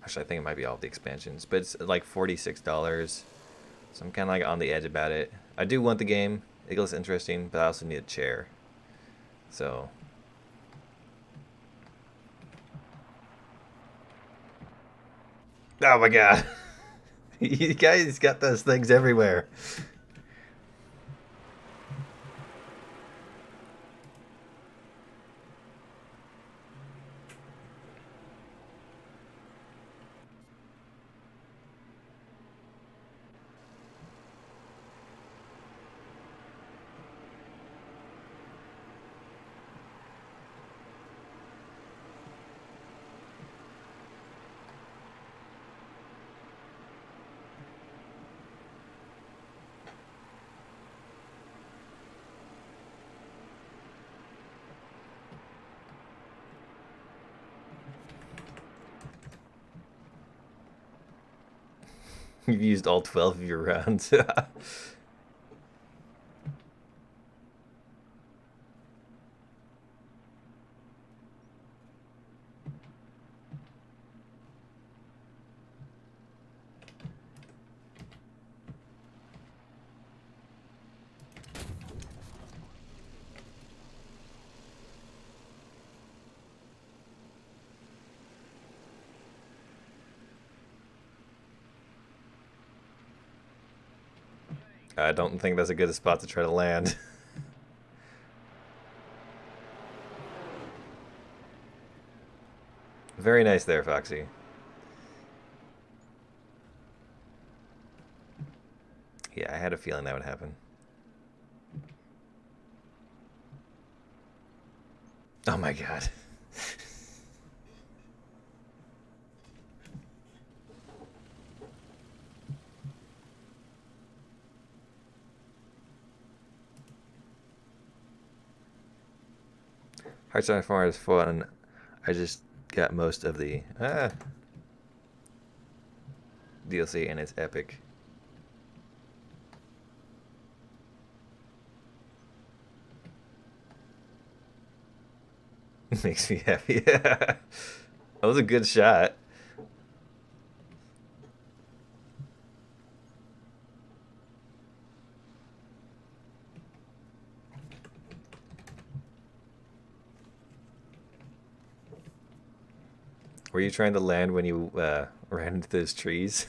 Actually, I think it might be all of the expansions, but it's like $46. So I'm kind of like on the edge about it. I do want the game. It looks interesting, but I also need a chair. So oh my god. You guys got those things everywhere. You've used all 12 of your rounds. I don't think that's a good spot to try to land. Very nice there, Foxy. Yeah, I had a feeling that would happen. Oh my god. Hearts on Fire is fun. I just got most of the DLC and it's epic. Makes me happy. That was a good shot. Were you trying to land when you ran into those trees?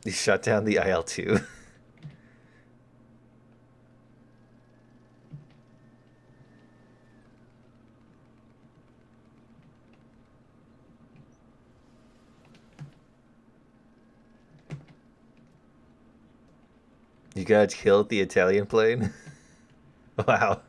You shut down the IL-2. You guys killed the Italian plane? Wow.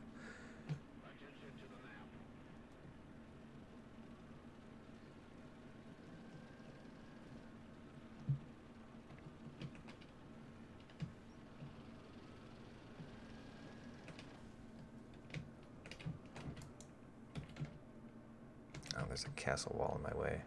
Oh, there's a castle wall in my way.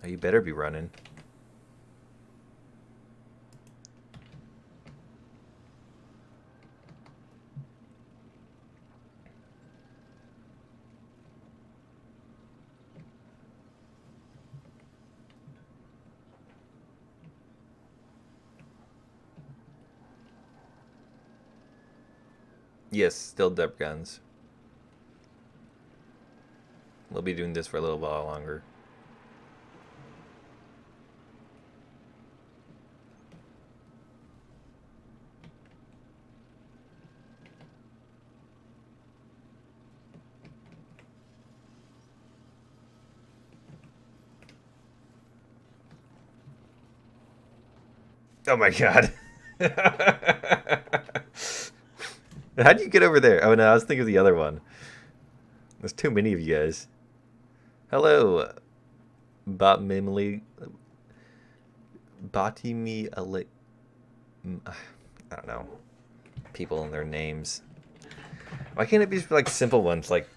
Oh, you better be running. Yes, still depth guns. We'll be doing this for a little while longer. Oh my god. How do you get over there? Oh no, I was thinking of the other one. There's too many of you guys. Hello, Botmimly. Botimi Ale. I don't know. People and their names. Why can't it be like simple ones like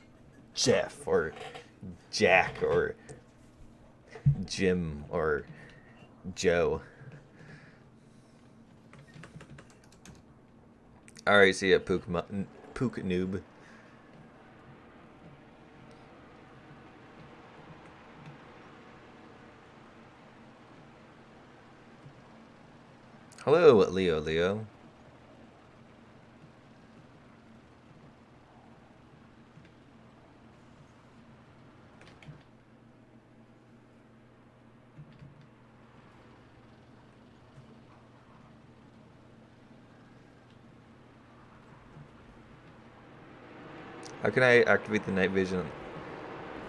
Jeff or Jack or Jim or Joe? Alright, see ya, Pook Noob. Hello, Leo. How can I activate the night vision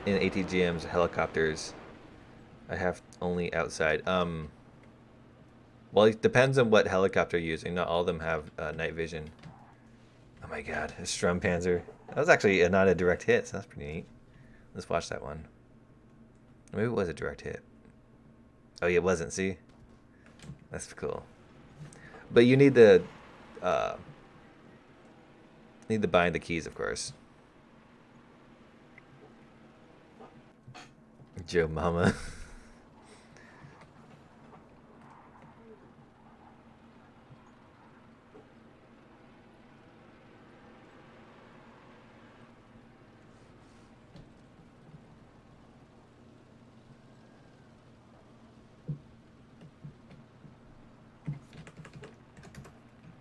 in ATGM's helicopters? I have only outside. Well, it depends on what helicopter you're using. Not all of them have night vision. Oh my god, a Strum Panzer. That was actually not a direct hit, so that's pretty neat. Let's watch that one. Maybe it was a direct hit. Oh, yeah, it wasn't, see? That's cool. But you uh, need to bind the keys, of course. Joe Mama.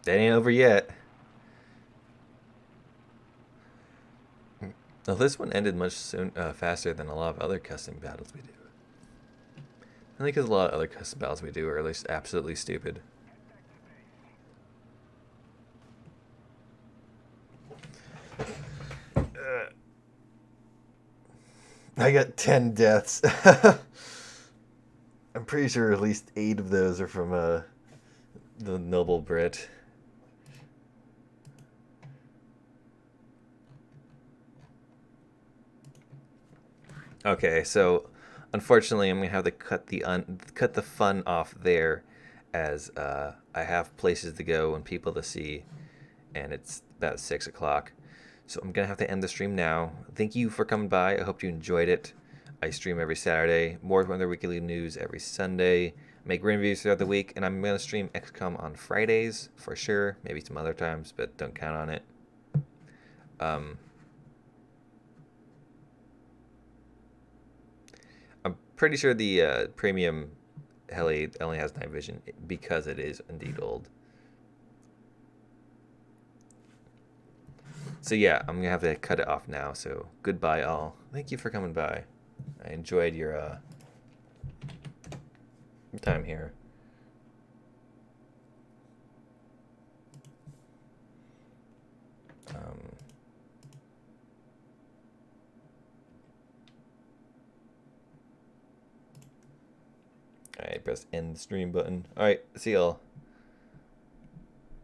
That ain't over yet. Now, this one ended much faster than a lot of other custom battles we do. I think because a lot of other custom battles we do are at least absolutely stupid. I got 10 deaths. I'm pretty sure at least 8 of those are from the noble Brit. Okay, so unfortunately, I'm gonna have to cut the fun off there, as I have places to go and people to see, and it's about 6 o'clock. So I'm gonna have to end the stream now. Thank you for coming by. I hope you enjoyed it. I stream every Saturday, more Weather Weekly News every Sunday, make reviews throughout the week, and I'm gonna stream XCOM on Fridays for sure. Maybe some other times, but don't count on it. I'm pretty sure the premium heli only has night vision because it is indeed old. So yeah, I'm gonna have to cut it off now. So goodbye, all. Thank you for coming by. I enjoyed your time here. All right, press end stream button. All right, see y'all.